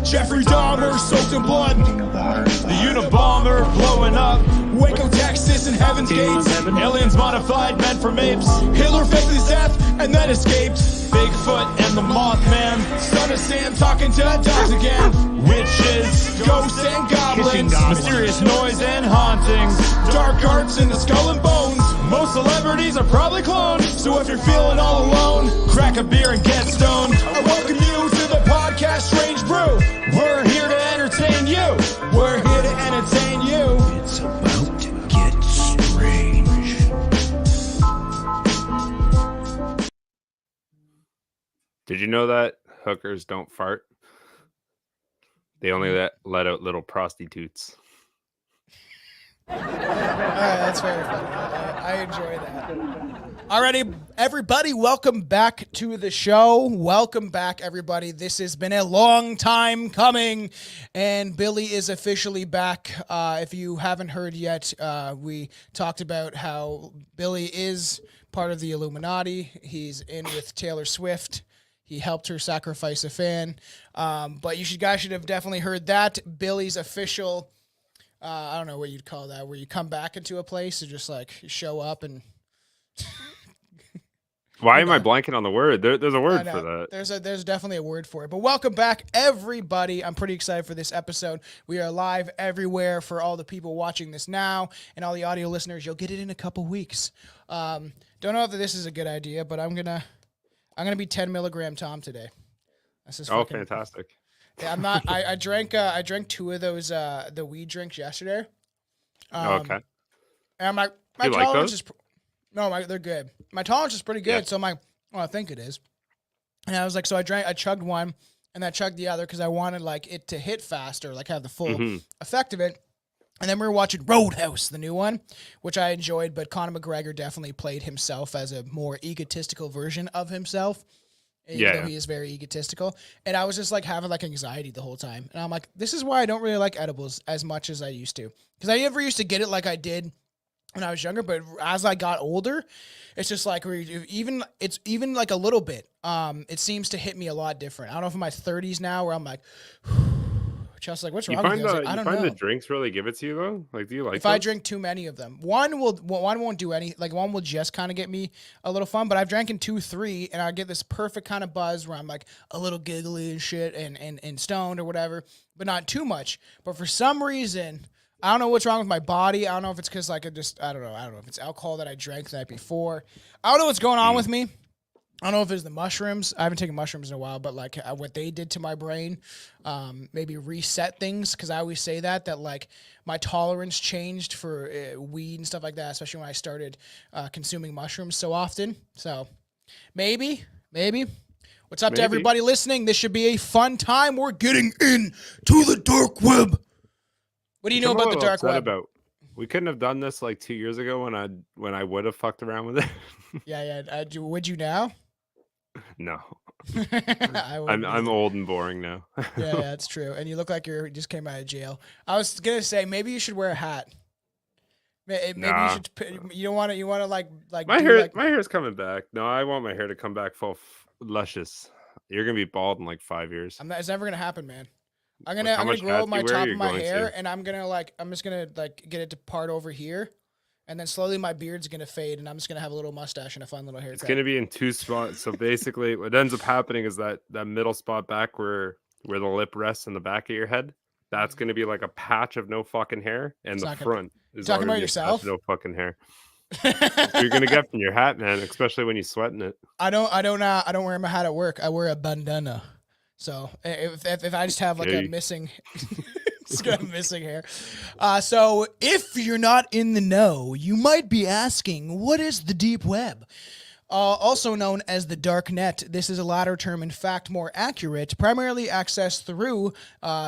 Jeffrey Dahmer soaked in blood. The Unabomber blowing up. Waco, Texas, and Heaven's Gates. Aliens modified, meant for apes. Hitler faked his death and then escaped. Bigfoot and the Mothman. Son of Sam talking to dogs again. Witches, ghosts, and goblins. Mysterious noise and hauntings. Dark arts in the skull and bones. Most celebrities are probably cloned. So if you're feeling all alone, crack a beer and get stoned. I welcome you to the podcast Strange Brew. We're here to entertain you. We're here to entertain you. It's about to get strange. Did you know that hookers don't fart? They only let out little prostitutes. All right, that's very funny. I enjoy that. Alrighty, everybody, welcome back to the show. Welcome back, everybody. This has been a long time coming, and Billy is officially back. If you haven't heard yet, we talked about how Billy is part of the Illuminati. He's in with Taylor Swift. He helped her sacrifice a fan. But you guys should have definitely heard that. Billy's official, I don't know what you'd call that, where you come back into a place and just like show up and... Why am I blanking on the word? There's a word for that. There's definitely a word for it. But welcome back, everybody. I'm pretty excited for this episode. We are live everywhere for all the people watching this now and all the audio listeners. You'll get it in a couple weeks. Don't know if this is a good idea, but I'm gonna be 10 milligram Tom today. That's just fantastic. Yeah, I'm not. I drank two of those the weed drinks yesterday. Okay. And my you like tolerance those? is they're good. My tolerance is pretty good, Yeah. so I'm like, I think it is. And I was like, so I chugged one, and I chugged the other because I wanted like it to hit faster, like have the full effect of it. And then we were watching Roadhouse, the new one, which I enjoyed, but Conor McGregor definitely played himself as a more egotistical version of himself. Even though he is very egotistical. And I was just like having like anxiety the whole time. And I'm like, this is why I don't really like edibles as much as I used to. Because I never used to get it like I did when I was younger, but as I got older, it's just like it's even like a little bit. It seems to hit me a lot different. I don't know if I'm in my 30s now where I'm like, just like, what's wrong with you? I was like, I don't know. The drinks really give it to you though? Like, do you like if I drink too many of them? One won't do any. Like one will just kind of get me a little fun. But I've drank in 2, 3, and I get this perfect kind of buzz where I'm like a little giggly and shit and stoned or whatever, but not too much. But for some reason, I don't know what's wrong with my body. I don't know if it's because like I don't know. I don't know if it's alcohol that I drank the night before. I don't know what's going on with me. I don't know if it's the mushrooms. I haven't taken mushrooms in a while, but like what they did to my brain, maybe reset things. Because I always say that like my tolerance changed for weed and stuff like that, especially when I started consuming mushrooms so often. So maybe. What's up to everybody listening? This should be a fun time. We're getting into the dark web. What do you know about the dark web? We couldn't have done this like 2 years ago when I would have fucked around with it. Yeah. Would you now? No. I'm old and boring now. yeah, that's true. And you look like you just came out of jail. I was gonna say maybe you should wear a hat. Maybe you should. You don't want to. You want to like my hair. My hair's coming back. No, I want my hair to come back full luscious. You're gonna be bald in like 5 years. It's never gonna happen, man. I'm gonna grow my top of my hair, and I'm just gonna get it to part over here, and then slowly my beard's gonna fade, and I'm just gonna have a little mustache and a fun little haircut. It's gonna be in 2 spots. So basically, what ends up happening is that middle spot back where the lip rests in the back of your head, that's gonna be like a patch of no fucking hair, and the front is talking about already yourself. No fucking hair. You're gonna get from your hat, man, especially when you're sweating it. I don't wear my hat at work. I wear a bandana. So if I just have like a missing, missing hair. So if you're not in the know, you might be asking, what is the deep web? Also known as the darknet. This is a latter term, in fact, more accurate, primarily accessed through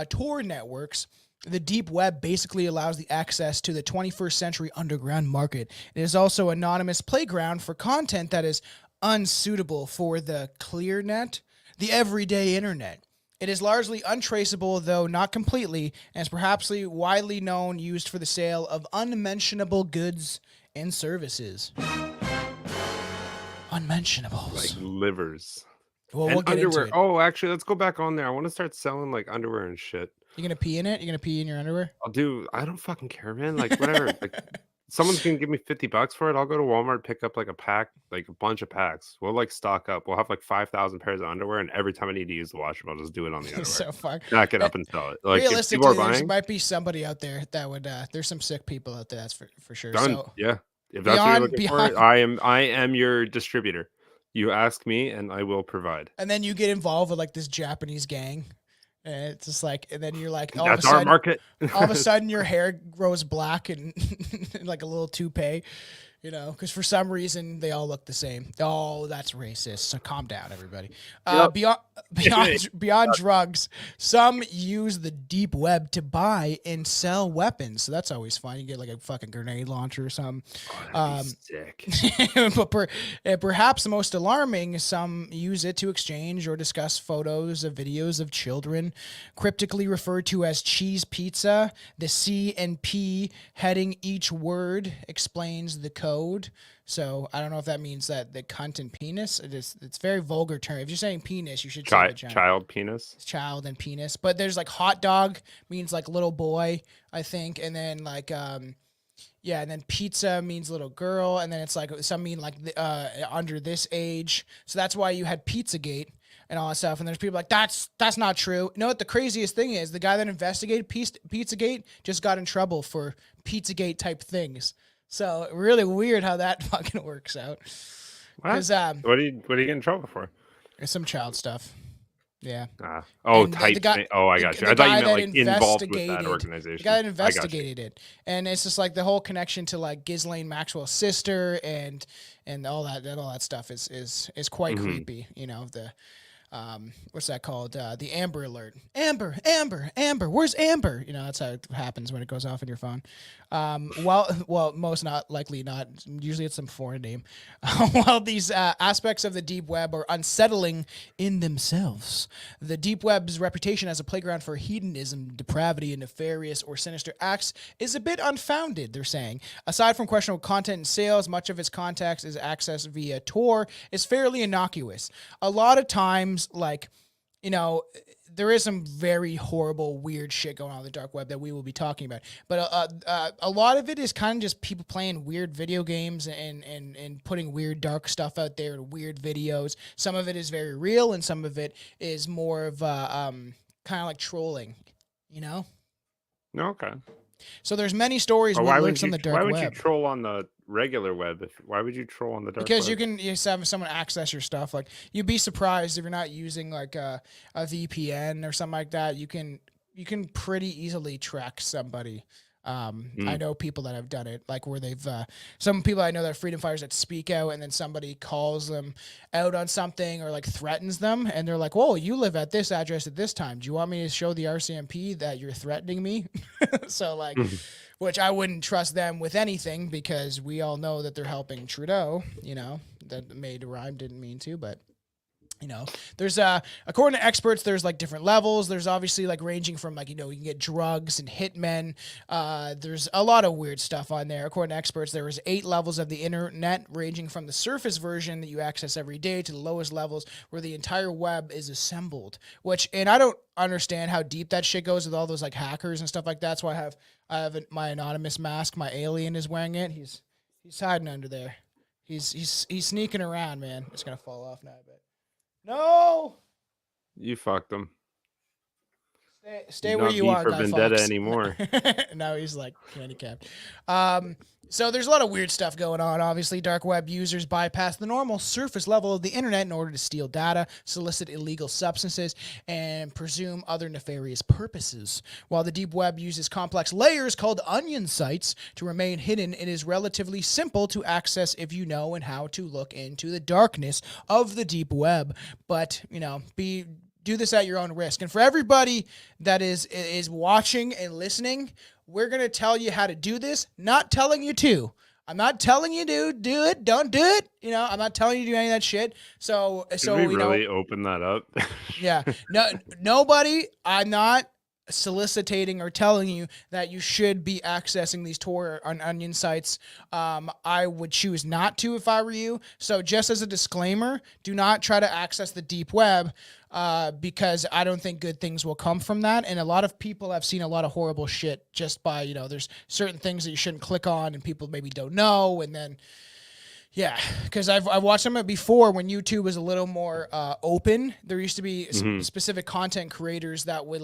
Tor networks. The deep web basically allows the access to the 21st century underground market. It is also an anonymous playground for content that is unsuitable for the clearnet, the everyday internet. It is largely untraceable, though not completely, and is perhaps widely known used for the sale of unmentionable goods and services. Unmentionables. Like livers. Well, And we'll get underwear. into it. Oh, actually, let's go back on there. I want to start selling like underwear and shit. You gonna pee in it? You gonna pee in your underwear? I don't fucking care, man. Like whatever. Like someone's gonna give me $50 for it. I'll go to Walmart, pick up like a pack, like a bunch of packs. We'll like stock up. We'll have like 5,000 pairs of underwear, and every time I need to use the washroom, I'll just do it on the underwear. So fuck. Back it up and sell it. Like if people Realistically, are there buying, might be somebody out there that would. There's some sick people out there. That's for sure. done. So Yeah. If that's what you're looking beyond, for, I am your distributor. You ask me, and I will provide. and then you get involved with like this Japanese gang, and it's just like, and then you're like, all That's of a our sudden, market. all of a sudden your hair grows black and like a little toupee, you know, because for some reason they all look the same. Oh, that's racist. So calm down, everybody. Beyond drugs, some use the deep web to buy and sell weapons. So that's always fun. You get like a fucking grenade launcher or something. Sick. But perhaps the most alarming, some use it to exchange or discuss photos of videos of children, cryptically referred to as cheese pizza. The C and P heading each word explains the code. So I don't know if that means that the cunt and penis. It's very vulgar term. If you're saying penis, you should say vagina. Child penis. Child and penis. But there's like hot dog means like little boy, I think, and then like yeah, and then pizza means little girl, and then it's like some mean like under this age. So that's why you had Pizzagate and all that stuff. And there's people like that's not true. You know what the craziest thing is? The guy that investigated Pizzagate just got in trouble for Pizzagate type things. So really weird how that fucking works out. What? What do you get in trouble for? Some child stuff. Yeah. Type thing. Oh, I got you. I thought you meant like involved with that organization. The guy that investigated it, and it's just like the whole connection to like Ghislaine Maxwell's sister and all that stuff is quite creepy. You know the. What's that called? The Amber Alert. Amber. Where's Amber? You know, that's how it happens when it goes off in your phone. Well, most not likely not. Usually it's some foreign name. While these aspects of the deep web are unsettling in themselves, the deep web's reputation as a playground for hedonism, depravity, and nefarious or sinister acts is a bit unfounded, they're saying. Aside from questionable content and sales, much of its context is accessed via Tor is fairly innocuous. A lot of times, like, you know, there is some very horrible, weird shit going on in the dark web that we will be talking about. But a lot of it is kind of just people playing weird video games and putting weird, dark stuff out there and weird videos. Some of it is very real, and some of it is more of kind of like trolling, you know? Okay. So there's many stories with lurks on the dark web. Why would you troll on the regular web? Why would you troll on the dark because web? you can have someone access your stuff. Like you'd be surprised if you're not using like a VPN or something like that. You can pretty easily track somebody. I know people that have done it, like where they've some people I know that are freedom fighters that speak out, and then somebody calls them out on something or like threatens them, and they're like, "Whoa, you live at this address at this time. Do you want me to show the RCMP that you're threatening me?" So like, which I wouldn't trust them with anything because we all know that they're helping Trudeau. You know, that made a rhyme, didn't mean to, but. You know, there's according to experts, there's like different levels. There's obviously like ranging from like, you know, you can get drugs and hitmen. There's a lot of weird stuff on there. According to experts, there was 8 levels of the internet, ranging from the surface version that you access every day to the lowest levels where the entire web is assembled. And I don't understand how deep that shit goes with all those like hackers and stuff like that. That's why I have my anonymous mask. My alien is wearing it. He's hiding under there. He's sneaking around, man. It's gonna fall off now, I bet. No, You fucked them. Stay where you are, for Guy Vendetta Fawkes. anymore. No, he's like handicapped. So there's a lot of weird stuff going on. Obviously, dark web users bypass the normal surface level of the internet in order to steal data, solicit illegal substances, and presume other nefarious purposes. While the deep web uses complex layers called onion sites to remain hidden, it is relatively simple to access if you know and how to look into the darkness of the deep web. But, you know, do this at your own risk. And for everybody that is watching and listening, we're going to tell you how to do this, not telling you to. I'm not telling you to do it. Don't do it. You know, I'm not telling you to do any of that shit. So we really open that up? Yeah. No, nobody, I'm not soliciting or telling you that you should be accessing these Tor on Onion sites. I would choose not to if I were you. So just as a disclaimer, do not try to access the deep web because I don't think good things will come from that. And a lot of people have seen a lot of horrible shit just by, there's certain things that you shouldn't click on and people maybe don't know. And then, yeah, because I've watched some of it before when YouTube was a little more open. There used to be specific content creators that would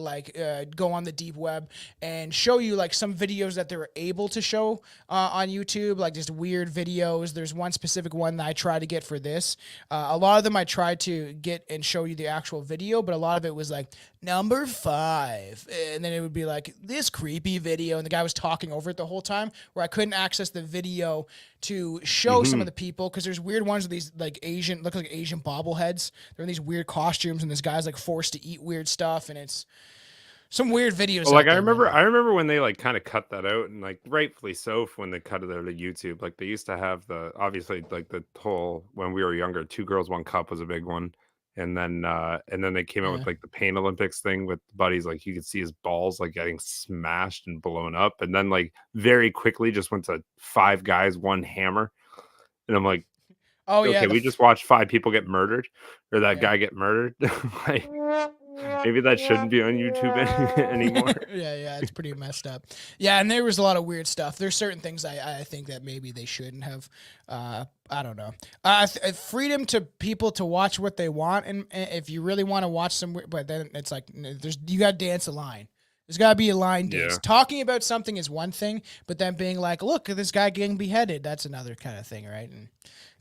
go on the deep web and show you like some videos that they were able to show on YouTube, like just weird videos. There's one specific one that I tried to get for this. A lot of them I tried to get and show you the actual video, but a lot of it was like number 5, and then it would be like this creepy video, and the guy was talking over it the whole time, where I couldn't access the video to show some of the people, because there's weird ones with these like look like Asian bobbleheads. They're in these weird costumes, and this guy's like forced to eat weird stuff, and it's some weird videos. Well, like I remember when they like kind of cut that out, and like rightfully so when they cut it out of YouTube. Like they used to have obviously like the whole, when we were younger, 2 Girls 1 Cup was a big one. And then they came out with like the Pain Olympics thing with buddies. Like you could see his balls like getting smashed and blown up. And then like very quickly just went to 5 guys, 1 hammer. And I'm like, oh okay, yeah, we just watched 5 people get murdered, or that guy get murdered. Like, maybe that shouldn't be on YouTube anymore. Yeah, it's pretty messed up. Yeah, and there was a lot of weird stuff. There's certain things I think that maybe they shouldn't have. I don't know. Freedom to people to watch what they want, and if you really want to watch some, but then it's like you got to dance a line. There's got to be a line dance. Yeah. Talking about something is one thing, but then being like, look, this guy getting beheaded, that's another kind of thing, right? And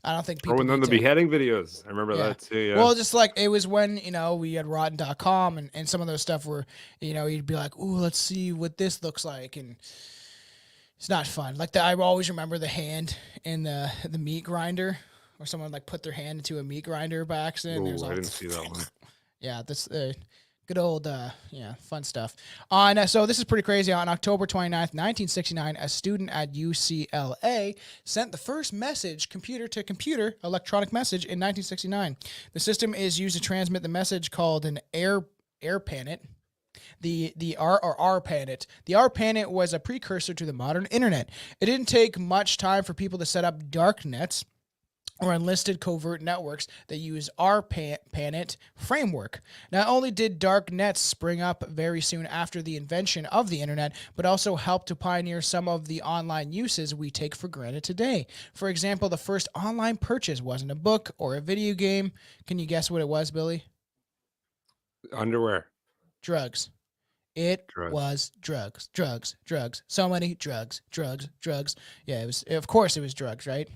I don't think people. Or when the beheading videos. I remember that too. Yeah. Well, just like it was when, we had rotten.com and some of those stuff where, you'd be like, ooh, let's see what this looks like. And it's not fun. Like I always remember the hand in the meat grinder, where someone like put their hand into a meat grinder by accident. Ooh, I didn't see that one. Yeah, that's good old, fun stuff. So this is pretty crazy. On October 29th, 1969, a student at UCLA sent the first message computer-to-computer electronic message in 1969. The system is used to transmit the message called an ARPANET. The ARPANET. The ARPANET was a precursor to the modern internet. It didn't take much time for people to set up darknets, or unlisted covert networks that use ARPANET framework. Not only did dark nets spring up very soon after the invention of the internet, but also helped to pioneer some of the online uses we take for granted today. For example, the first online purchase wasn't a book or a video game. Can you guess what it was, Billy? Underwear. Drugs. It was drugs. So many drugs. Yeah, of course it was drugs, right?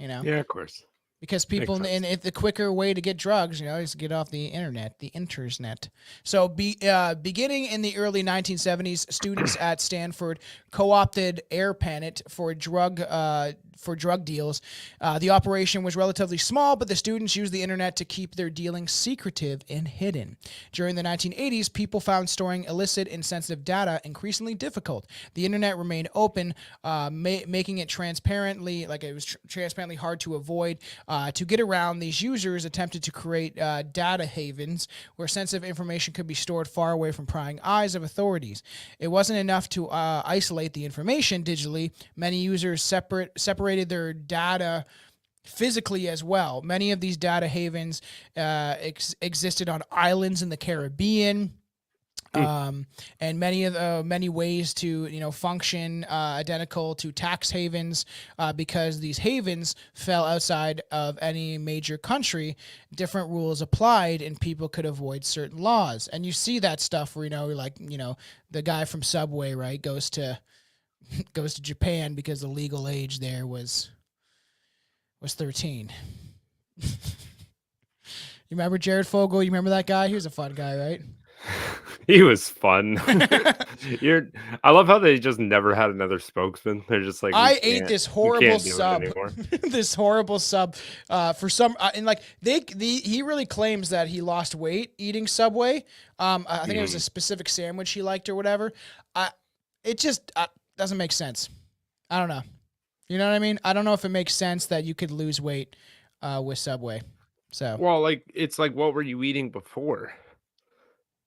Yeah, of course. Because people, and the quicker way to get drugs, is to get off the internet, the internet. So, beginning in the early 1970s, students at Stanford co-opted ARPANET for drug deals. The operation was relatively small, but the students used the internet to keep their dealings secretive and hidden. During the 1980s, people found storing illicit and sensitive data increasingly difficult. The internet remained open, making it transparently hard to avoid. To get around, these users attempted to create data havens where sensitive information could be stored far away from prying eyes of authorities. It wasn't enough to isolate the information digitally. Many users separated their data physically as well. Many of these data havens existed on islands in the Caribbean. And many ways to function identical to tax havens, because these havens fell outside of any major country. Different rules applied, and people could avoid certain laws. And you see that stuff where the guy from Subway, right, goes to Japan because the legal age there was 13. You remember Jared Fogle? You remember that guy? He was a fun guy, right? He was fun. I love how they just never had another spokesman. They're just like, I ate this horrible sub, this horrible sub for some, and like he really claims that he lost weight eating Subway. I think it was a specific sandwich he liked or whatever. It just doesn't make sense. I don't know. You know what I mean? I don't know if it makes sense that you could lose weight with Subway. So, well, like it's like, what were you eating before?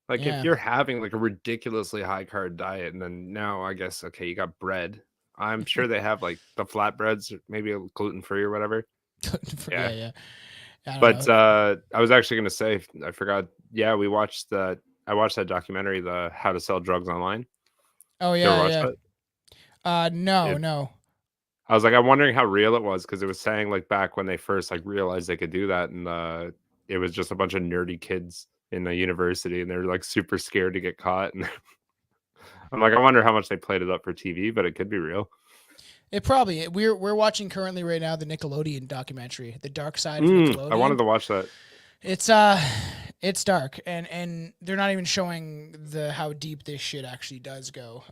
Like if Yeah. you're having like a ridiculously high carb diet, and then now I guess okay, you got bread. I'm sure they have like the flatbreads, maybe gluten free or whatever. Yeah, Yeah. yeah. I don't But know. I was actually gonna say I forgot. Yeah, I watched that documentary, the How to Sell Drugs Online. Oh You ever yeah, watch yeah. that? No, It, no. I was like, I'm wondering how real it was because it was saying like back when they first like realized they could do that, and it was just a bunch of nerdy kids in a university, and they're like super scared to get caught. And I'm like, I wonder how much they played it up for TV, but it could be real. It probably we're watching currently right now the Nickelodeon documentary, The Dark Side of I wanted Nickelodeon. to watch that. It's dark, and they're not even showing how deep this shit actually does go,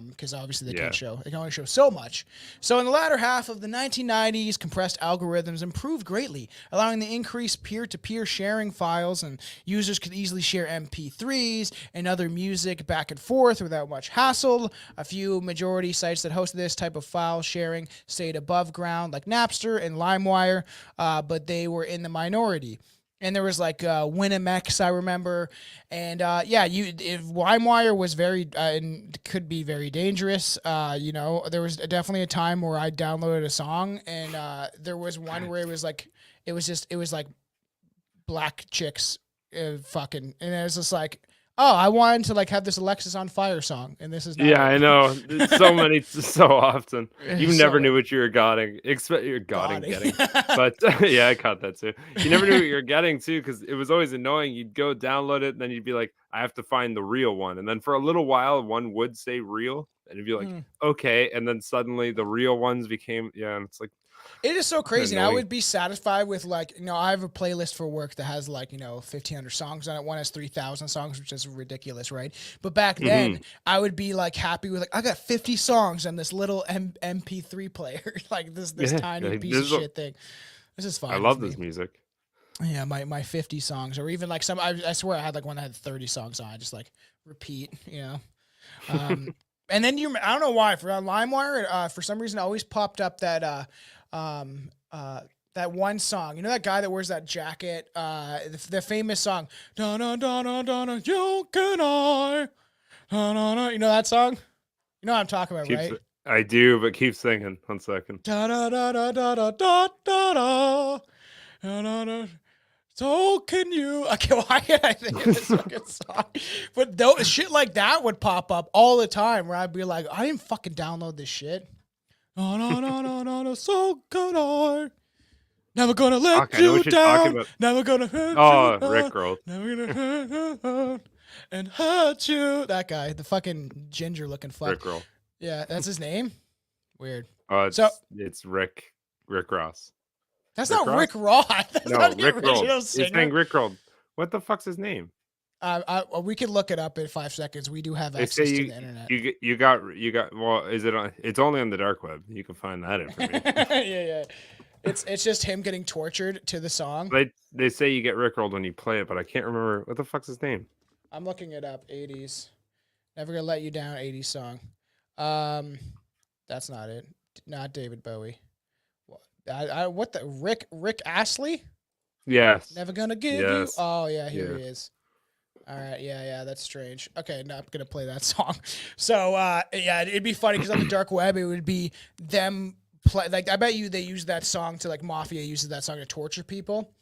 because obviously they Yeah. can only show so much. So in the latter half of the 1990s, compressed algorithms improved greatly, allowing the increased peer-to-peer sharing files, and users could easily share MP3s and other music back and forth without much hassle. A few majority sites that hosted this type of file sharing stayed above ground, like Napster and LimeWire, but they were in the minority. And there was like WinMX, I remember, and if LimeWire was very and could be very dangerous. There was definitely a time where I downloaded a song, and there was one where it was like black chicks, fucking, and it was just like, oh, I wanted to like have this Alexis on Fire song, and this is not Yeah, it. I know. It's so many, so often. You So never knew what you were getting. God. But yeah, I caught that too. You never knew what you were getting too, because it was always annoying. You'd go download it, and then you'd be like, I have to find the real one. And then for a little while, one would say real, and you'd be like, okay. And then suddenly the real ones became, yeah, and it's like It is so crazy. And I annoying. would be satisfied with like, I have a playlist for work that has like, 1,500 songs on it. One has 3,000 songs, which is ridiculous, right? But back then, I would be like happy with like, I got 50 songs on this little MP3 player, like this tiny like, piece of shit thing. This is fine. I love with this me. music. Yeah, my 50 songs, or even like I swear I had like one that had 30 songs on. I just like repeat, And then I don't know why, for LimeWire, for some reason, it always popped up that that one song. You know that guy that wears that jacket, the famous song, da da da da da da, you can I, da da da. You know that song? You know what I'm talking about, right? I do, but keep singing. 1 second. Da da da da da da da da da da da. So can you? Okay, why can't I think of this fucking song? But shit like that would pop up all the time, where I'd be like, I didn't fucking download this shit. No, no, no, no, no, no, so can I. Never gonna let you down. Never gonna hurt you. Rickroll. Never gonna hurt you and hurt you. That guy, the fucking ginger looking fuck. Rickroll. Yeah, that's his name. Weird. It's Rick Ross. That's not Rick Ross. That's not the original singer. He's saying Rickroll. What the fuck's his name? We can look it up in 5 seconds. We do have access to the internet. You got. Well, is it on? It's only on the dark web. You can find that information. Yeah. It's just him getting tortured to the song. They say you get rickrolled when you play it, but I can't remember what the fuck's his name. I'm looking it up. 80s. Never gonna let you down. 80s song. That's not it. Not David Bowie. What the Rick Astley? Yes. Never gonna give you. Oh yeah, here he is. All right, yeah, that's strange. Okay, now I'm gonna play that song. So it'd be funny because on the dark web it would be them play. Like I bet you they use that song to like Mafia uses that song to torture people.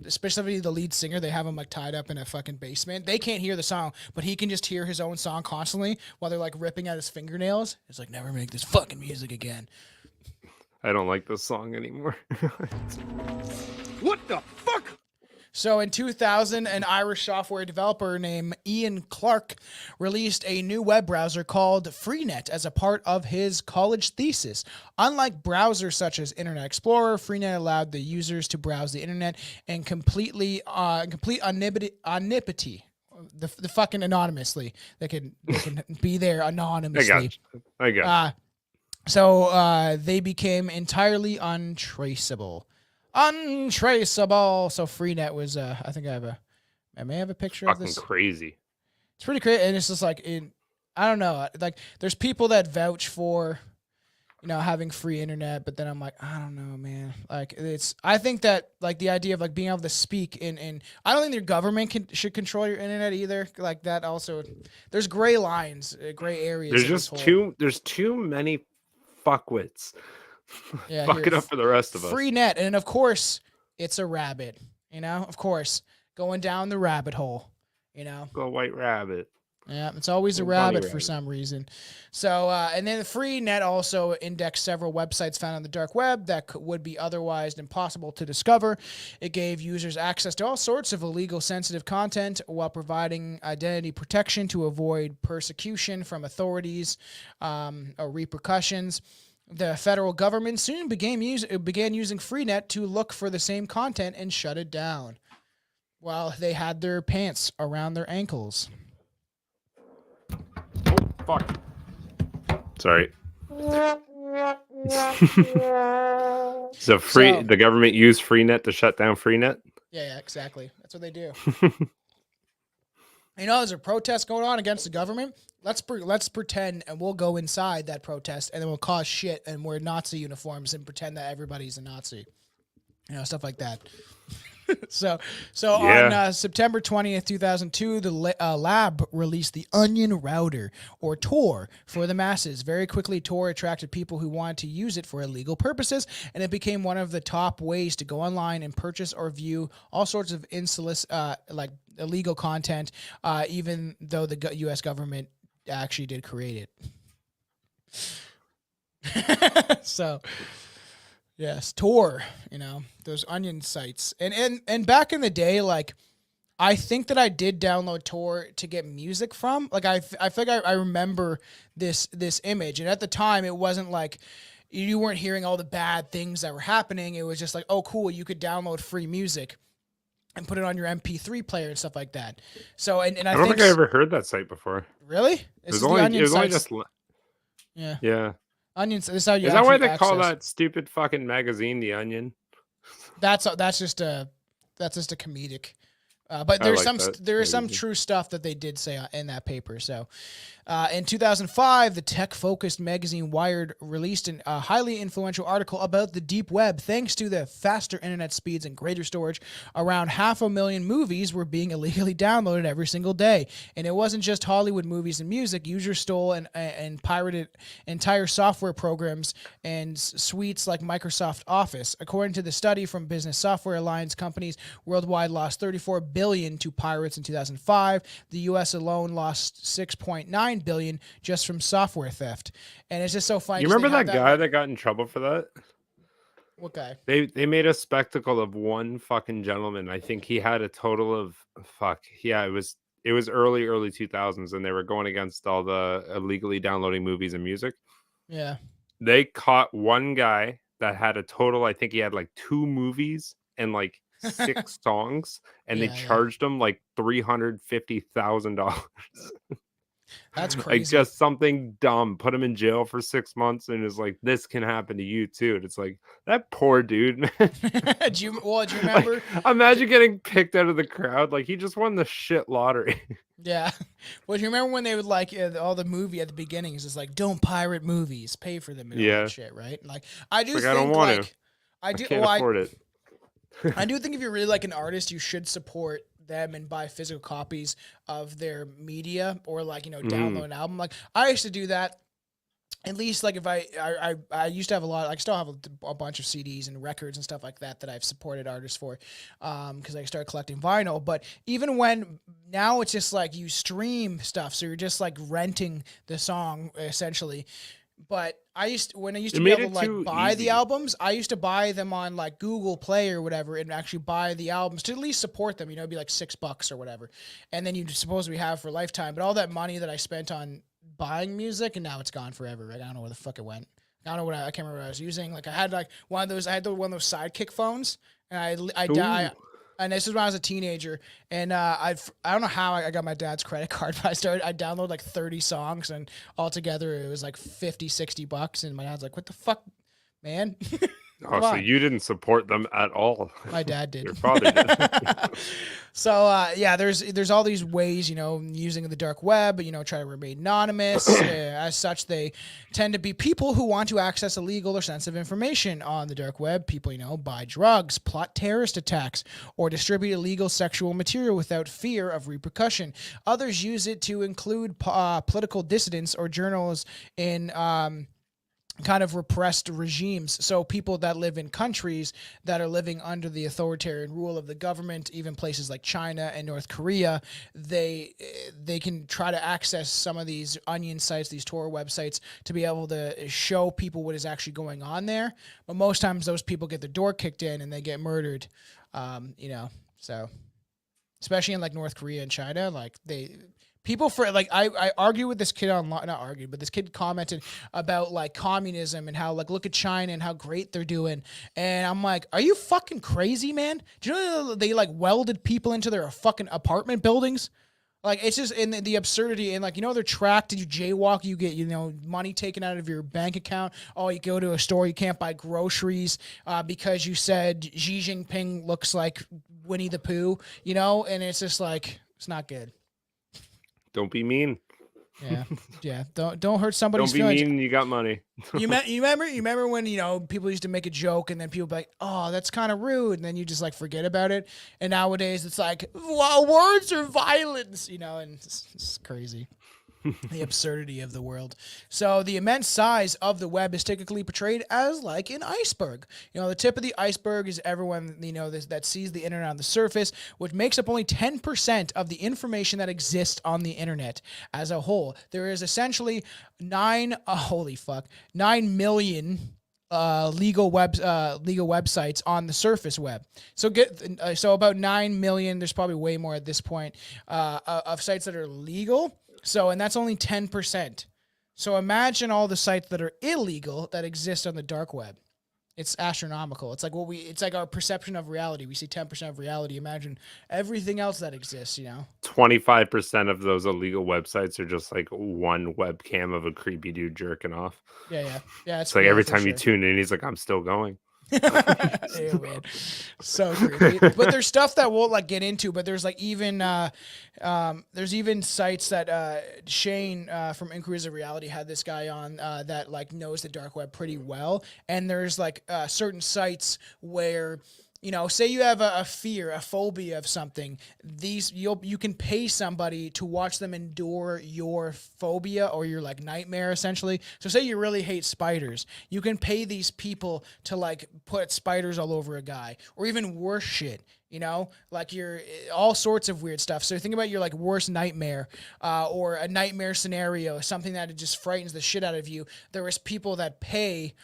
Especially the lead singer, they have him like tied up in a fucking basement. They can't hear the song, but he can just hear his own song constantly while they're like ripping at his fingernails. It's like, never make this fucking music again. I don't like this song anymore. What the fuck? So in 2000, an Irish software developer named Ian Clark released a new web browser called Freenet as a part of his college thesis. Unlike browsers such as Internet Explorer, Freenet allowed the users to browse the internet in complete anonymity. The fucking anonymously. They can be there anonymously. I got So they became entirely untraceable. So Freenet was I may have a picture of this. Fucking crazy. It's pretty crazy, and it's just like I don't know, like there's people that vouch for having free internet, but then I'm like, I don't know, man. Like I think that like the idea of like being able to speak in I don't think the government should control your internet either. Like that also, there's gray lines, gray areas. There's just there's too many fuckwits. Yeah, Fuck it up for the rest of us. Free net, and of course, it's a rabbit. Of course, going down the rabbit hole. Go white rabbit. Yeah, it's always a rabbit for some reason. So, and then the free net also indexed several websites found on the dark web that would be otherwise impossible to discover. It gave users access to all sorts of illegal sensitive content while providing identity protection to avoid persecution from authorities or repercussions. The federal government soon began using Freenet to look for the same content and shut it down while they had their pants around their ankles. Fuck. Sorry. So the government used Freenet to shut down Freenet? Yeah, exactly. That's what they do. There's a protest going on against the government. Let's pretend and we'll go inside that protest and then we'll cause shit and wear Nazi uniforms and pretend that everybody's a Nazi. Stuff like that. So on September 20th, 2002, the lab released the Onion Router, or Tor, for the masses. Very quickly, Tor attracted people who wanted to use it for illegal purposes, and it became one of the top ways to go online and purchase or view all sorts of illegal content, even though the U.S. government actually did create it. So... Yes, Tor, those onion sites. And back in the day, like, I think that I did download Tor to get music from. Like, I feel like I remember this image. And at the time, it wasn't like you weren't hearing all the bad things that were happening. It was just like, oh, cool, you could download free music and put it on your MP3 player and stuff like that. So, and I don't think I ever heard that site before. Really? It was only just... Yeah. Yeah. Onions. This is how you. Is that why they call that stupid fucking magazine the Onion? That's just a comedic. But there is some true stuff that they did say in that paper. So, in 2005, the tech-focused magazine Wired released a highly influential article about the deep web. Thanks to the faster internet speeds and greater storage, around 500,000 movies were being illegally downloaded every single day. And it wasn't just Hollywood movies and music. Users stole and pirated entire software programs and suites like Microsoft Office. According to the study from Business Software Alliance, companies worldwide lost $34 billion to pirates in 2005. The U.S. alone lost $6.9 billion just from software theft. And it's just so funny. You remember that guy that got in trouble for that? What guy? They made a spectacle of one fucking gentleman. I think he had a total of it was early 2000s, and they were going against all the illegally downloading movies and music. Yeah. They caught one guy that had a total, I think he had like 2 movies and like 6 songs, and they charged him like $350,000. That's crazy. Like just something dumb. Put him in jail for 6 months, and it's like, this can happen to you too. And it's like, that poor dude, man. Do you remember? Like, imagine getting picked out of the crowd. Like, he just won the shit lottery. Yeah. Well, do you remember when they would like all the movie at the beginning is just like, don't pirate movies, pay for them and all that shit, right? And like, I do think I don't want to. I can't afford it. I do think if you're really like an artist, you should support them and buy physical copies of their media, or like, download an album. Like, I used to do that. At least like if I used to have a lot, I still have a bunch of CDs and records and stuff like that I've supported artists for, because I started collecting vinyl. But even when now it's just like you stream stuff, so you're just like renting the song essentially. But when I used to be able to like buy the albums, I used to buy them on like Google Play or whatever, and actually buy the albums to at least support them. It'd be like $6 or whatever, and then you'd supposedly have for a lifetime. But all that money that I spent on buying music, and now it's gone forever. Right? I don't know where the fuck it went. I don't know I can't remember what I was using. Like I had like one of those Sidekick phones, and and this is when I was a teenager, and I don't know how I got my dad's credit card, but I downloaded like 30 songs, and altogether it was like $50-$60, and my dad's like, what the fuck man. Oh, Come so on. you didn't support them at all. My dad did. Your father did. So yeah, there's all these ways, using the dark web, try to remain anonymous. As such, they tend to be people who want to access illegal or sensitive information on the dark web. People, buy drugs, plot terrorist attacks, or distribute illegal sexual material without fear of repercussion. Others use it to include political dissidents or journalists in kind of repressed regimes. So people that live in countries that are living under the authoritarian rule of the government, even places like China and North Korea, they can try to access some of these onion sites, these Tor websites, to be able to show people what is actually going on there. But most times those people get their door kicked in and they get murdered. So especially in like North Korea and China, like people for like I argue with this kid online, not argued, but this kid commented about like communism and how like look at China and how great they're doing, and I'm like, are you fucking crazy, man? Do you know they like welded people into their fucking apartment buildings? Like it's just in the absurdity and like they're tracked. You jaywalk, you get money taken out of your bank account. Oh, you go to a store, you can't buy groceries because you said Xi Jinping looks like Winnie the Pooh, and it's just like it's not good. Don't be mean. Yeah. Don't hurt somebody's Don't be feelings. mean. You got money. You remember when people used to make a joke and then people be like, oh, that's kind of rude, and then you just like forget about it. And nowadays it's like, well, words are violence, and it's crazy. The absurdity of the world. So the immense size of the web is typically portrayed as like an iceberg. The tip of the iceberg is everyone that sees the internet on the surface, which makes up only 10% of the information that exists on the internet as a whole. There is essentially 9 million legal websites on the surface web. So about 9 million. There's probably way more at this point of sites that are legal. And that's only 10%. So imagine all the sites that are illegal that exist on the dark web. It's astronomical. It's like it's like our perception of reality. We see 10% of reality. Imagine everything else that exists, 25% of those illegal websites are just like one webcam of a creepy dude jerking off. Yeah. It's like every time you tune in, he's like, I'm still going. Ew, man. So creepy. But there's stuff that we'll like get into, but there's like even there's even sites that Shane from Inquiries of Reality had this guy on that like knows the dark web pretty well, and there's like certain sites where say you have a phobia of something. You can pay somebody to watch them endure your phobia or your like nightmare, essentially. So say you really hate spiders, you can pay these people to like put spiders all over a guy, or even worse shit. Like you're all sorts of weird stuff. So think about your like worst nightmare, or a nightmare scenario, something that just frightens the shit out of you. There is people that pay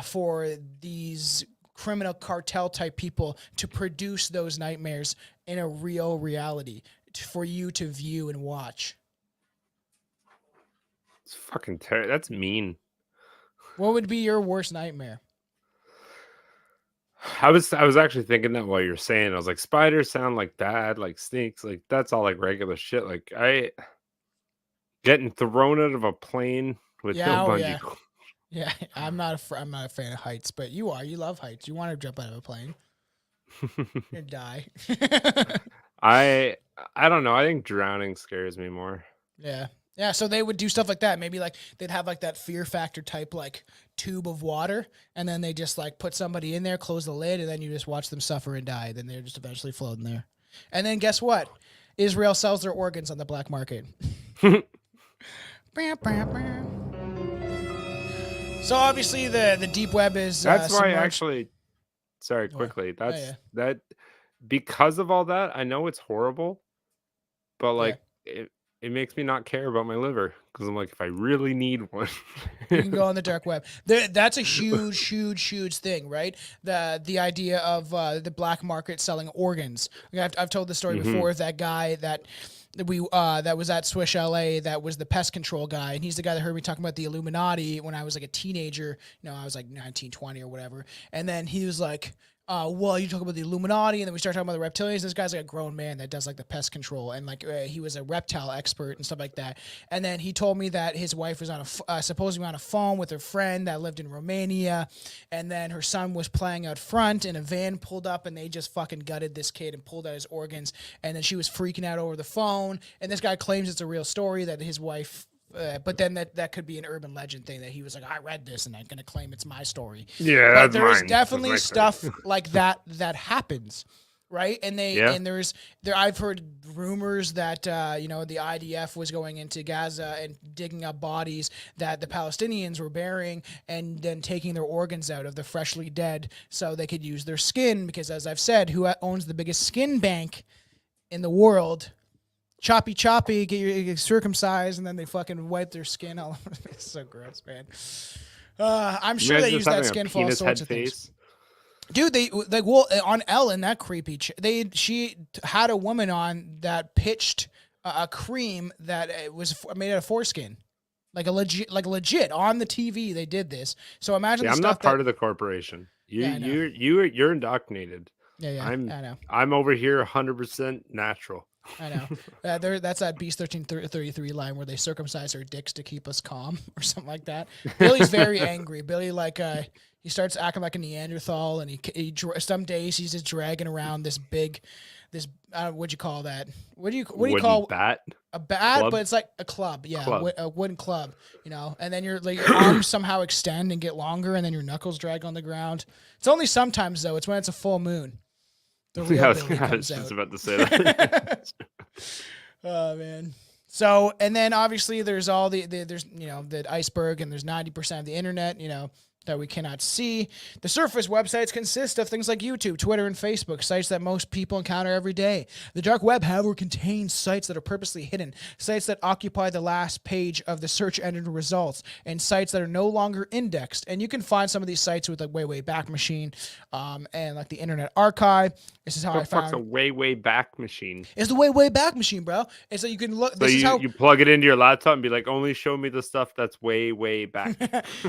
for these criminal cartel type people to produce those nightmares in a real reality for you to view and watch. It's fucking terrible. That's mean. What would be your worst nightmare? I was actually thinking that while you're saying, I was like, spiders sound like bad, like snakes, like that's all like regular shit. Like I getting thrown out of a plane with no bungee cord. Yeah, I'm not a fan of heights, but you are. You love heights. You want to jump out of a plane. You die. I don't know. I think drowning scares me more. Yeah. Yeah, so they would do stuff like that. Maybe like they'd have like that fear factor type like tube of water, and then they just like put somebody in there, close the lid, and then you just watch them suffer and die. Then they're just eventually floating there. And then guess what? Israel sells their organs on the black market. So obviously the deep web is that's why submerged. Actually, sorry, quickly. That's that because of all that. I know it's horrible, but like it makes me not care about my liver, because I'm like, if I really need one, you can go on the dark web. That's a huge thing, right? The idea of the black market selling organs. I've told the story before of that guy that was at Swish LA, that was the pest control guy, and he's the guy that heard me talking about the Illuminati when I was like a teenager. I was like 19, 20 or whatever, and then he was like, well, you talk about the Illuminati, and then we start talking about the reptilians. This guy's like a grown man that does like the pest control, and like he was a reptile expert and stuff like that. And then he told me that his wife was on supposedly on a phone with her friend that lived in Romania, and then her son was playing out front, and a van pulled up, and they just fucking gutted this kid and pulled out his organs, and then she was freaking out over the phone. And this guy claims it's a real story that his wife. But then that could be an urban legend thing that he was like, I read this and I'm going to claim it's my story. Yeah, but there is mine. definitely That's stuff like that happens, right? And and I've heard rumors that the IDF was going into Gaza and digging up bodies that the Palestinians were burying and then taking their organs out of the freshly dead so they could use their skin, because as I've said, who owns the biggest skin bank in the world? Choppy, get your circumcised, and then they fucking wipe their skin all over. It's so gross, man. I'm sure they use that skin for all sorts of things. Dude, they like on Ellen, that creepy. She had a woman on that pitched a cream that was made out of foreskin, like legit on the TV. They did this. So imagine. I'm not part of the corporation. You're indoctrinated. Yeah, I know. I'm over here 100% natural. I know. That's that Beast 1333 line where they circumcise our dicks to keep us calm or something like that. Billy's very angry. Billy, he starts acting like a Neanderthal, and he some days he's just dragging around this what'd you call that? What do you call bat? A bat, club? But it's like a club. Yeah, a wooden club, and then your arms somehow extend and get longer, and then your knuckles drag on the ground. It's only sometimes, though. It's when it's a full moon. I was just about to say that. Oh man. So, and then obviously there's all there's the iceberg, and there's 90% of the internet, that we cannot see. The surface websites consist of things like YouTube, Twitter, and Facebook, sites that most people encounter every day. The dark web, however, contains sites that are purposely hidden, sites that occupy the last page of the search engine results, and sites that are no longer indexed. And you can find some of these sites with like Way Back Machine, and like the Internet Archive. This is how I found. What's a Way Back Machine? It's the Way Back Machine, bro. It's so you can look. So you plug it into your laptop and be like, only show me the stuff that's way back.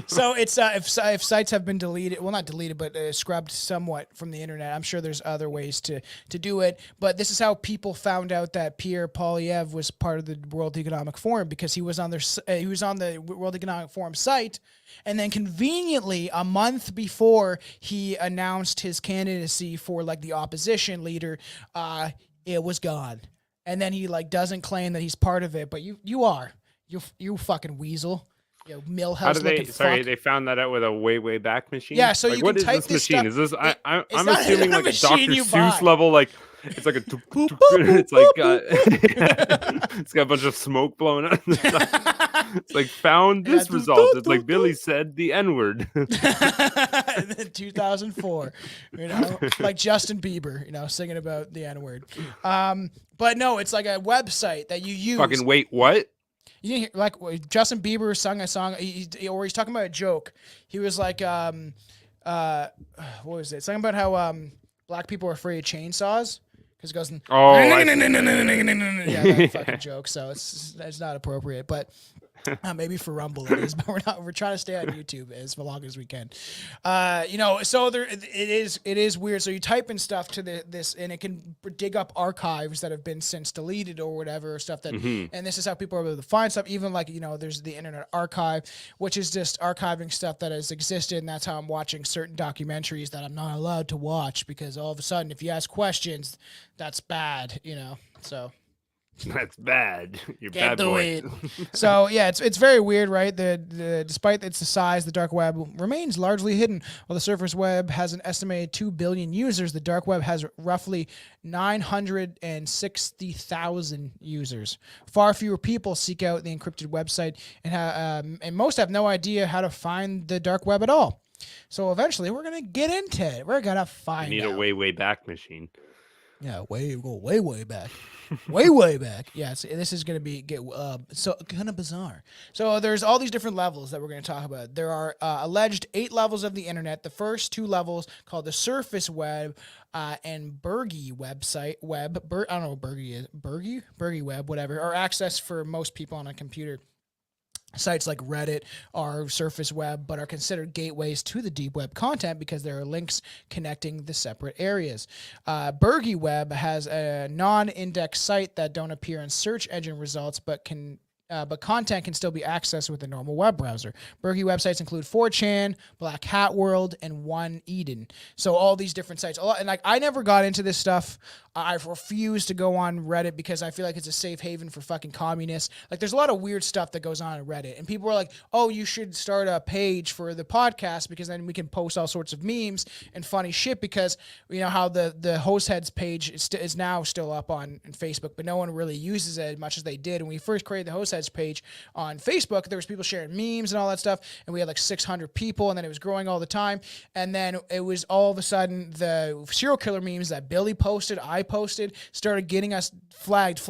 So it's if sites have been deleted, well, not deleted, but scrubbed somewhat from the internet. I'm sure there's other ways to do it, but this is how people found out that Pierre Poilievre was part of the World Economic Forum, because he was on the World Economic Forum site, and then conveniently a month before he announced his candidacy for like the opposition leader, it was gone, and then he like doesn't claim that he's part of it, but you are, you fucking weasel. Millhouse. How did they? Sorry, they found that out with a Way Back Machine. Yeah, so like, you what can type this machine? Stuff, is this? I'm assuming like a Dr. Seuss buy. level. Like it's like a. It's like it's got a bunch of smoke blowing out. It's like found this result. It's like Billy said the N-word. 2004, like Justin Bieber, singing about the N-word. But no, it's like a website that you use. Fucking wait, what? You didn't hear, like Justin Bieber sung a song, or he's talking about a joke. He was like, what was it? Something about how black people are afraid of chainsaws because it goes, yeah, that fucking joke. So it's not appropriate, but. Maybe for Rumble it is, but we're trying to stay on YouTube as long as we can. So it is weird. So you type in stuff to this, and it can dig up archives that have been since deleted or whatever, or stuff that, and this is how people are able to find stuff. Even like, there's the Internet Archive, which is just archiving stuff that has existed, and that's how I'm watching certain documentaries that I'm not allowed to watch, because all of a sudden, if you ask questions, that's bad, so. That's bad. You're Get bad boy. So yeah, it's very weird, right? Despite its size, the dark web remains largely hidden. While the surface web has an estimated 2 billion users, the dark web has roughly 960,000 users. Far fewer people seek out the encrypted website, and most have no idea how to find the dark web at all. So eventually, we're gonna get into it. We're gonna find. You need out. a way back machine. Yeah, way back. way back. Yeah, this is going to get so kind of bizarre. So there's all these different levels that we're going to talk about. There are alleged 8 levels of the internet. The first 2 levels, called the surface web and Bergy website web. I don't know what Bergy is. Bergy web, whatever, are accessed for most people on a computer. Sites like Reddit are surface web, but are considered gateways to the deep web content because there are links connecting the separate areas. Bergy Web has a non-index site that don't appear in search engine results, but content can still be accessed with a normal web browser. Bergy websites include 4chan, Black Hat World, and One Eden. So all these different sites. And like I never got into this stuff. I refuse to go on Reddit because I feel like it's a safe haven for fucking communists. Like there's a lot of weird stuff that goes on Reddit, and people are like, "Oh, you should start a page for the podcast because then we can post all sorts of memes and funny shit." Because you know how the host heads page is now still up on Facebook, but no one really uses it as much as they did when we first created the host heads page on Facebook. There was people sharing memes and all that stuff, and we had like 600 people, and then it was growing all the time. And then it was all of a sudden the serial killer memes that Billy posted, I posted, started getting us flagged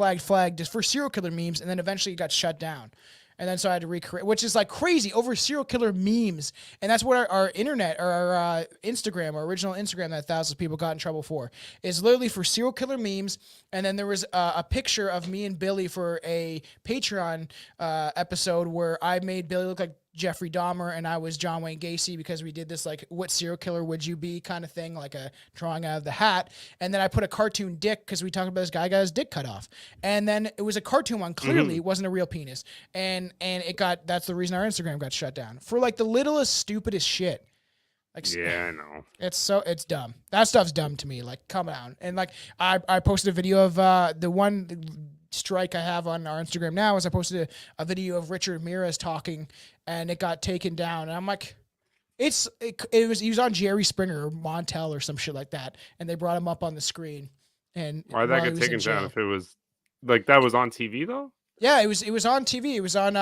just for serial killer memes, and then eventually it got shut down. And then so I had to recreate, which is like crazy, over serial killer memes. And that's what our internet, or our Instagram, our original Instagram that thousands of people got in trouble for, is literally for serial killer memes. And then there was a picture of me and Billy for a Patreon episode where I made Billy look like Jeffrey Dahmer and I was John Wayne Gacy because we did this like what serial killer would you be kind of thing, like a drawing out of the hat. And then I put a cartoon dick because we talked about this guy got his dick cut off, and then it was a cartoon one, clearly it wasn't a real penis, and it got, that's the reason our Instagram got shut down for like the littlest stupidest shit. Like, yeah, I know. It's dumb. That stuff's dumb to me. Like, come on. And like I posted a video of the one strike I have on our Instagram now is I posted a video of Richard Ramirez talking, and it got taken down. And I'm like, he was on Jerry Springer or Montel or some shit like that, and they brought him up on the screen. And why'd that get taken down if it was like that was on TV though? Yeah, it was on TV. It was on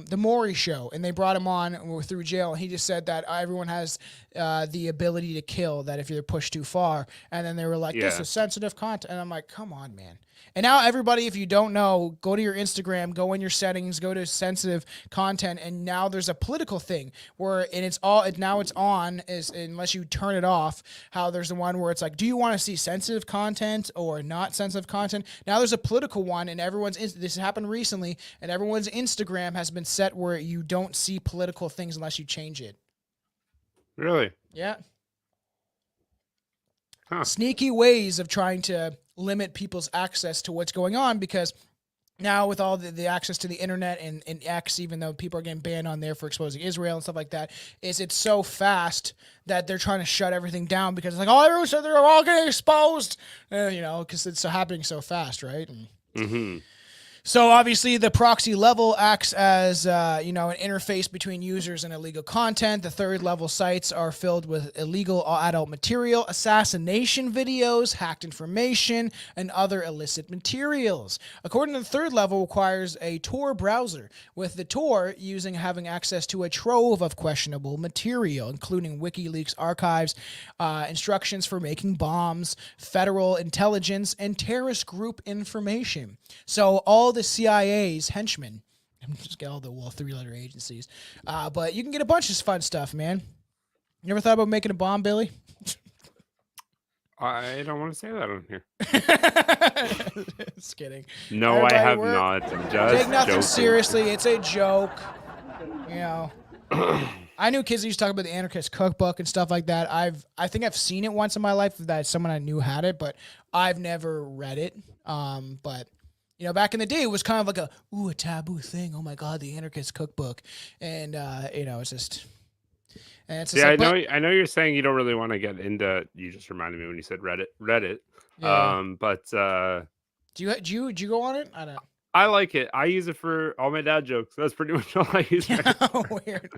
the Maury show, and they brought him on through jail. And he just said that everyone has the ability to kill, that if you're pushed too far. And then they were like, this is sensitive content. And I'm like, come on, man. And now everybody, if you don't know, go to your Instagram, go in your settings, go to sensitive content, and now there's a political thing where, and it's on, unless you turn it off, how there's the one where it's like, do you want to see sensitive content or not sensitive content? Now there's a political one, and this happened recently, and everyone's Instagram has been set where you don't see political things unless you change it. Really? Yeah. Huh. Sneaky ways of trying to limit people's access to what's going on, because now with all the access to the internet and X, even though people are getting banned on there for exposing Israel and stuff like that, it's so fast that they're trying to shut everything down because it's like, oh, everyone said they're all getting exposed, because it's happening so fast, right? And, so obviously the proxy level acts as an interface between users and illegal content. The third level sites are filled with illegal adult material, assassination videos, hacked information, and other illicit materials. According to the third level, requires a Tor browser, with the Tor having access to a trove of questionable material, including WikiLeaks archives, instructions for making bombs, federal intelligence, and terrorist group information. So all the CIA's henchmen, I'm just get all the three-letter agencies, but you can get a bunch of fun stuff, man. You ever thought about making a bomb, Billy? I don't want to say that on here. Just kidding. No, everybody, I have not. I'm just take nothing joking. Seriously. It's a joke. I knew kids used to talk about the Anarchist Cookbook and stuff like that. I think I've seen it once in my life that someone I knew had it, but I've never read it. But back in the day, it was kind of like a taboo thing. Oh my God, the Anarchist Cookbook, and it's just. And it's just I know you're saying you don't really want to get into. You just reminded me when you said Reddit. Yeah. But do you go on it? I don't. I like it. I use it for all my dad jokes. That's pretty much all I use. Weird.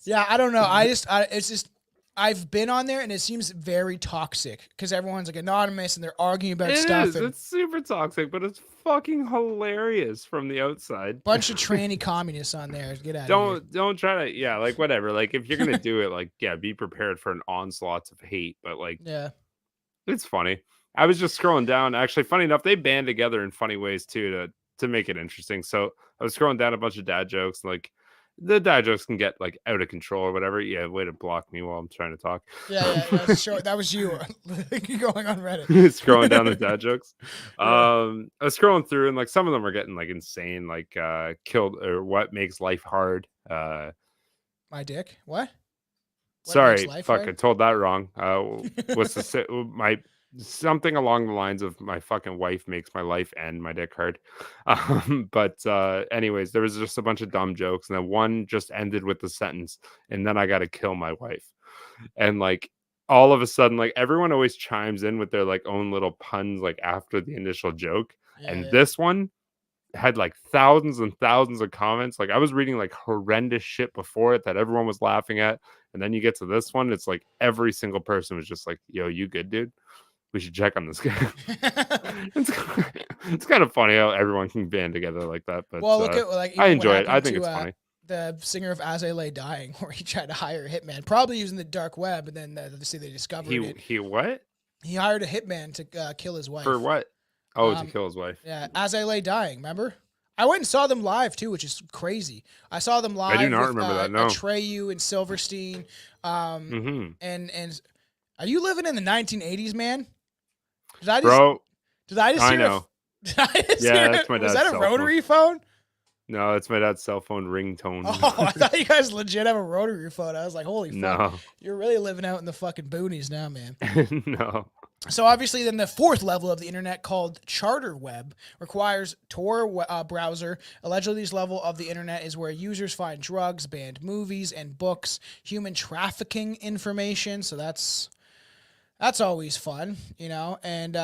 Yeah, I don't know. It's just. I've been on there and it seems very toxic because everyone's like anonymous and they're arguing about stuff. It's super toxic, but it's fucking hilarious from the outside. Bunch of tranny communists on there. Get out of here. Don't try to, whatever. Like if you're gonna do it, be prepared for an onslaught of hate. But it's funny. I was just scrolling down. Actually, funny enough, they band together in funny ways too to make it interesting. So I was scrolling down a bunch of dad jokes, the dad jokes can get like out of control or whatever. Yeah, way to block me while I'm trying to talk. Yeah, that was you going on Reddit. Scrolling down the dad jokes. Yeah. I was scrolling through and like some of them are getting like insane, like killed or what makes life hard. My dick. What? What makes Sorry, life fuck, I hard? told that wrong. What's the my something along the lines of my fucking wife makes my life and my dick hard. But anyways, there was just a bunch of dumb jokes, and then one just ended with the sentence, and then I got to kill my wife, and like all of a sudden, like everyone always chimes in with their like own little puns, like after the initial joke, and Yeah. this one had like thousands and thousands of comments. Like I was reading like horrendous shit before it that everyone was laughing at. And then you get to this one, it's like every single person was just like, yo, you good, dude? We should check on this guy. It's kind of funny how everyone can band together like that. But Well, look at like I even what enjoy it. I happened think to it's funny. the singer of As I Lay Dying, where he tried to hire a hitman, probably using the dark web, and then obviously they discovered it. He what? He hired a hitman to kill his wife. For what? Oh, to Um, kill his wife. Yeah, As I Lay Dying, remember? I went and saw them live too, which is crazy. I saw them live. I do not with, remember that. No. Atreyu and Silverstein. Mm-hmm. And are you living in the 1980s, man? Did I just? Bro, Did I just? I hear know. Did I just Yeah, hear that's my was dad's that a cell phone. rotary phone? No, it's my dad's cell phone ringtone. Oh, I thought you guys legit have a rotary phone. I was like, holy fuck. No. You're really living out in the fucking boonies now, man. No. So obviously then the fourth level of the internet, called charter web, requires Tor browser. Allegedly this level of the internet is where users find drugs, banned movies and books, human trafficking information. So that's always fun, you know, and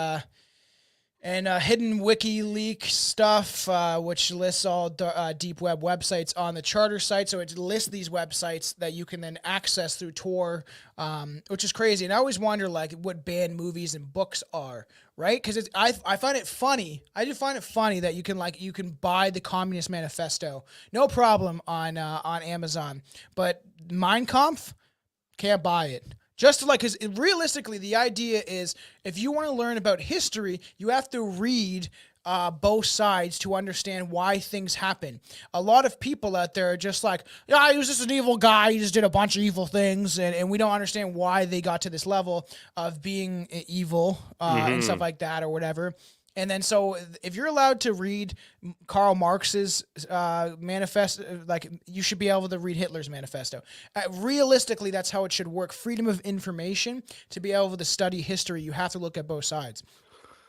hidden WikiLeaks stuff, which lists all deep web websites on the charter site. So it lists these websites that you can then access through Tor, which is crazy. And I always wonder, like, what banned movies and books are, right? Because I find it funny. I do find it funny that you can buy the Communist Manifesto, no problem, on Amazon, but Mein Kampf, can't buy it. Just to because realistically, the idea is if you want to learn about history, you have to read both sides to understand why things happen. A lot of people out there are just like, yeah, he was just an evil guy. He just did a bunch of evil things. And we don't understand why they got to this level of being evil and stuff like that or whatever. And then so if you're allowed to read Karl Marx's manifesto, like you should be able to read Hitler's manifesto. Realistically, that's how it should work. Freedom of information. To be able to study history, you have to look at both sides.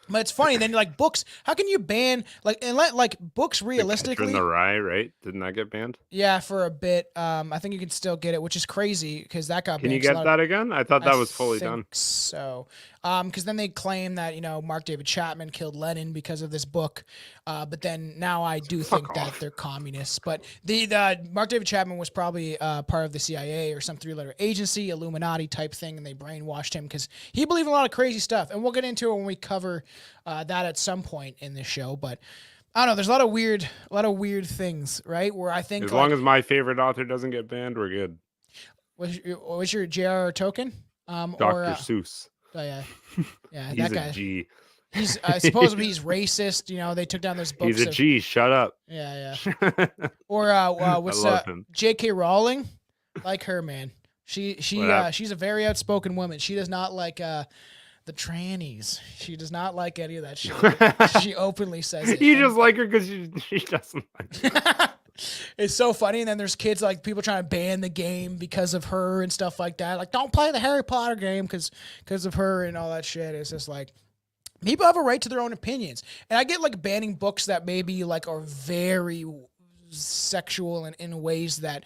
But it's funny. Then like books, how can you ban books realistically? In the Rye, right? Didn't that get banned? Yeah, for a bit. I think you can still get it, which is crazy because that got Can banned. you get that again? I thought that was fully think done. So, because then they claim that Mark David Chapman killed Lenin because of this book, but then now I do think that they're communists. But the Mark David Chapman was probably part of the CIA or some three-letter agency, Illuminati type thing, and they brainwashed him because he believed in a lot of crazy stuff. And we'll get into it when we cover that at some point in this show, but. I don't know. There's a lot of weird things, right? Where I think as long as my favorite author doesn't get banned, we're good. Was your J.R.R. Tolkien? Dr. Seuss. Oh yeah, yeah. He's that guy. a G. He's supposedly he's racist. They took down those books. He's a G. Shut up. Yeah. Or what's J.K. Rowling? Like her, man. She's a very outspoken woman. She does not like the trannies. She does not like any of that shit. She openly says it. You just like her because she doesn't like It's so funny. And then there's kids, like people trying to ban the game because of her and stuff like that. Like, don't play the Harry Potter game because of her and all that shit. It's just like, people have a right to their own opinions. And I get like banning books that maybe like are very sexual and in ways that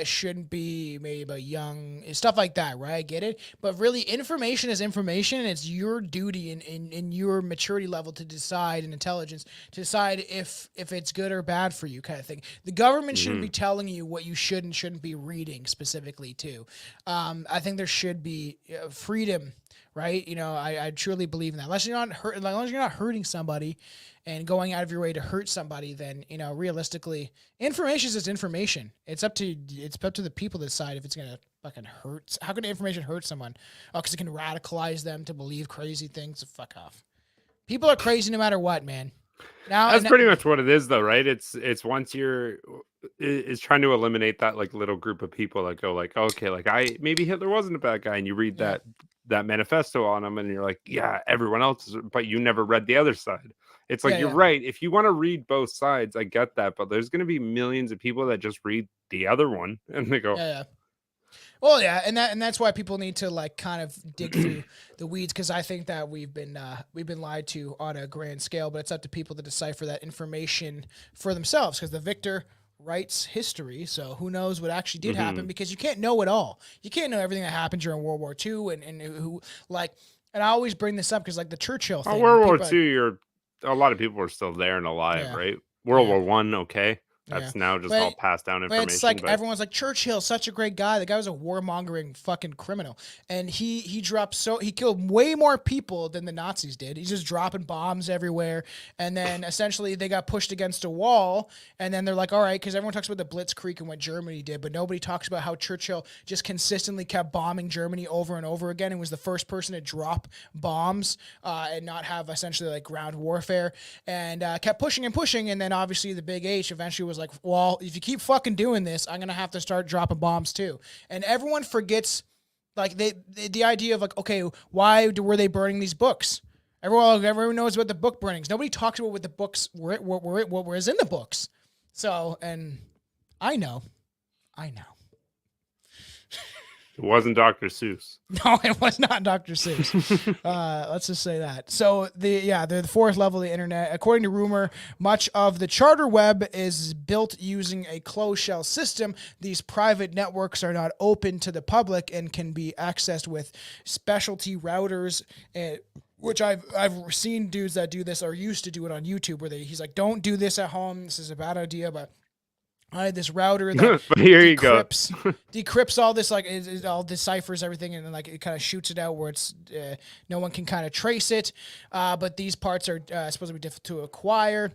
shouldn't be, maybe about young stuff like that, right? I get it, but really, information is information, and it's your duty in your maturity level to decide, and intelligence to decide if it's good or bad for you, kind of thing. The government shouldn't be telling you what you should and shouldn't be reading specifically too. I think there should be freedom, right? I truly believe in that. Unless you're not hurting somebody and going out of your way to hurt somebody, then realistically, information is just information. It's up to the people to decide if it's gonna fucking hurt. How can information hurt someone? Oh, because it can radicalize them to believe crazy things. Fuck off. People are crazy no matter what, man. That's pretty much what it is, though, right? It's once you're is trying to eliminate that like little group of people that go like, okay, like maybe Hitler wasn't a bad guy, and you read Yeah. that manifesto on him, and you're like, yeah, everyone else is, but you never read the other side. It's like Yeah, you're yeah. right. If you want to read both sides, I get that, but there's going to be millions of people that just read the other one, and they go, Yeah. Well, yeah, and that's why people need to like kind of dig through the weeds, because I think that we've been lied to on a grand scale, but it's up to people to decipher that information for themselves, because the victor writes history, so who knows what actually did happen, because you can't know it all. You can't know everything that happened during World War II, and who like, and I always bring this up because like the Churchill thing. World War people- II, a lot of people are still there and alive, Yeah. right? World Yeah. War One, okay. Yeah. That's now just But- all passed down But information. it's like but everyone's like, Churchill's such a great guy. The guy was a warmongering fucking criminal, and he killed way more people than the Nazis did. He's just dropping bombs everywhere, and then essentially they got pushed against a wall, and then they're like, all right, because everyone talks about the Blitzkrieg and what Germany did, but nobody talks about how Churchill just consistently kept bombing Germany over and over again, and was the first person to drop bombs and not have essentially like ground warfare, and kept pushing and pushing, and then obviously the Big H eventually was like, well, if you keep fucking doing this, I'm gonna have to start dropping bombs too. And everyone forgets, like the idea of like, okay, why were they burning these books? Everyone knows about the book burnings. Nobody talks about what the books what was in the books. So, and I know. it wasn't Dr. Seuss. No, it was not Dr. Seuss. Let's just say that. So the fourth level of the internet. According to rumor, much of the charter web is built using a closed shell system. These private networks are not open to the public and can be accessed with specialty routers, which I've seen dudes that do this or used to do it on YouTube, where he's like, don't do this at home. This is a bad idea, but I had this router that But here you go. decrypts all this, like it all deciphers everything, and then like it kind of shoots it out where it's no one can kind of trace it. But these parts are supposed to be difficult to acquire.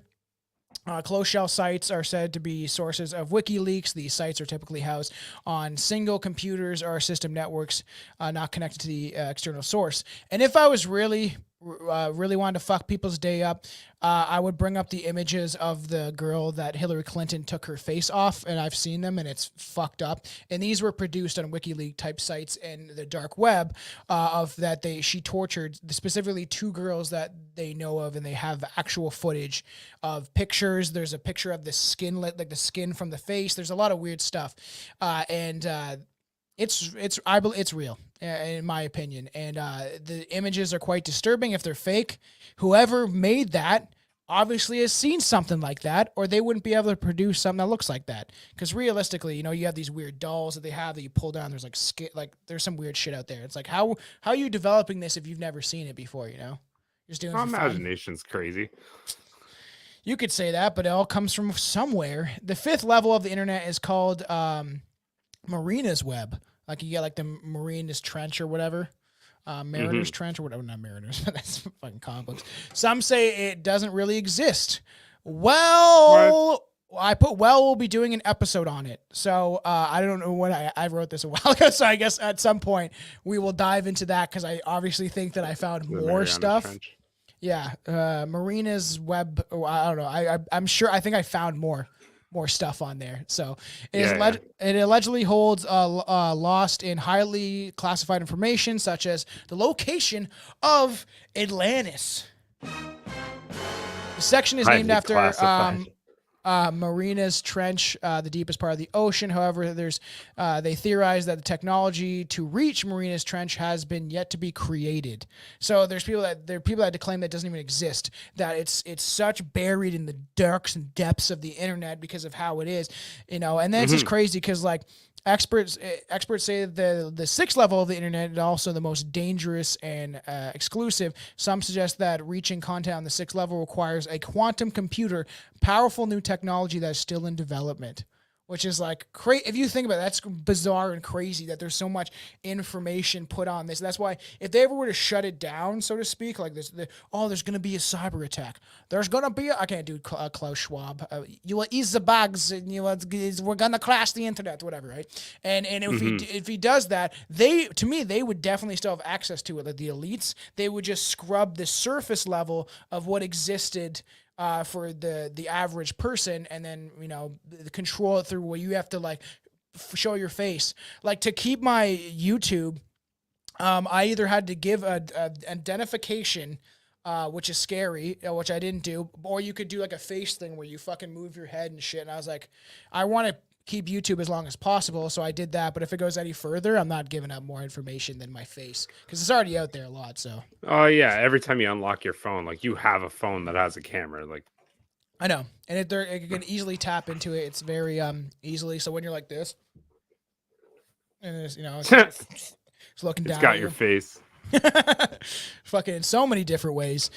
Closed shell sites are said to be sources of WikiLeaks. These sites are typically housed on single computers or system networks, not connected to the external source. And if I was really wanted to fuck people's day up, I would bring up the images of the girl that Hillary Clinton took her face off, and I've seen them, and it's fucked up. And these were produced on WikiLeaks type sites and the dark web. She tortured specifically two girls that they know of, and they have actual footage of pictures. There's a picture of the skin, like the skin from the face. There's a lot of weird stuff, it's real, in my opinion, and the images are quite disturbing if they're fake. Whoever made that obviously has seen something like that, or they wouldn't be able to produce something that looks like that. Because realistically, you have these weird dolls that they have that you pull down. There's like there's some weird shit out there. It's like how are you developing this if you've never seen it before? You're just doing it for fun. Imagination's crazy. You could say that, but it all comes from somewhere. The fifth level of the internet is called Marina's Web. Like you get like the Marinas Trench or whatever. Mariners Trench or whatever. Not Mariners. That's fucking comic books. Some say it doesn't really exist. Well, we'll be doing an episode on it. So I don't know when I wrote this a while ago. So I guess at some point we will dive into that, because I obviously think that I found more stuff. Trench. Yeah. Marina's Web. I don't know. I'm sure. I think I found more stuff on there. So it allegedly holds lost in highly classified information, such as the location of Atlantis. The section is named after Marina's Trench, the deepest part of the ocean. However, they theorize that the technology to reach Marina's Trench has been yet to be created. So there are people that claim that it doesn't even exist, that it's such buried in the darks and depths of the internet because of how it is, and then it's just crazy because like experts say the sixth level of the internet is also the most dangerous and exclusive. Some suggest that reaching content on the sixth level requires a quantum computer, powerful new technology that is still in development. Which is like if you think about it, that's bizarre and crazy that there's so much information put on this. That's why if they ever were to shut it down, so to speak, like this, there's going to be a cyber attack. There's going to be I can't do Klaus Schwab. You will ease the bugs, and we're going to crash the internet, whatever, right? And if he does that, they would definitely still have access to it. Like the elites, they would just scrub the surface level of what existed for the average person, and then control it through where you have to like show your face. Like to keep my YouTube, I either had to give a identification, which is scary, which I didn't do, or you could do like a face thing where you fucking move your head and shit. And I was like, I want to keep YouTube as long as possible, so I did that. But if it goes any further, I'm not giving up more information than my face because it's already out there a lot. So. Oh yeah, every time you unlock your phone, like you have a phone that has a camera, like. I know, and it can easily tap into it. It's very easily. So when you're like this, and it's, it's looking down. It's got your face. Fucking in so many different ways.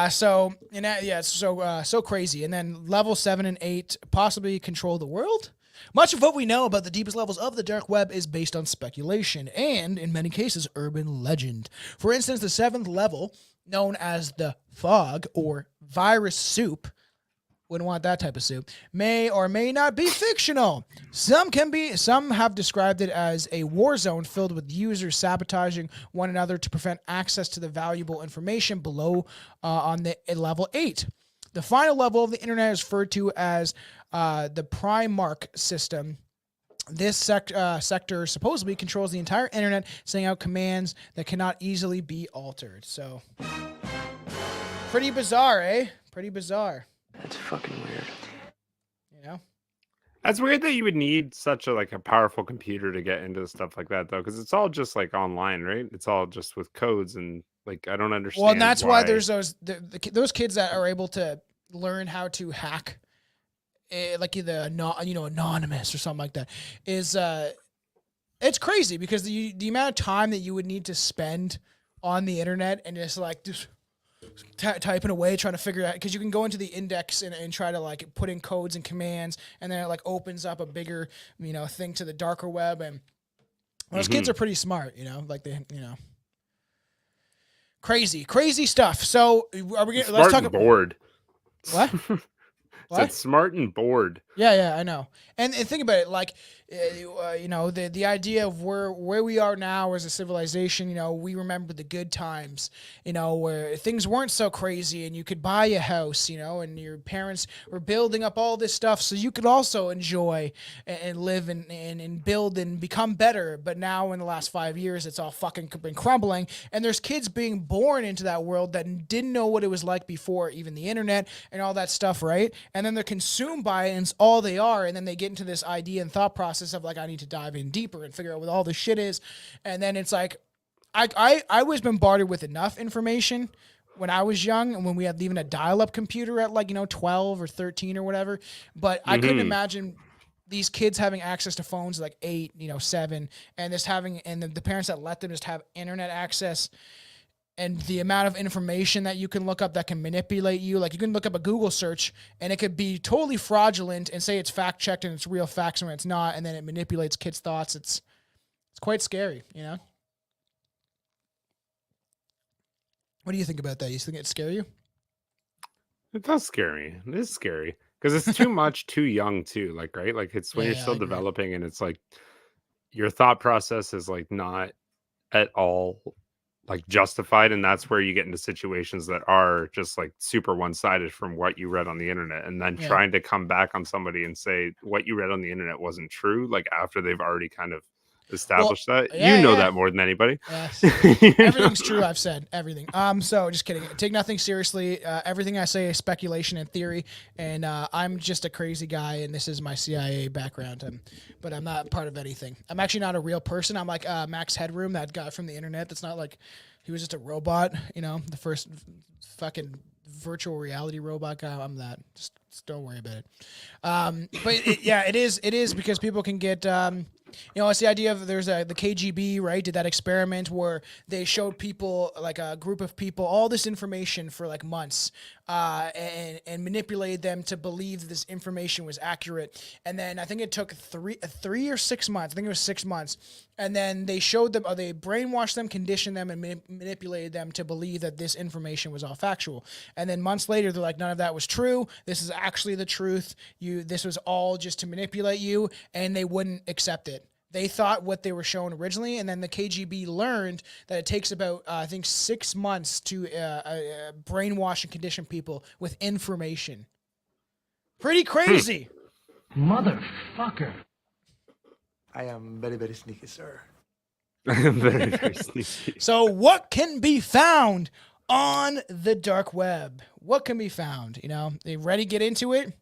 So it's so crazy. And then level 7 and 8 possibly control the world. Much of what we know about the deepest levels of the dark web is based on speculation and, in many cases, urban legend. For instance, the 7th level, known as the fog or virus soup, wouldn't want that type of soup, may or may not be fictional. Some have described it as a war zone filled with users sabotaging one another to prevent access to the valuable information below on the level 8. The final level of the internet is referred to as the Primarch system. This sector supposedly controls the entire internet, sending out commands that cannot easily be altered. So, pretty bizarre, eh? Pretty bizarre. That's fucking weird. You know? That's weird that you would need such a powerful computer to get into stuff like that, though, because it's all just like online, right? It's all just with codes and like I don't understand. Well, and that's why there's those kids that are able to learn how to hack, like either anonymous or something like that. Is it's crazy because the amount of time that you would need to spend on the internet and just typing away trying to figure out, because you can go into the index and try to like put in codes and commands, and then it like opens up a bigger thing to the darker web. And those kids are pretty smart, like they crazy stuff. So are we gonna let's talk about bored? What? What? Smart and bored. Yeah, I know. And think about it, like, the idea of where we are now as a civilization. We remember the good times, where things weren't so crazy, and you could buy a house, and your parents were building up all this stuff so you could also enjoy and live and build and become better. But now in the last 5 years, it's all fucking been crumbling, and there's kids being born into that world that didn't know what it was like before even the internet and all that stuff, right? And then they're consumed by it, and it's all they are, and then they get into this idea and thought process of like, I need to dive in deeper and figure out what all this shit is. And then it's like, I was bombarded with enough information when I was young, and when we had even a dial-up computer at 12 or 13 or whatever. But I couldn't imagine these kids having access to phones like 8, 7, and just having, and the parents that let them just have internet access. And the amount of information that you can look up that can manipulate you. Like, you can look up a Google search and it could be totally fraudulent and say it's fact checked and it's real facts when it's not, and then it manipulates kids' thoughts. It's quite scary, What do you think about that? You think it scare you? It does scare me. It is scary because it's too much, too young, too. Like, right? Like, it's when you're still developing, and it's like your thought process is like not at all like justified, and that's where you get into situations that are just like super one-sided from what you read on the internet, and then trying to come back on somebody and say what you read on the internet wasn't true, like after they've already kind of established that. That more than anybody. Yes. Everything's true. I've said everything. So just kidding. Take nothing seriously. Everything I say is speculation and theory, and I'm just a crazy guy, and this is my CIA background. But I'm not part of anything. I'm actually not a real person. I'm like Max Headroom, that guy from the internet. That's not like he was just a robot. The first fucking virtual reality robot guy. I'm that. Just don't worry about it. But it is because people can get. It's the idea of there's the KGB, right? Did that experiment where they showed people, like a group of people, all this information for like months, and manipulated them to believe this information was accurate. And then I think it took 3 or 6 months. I think it was 6 months. And then they showed them, or they brainwashed them, conditioned them, and manipulated them to believe that this information was all factual. And then months later, they're like, none of that was true. This is actually the truth. This was all just to manipulate you, and they wouldn't accept it. they thought what they were showing originally, and then the KGB learned that it takes about I think 6 months to brainwash and condition people with information. Pretty crazy. Motherfucker. I am very, very sneaky, sir. Very, very sneaky. So what can be found on the dark web? What can be found? You know, they ready to get into it?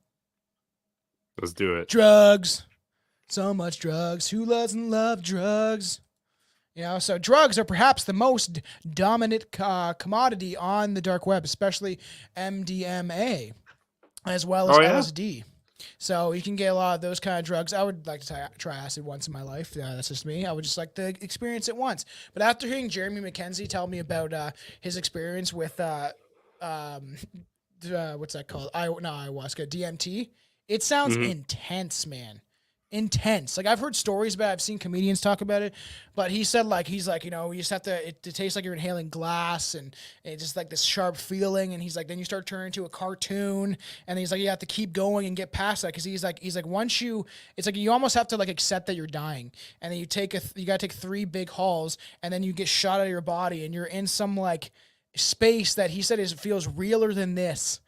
Let's do it. Drugs. So much drugs. Who doesn't love drugs? You know, so drugs are perhaps the most dominant commodity on the dark web, especially MDMA, as well as LSD. So you can get a lot of those kind of drugs. I would like to try acid once in my life. That's just me. I would just like to experience it once. But after hearing Jeremy McKenzie tell me about his experience with what's that called? Ayahuasca, DMT. It sounds intense, man. Intense. Like I've heard stories about it. I've seen comedians talk about it, but he's like, you know, you just have to, it tastes like you're inhaling glass and it's just like this sharp feeling. And he's like, then you start turning into a cartoon and he's like, you have to keep going and get past that. Cause he's like, once you, it's like, you almost have to like accept that you're dying. And then you gotta take 3 big hauls and then you get shot out of your body and you're in some like space that he said feels realer than this.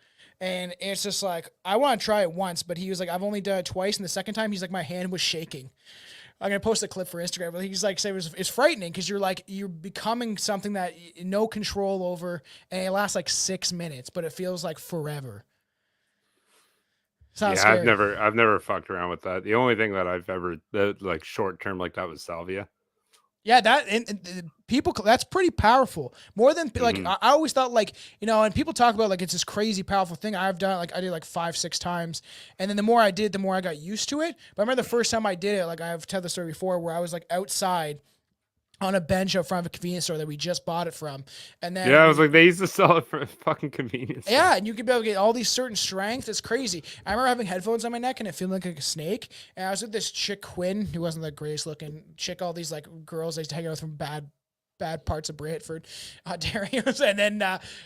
And it's just like, I want to try it once, but he was like, I've only done it twice. And the second time, he's like, my hand was shaking. I'm going to post a clip for Instagram. But he's like, it's frightening because you're becoming something that no control over. And it lasts like 6 minutes, but it feels like forever. Sounds scary. I've never fucked around with that. The only thing that I've ever, like short term like that was salvia. Yeah, that and people, that's pretty powerful. More than like I always thought, like, you know, and people talk about like it's this crazy powerful thing. I've done like I did like 5-6 times, and then the more I did, the more I got used to it. But I remember the first time I did it, like I've told the story before, where I was like outside on a bench out front of a convenience store that we just bought it from, and then I was like, they used to sell it for a fucking convenience. Yeah, and you could be able to get all these certain strengths. It's crazy. I remember having headphones on my neck and it feeling like a snake. And I was with this chick Quinn, who wasn't the greatest looking chick. All these like girls I used to hang out with from bad parts of Brantford, Ontario.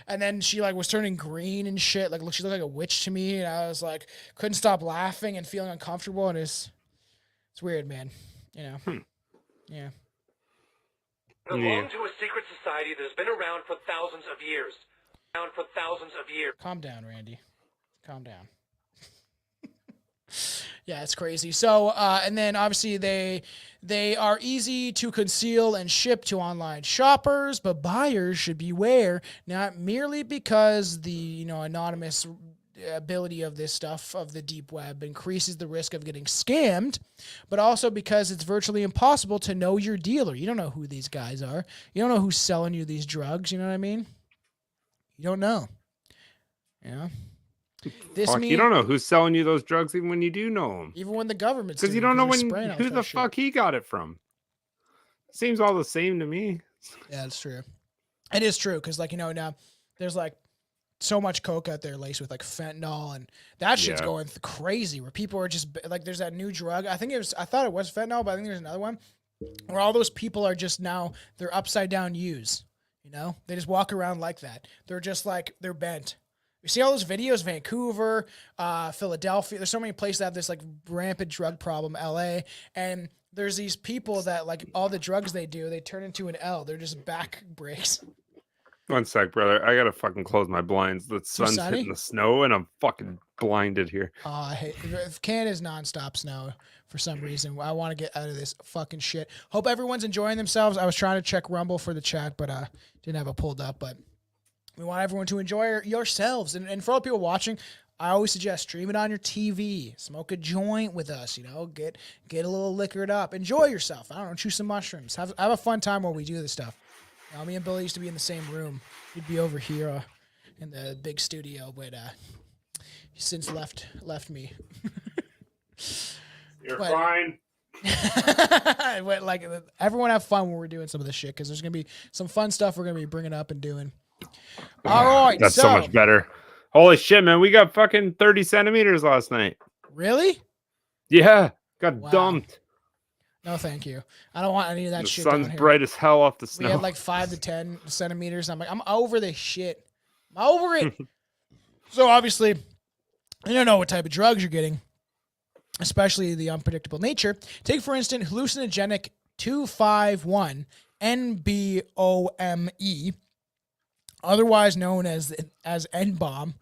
And then she like was turning green and shit. Like she looked like a witch to me, and I was like couldn't stop laughing and feeling uncomfortable. And it's weird, man. You know, yeah. Belong to a secret society that has been around for thousands of years. Calm down, Randy. Calm down. Yeah, it's crazy. So, and then obviously they are easy to conceal and ship to online shoppers, but buyers should beware, not merely because the anonymous ability of this stuff of the deep web increases the risk of getting scammed, but also because it's virtually impossible to know your dealer. You don't know who these guys are. You don't know who's selling you these drugs. You know what I mean? You don't know. Yeah. You don't know who's selling you those drugs even when you do know them. Even when the government's because you don't know who the fuck he got it from. Seems all the same to me. Yeah, it's true. It is true because now there's like so much coke out there laced with like fentanyl and that shit's going crazy where people are just like, there's that new drug. I thought it was fentanyl, but I think there's another one where all those people are just now they're upside down U's, they just walk around like that. They're just like, they're bent. You see all those videos, Vancouver, Philadelphia, there's so many places that have this like rampant drug problem, LA. And there's these people that like all the drugs they do, they turn into an L. They're just back breaks. 1 sec, brother. I gotta fucking close my blinds. The sun's hitting the snow, and I'm fucking blinded here. I hate Canada's nonstop snow for some reason. I want to get out of this fucking shit. Hope everyone's enjoying themselves. I was trying to check Rumble for the chat, but didn't have it pulled up. But we want everyone to enjoy yourselves, and for all people watching, I always suggest stream it on your TV. Smoke a joint with us. Get a little liquored up. Enjoy yourself. I don't know. Chew some mushrooms. Have a fun time while we do this stuff. Me and Billy used to be in the same room. He'd be over here in the big studio, but he's since left me. You're fine. Like everyone have fun when we're doing some of this shit because there's gonna be some fun stuff we're gonna be bringing up and doing. All right, that's so much better. Holy shit, man! We got fucking 30 centimeters last night. Really? Yeah, got dumped. No, thank you. I don't want any of that shit. The sun's bright as hell off the snow. We had like 5 to 10 centimeters. I'm like, I'm over this shit. I'm over it. So obviously, you don't know what type of drugs you're getting. especially the unpredictable nature. Take, for instance, hallucinogenic 251-NBOME, otherwise known as N-bomb,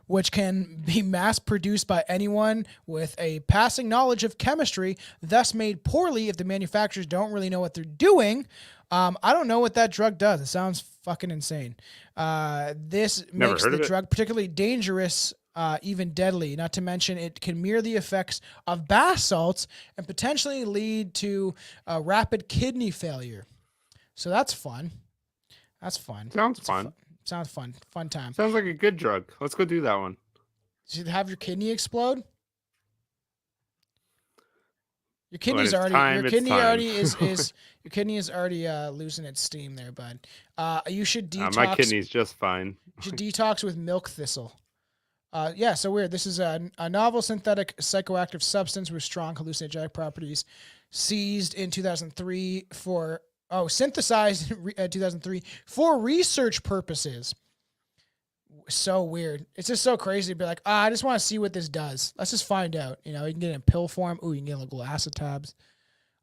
which can be mass-produced by anyone with a passing knowledge of chemistry, thus made poorly if the manufacturers don't really know what they're doing. I don't know what that drug does. It sounds fucking insane. This Never makes heard the of it. drug particularly dangerous, even deadly. Not to mention, it can mirror the effects of bath salts and potentially lead to rapid kidney failure. So that's fun. That's fun. Sounds fun. Sounds fun. Fun time. Sounds like a good drug. Let's go do that one. Should have your kidney explode? Your When kidney's it's already time, your it's kidney time. already is your kidney is already losing its steam there, bud. You should detox. My kidney's just fine. You should detox with milk thistle. Yeah, so weird. This is a novel synthetic psychoactive substance with strong hallucinogenic properties, seized in 2003 for synthesized in 2003 for research purposes. So weird. It's just so crazy to be like, I just want to see what this does. Let's just find out. You can get it in pill form. Ooh, you can get little acid tabs.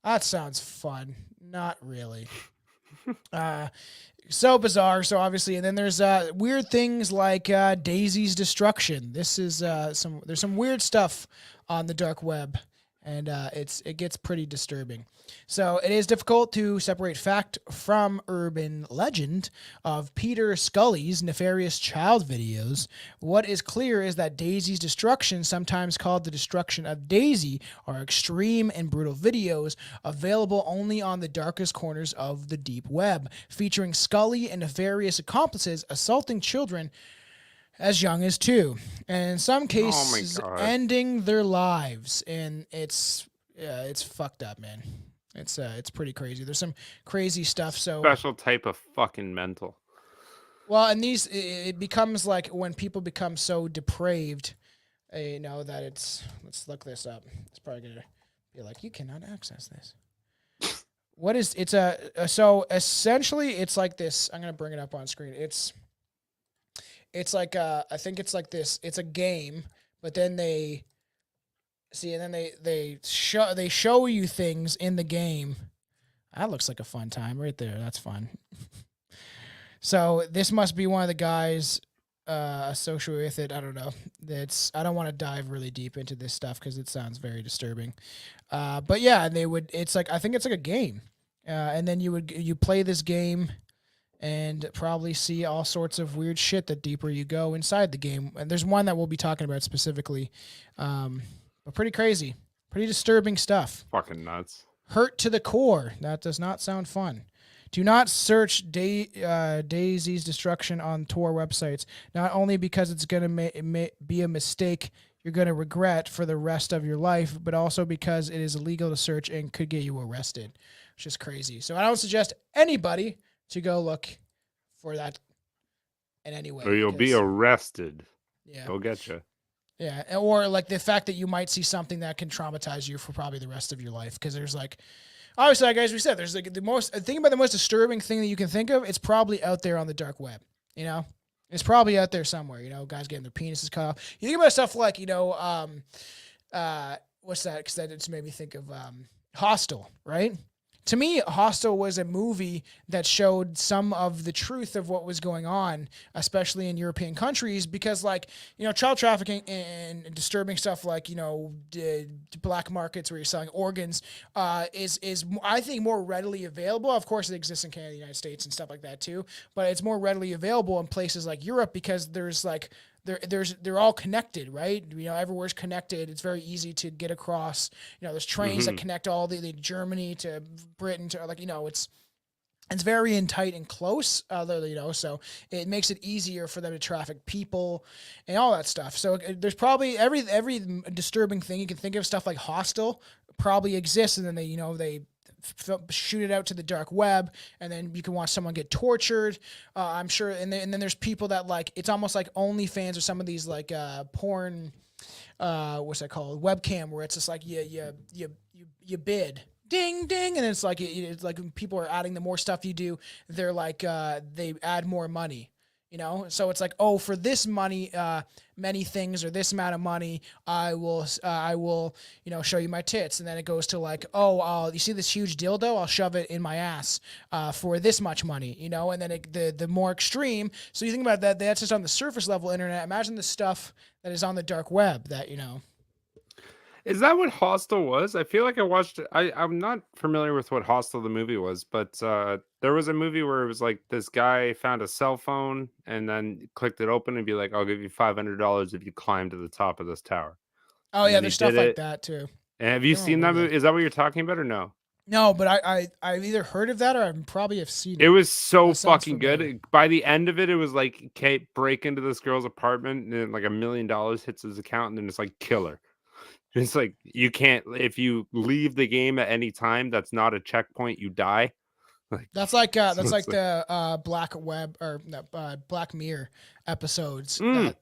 That sounds fun. Not really. So bizarre. So obviously, and then there's weird things like Daisy's destruction. This is there's some weird stuff on the dark web, and it gets pretty disturbing. So it is difficult to separate fact from urban legend of Peter Scully's nefarious child videos. What is clear is that Daisy's destruction, sometimes called the destruction of Daisy, are extreme and brutal videos available only on the darkest corners of the deep web, featuring Scully and nefarious accomplices assaulting children as young as 2, and in some cases God. ending their lives. And it's fucked up, man. It's pretty crazy. There's some crazy stuff. So Special type of fucking mental. well, and it becomes like when people become so depraved, that it's. Let's look this up. It's probably gonna be like, you cannot access this. What is it's so essentially it's like this. I'm gonna bring it up on screen. It's like I think it's like this. It's a game, but then they they show you things in the game. That looks like a fun time right there. That's fun. So this must be one of the guys associated with it. I don't know. I don't want to dive really deep into this stuff because it sounds very disturbing. But yeah, it's like, I think it's like a game. And then you play this game and probably see all sorts of weird shit the deeper you go inside the game. And there's one that we'll be talking about specifically. But pretty crazy, pretty disturbing stuff. Fucking nuts. Hurt to the core. That does not sound fun. Do not search Daisy's destruction on Tor websites, not only because it's going to be a mistake you're going to regret for the rest of your life, but also because it is illegal to search and could get you arrested, which is crazy. So I don't suggest anybody to go look for that in any way. Or you'll be arrested. Yeah. Go get you. Yeah, or like the fact that you might see something that can traumatize you for probably the rest of your life. Because there's like, obviously, like as we said, there's like think about the most disturbing thing that you can think of. It's probably out there on the dark web. It's probably out there somewhere. Guys getting their penises cut off. You think about stuff like what's that? Because that just made me think of Hostel, right? To me, Hostel was a movie that showed some of the truth of what was going on, especially in European countries, because child trafficking and disturbing stuff like, black markets where you're selling organs is I think more readily available. Of course, it exists in Canada, the United States and stuff like that too, but it's more readily available in places like Europe because there's like, they're all connected, right? Everywhere's connected. It's very easy to get across. There's trains that connect all the Germany to Britain to it's very in tight and close, so it makes it easier for them to traffic people and all that stuff. So there's probably every disturbing thing you can think of. Stuff like Hostel probably exists, and then they shoot it out to the dark web, and then you can watch someone get tortured. I'm sure, and then there's people that it's almost like OnlyFans or some of these porn. What's that called? Webcam, where it's just like you bid. Ding ding, and it's like when people are adding the more stuff you do, they're like they add more money. You know, so it's like, oh, for this money, many things or this amount of money, I will, you know, show you my tits. And then it goes to like, oh, you see this huge dildo? I'll shove it in my ass for this much money, you know. And then the more extreme. So you think about that. That's just on the surface level internet. Imagine the stuff that is on the dark web. That, you know. Is that what Hostel was? I feel like I watched it. I'm not familiar with what Hostel the movie was, but there was a movie where it was like this guy found a cell phone and then clicked it open and be like, "I'll give you $500 if you climb to the top of this tower." Oh And yeah, then he there's stuff did like it. that too. And have you I don't seen know that what movie? Is that what you're talking about or no? No, but I've either heard of that or I probably have seen It it. was so That sounds fucking familiar. good. By the end of it, it was like Kate break into this girl's apartment and then like $1 million hits his account and then it's like kill her. It's like you can't if you leave the game at any time, that's not a checkpoint, you die. Like That's like so it's like, the Black Web or no, Black Mirror episodes. Mm.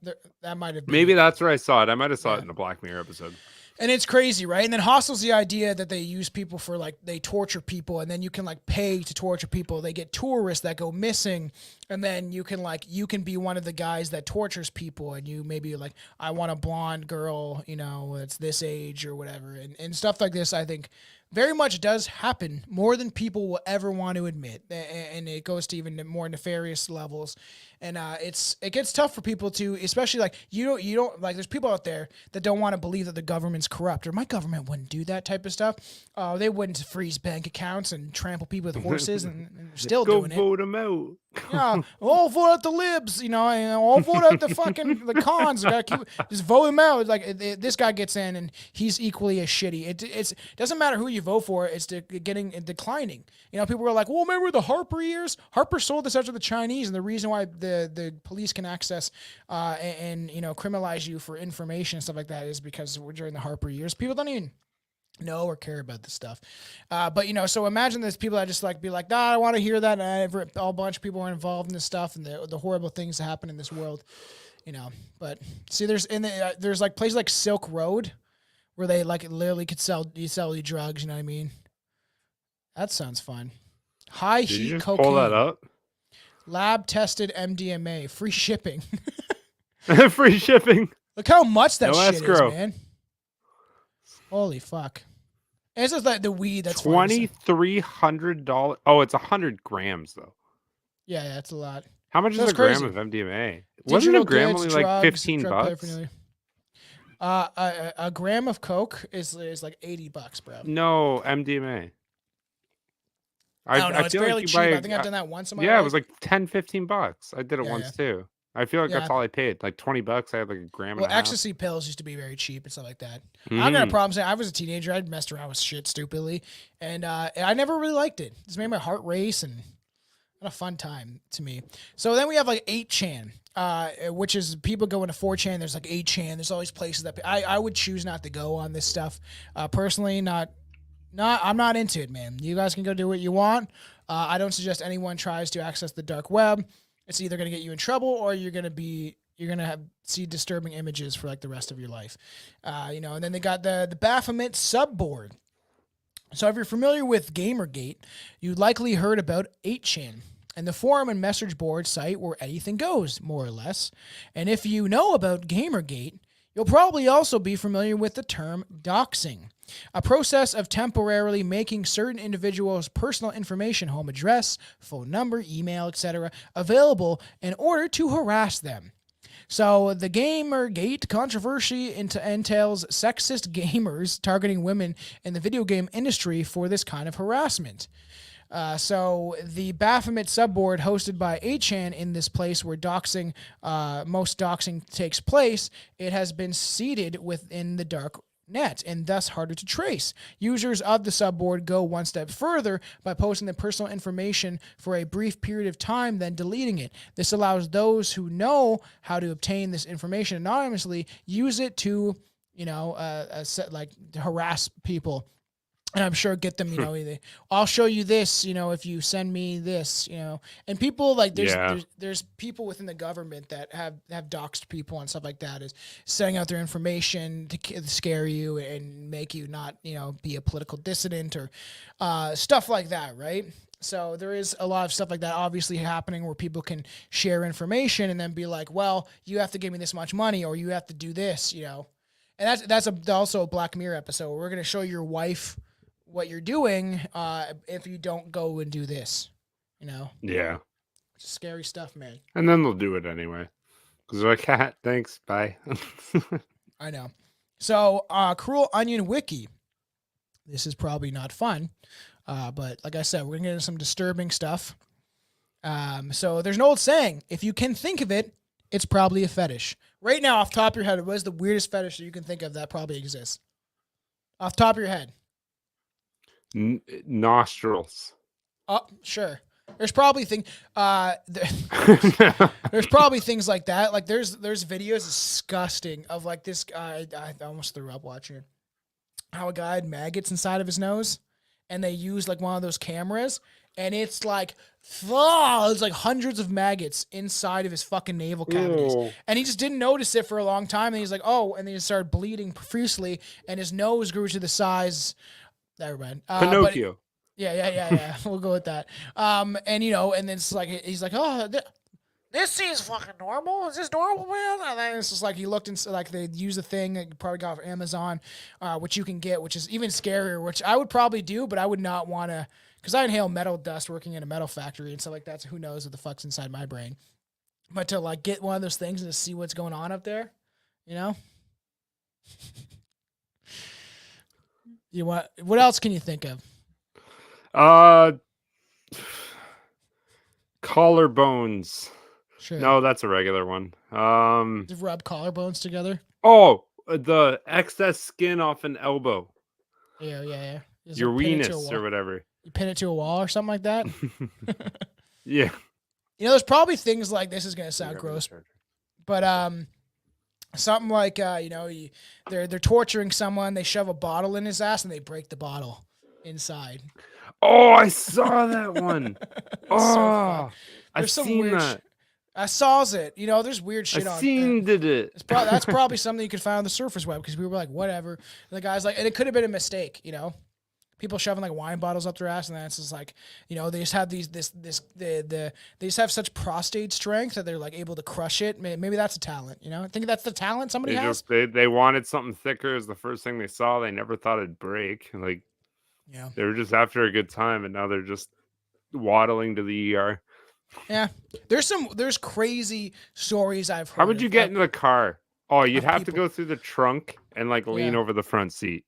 That might have been maybe it. that's where I saw it. I might have saw Yeah. it in a Black Mirror episode. And it's crazy, right? And then Hostel's the idea that they use people for like they torture people, and then you can like pay to torture people. They get tourists that go missing, and then you can be one of the guys that tortures people, and you maybe like I want a blonde girl, you know, that's this age or whatever, and stuff like this. I think very much does happen more than people will ever want to admit, and it goes to even more nefarious levels. And it gets tough for people to, especially like you don't like. There's people out there that don't want to believe that the government's corrupt, or my government wouldn't do that type of stuff. They wouldn't freeze bank accounts and trample people with horses, and they're still Go doing it. vote them out. Yeah, I'll vote out the libs, you know, and I'll vote out the fucking the cons. I gotta just vote him out. Like this guy gets in, and he's equally as shitty. It doesn't matter who you vote for. It's declining. You know, people were like, well, remember the Harper years? Harper sold this out to the Chinese, and the reason why the police can access and you know criminalize you for information and stuff like that is because we're during the Harper years. People don't even know or care about this stuff. But, you know, so imagine there's people that just like be like, nah, I want to hear that. And a bunch of people are involved in this stuff and the horrible things that happen in this world, you know. But see, there's like places like Silk Road where they like literally could sell you drugs. You know what I mean? That sounds fun. High Did you heat just cocaine. pull that up? Lab tested MDMA. Free shipping. Free shipping. Look how much that No shit escrow. is, man. Holy fuck. And it's just like the weed that's $2,300. Oh, it's 100 grams though. Yeah, that's a lot. How much is That's a gram crazy. of MDMA? Wasn't Digital a gram goods, only like drugs, 15 drug bucks? paraphernalia. A gram of coke is like $80, bro. No, MDMA. I don't know. It's feel like fairly you cheap. buy I think I've done that once in my yeah, life. it was like 10, 15 bucks. I did it Yeah, once too. I feel like Yeah. that's all I paid. Like 20 bucks. I had like a gram Well, and a half. ecstasy pills used to be very cheap and stuff like that. I got a Mhm. problem saying I was a teenager. I'd messed around with shit stupidly, and I never really liked it. It made my heart race and not a fun time to me. So then we have like 8chan, which is people go into 4chan. There's like 8chan. There's all these places that I would choose not to go on this stuff. Personally, I'm not into it, man. You guys can go do what you want. I don't suggest anyone tries to access the dark web. It's either going to get you in trouble or you're going to see disturbing images for like the rest of your life. You know, and then they got the Baphomet subboard. So if you're familiar with Gamergate, you likely heard about 8chan and the forum and message board site where anything goes, more or less. And if you know about Gamergate, you'll probably also be familiar with the term doxing, a process of temporarily making certain individuals' personal information, home address, phone number, email, etc., available in order to harass them. So the Gamergate controversy entails sexist gamers targeting women in the video game industry for this kind of harassment. So the Baphomet subboard hosted by 8chan in this place where most doxing takes place, it has been seeded within the dark net and thus harder to trace. Users of the subboard go one step further by posting their personal information for a brief period of time, then deleting it. This allows those who know how to obtain this information anonymously use it to, you know, to harass people. And I'm sure get them, you know, I'll show you this, you know, if you send me this, you know, and people like there's people within the government that have doxed people and stuff like that, is setting out their information to scare you and make you not, you know, be a political dissident or stuff like that, right? So there is a lot of stuff like that obviously happening where people can share information and then be like, well, you have to give me this much money or you have to do this, you know. And that's also a Black Mirror episode. We're going to show your wife what you're doing if you don't go and do this, you know. Yeah. It's scary stuff, man. And then they'll do it anyway. Because they're like, "Ah, thanks, bye." I know. So, Cruel Onion Wiki. This is probably not fun. But like I said, we're going to get into some disturbing stuff. So there's an old saying, if you can think of it, it's probably a fetish. Right now, off the top of your head, what is the weirdest fetish that you can think of that probably exists? Off the top of your head. Nostrils. Oh, sure. There's probably there's probably things like that. Like there's videos disgusting of like this guy. I almost threw up watching it. How a guy had maggots inside of his nose, and they used like one of those cameras, and it's like, it's like hundreds of maggots inside of his fucking navel cavities. Ew. And he just didn't notice it for a long time. And he's like, oh, and then he started bleeding profusely, and his nose grew to the size. Never mind. Pinocchio. Yeah. We'll go with that. And you know, and then it's like he's like, oh, this seems fucking normal. Is this normal, man? And then it's just like he looked into like they use a thing that you probably got off Amazon, which you can get, which is even scarier. Which I would probably do, but I would not want to, because I inhale metal dust working in a metal factory and stuff like that. So who knows what the fuck's inside my brain? But to like get one of those things and to see what's going on up there, you know. You want? What else can you think of? Collarbones. Sure. No, that's a regular one. Just rub collarbones together. Oh, the excess skin off an elbow. Yeah. Just Your like pin it to a weenus wall. or whatever. You pin it to a wall or something like that. Yeah. You know, there's probably things like this is gonna sound gross, but something like you know, they're torturing someone. They shove a bottle in his ass and they break the bottle inside. Oh, I saw that one. It's so fun. Oh, I've There's some seen weird that. I saws it. You know, there's weird shit I've on. seen did it. That's probably something you could find on the surface web because we were like, whatever. And the guy's like, and it could have been a mistake, you know. People shoving like wine bottles up their ass, and then it's just like, you know, they just have they just have such prostate strength that they're like able to crush it. Maybe that's a talent, you know. I think that's the talent somebody has. They wanted something thicker as the first thing they saw. They never thought it'd break. Like, Yeah. they were just after a good time, and now they're just waddling to the ER. Yeah, there's crazy stories I've heard. How would you get into the car? Oh, you'd have to people. go through the trunk and like lean Yeah. over the front seat.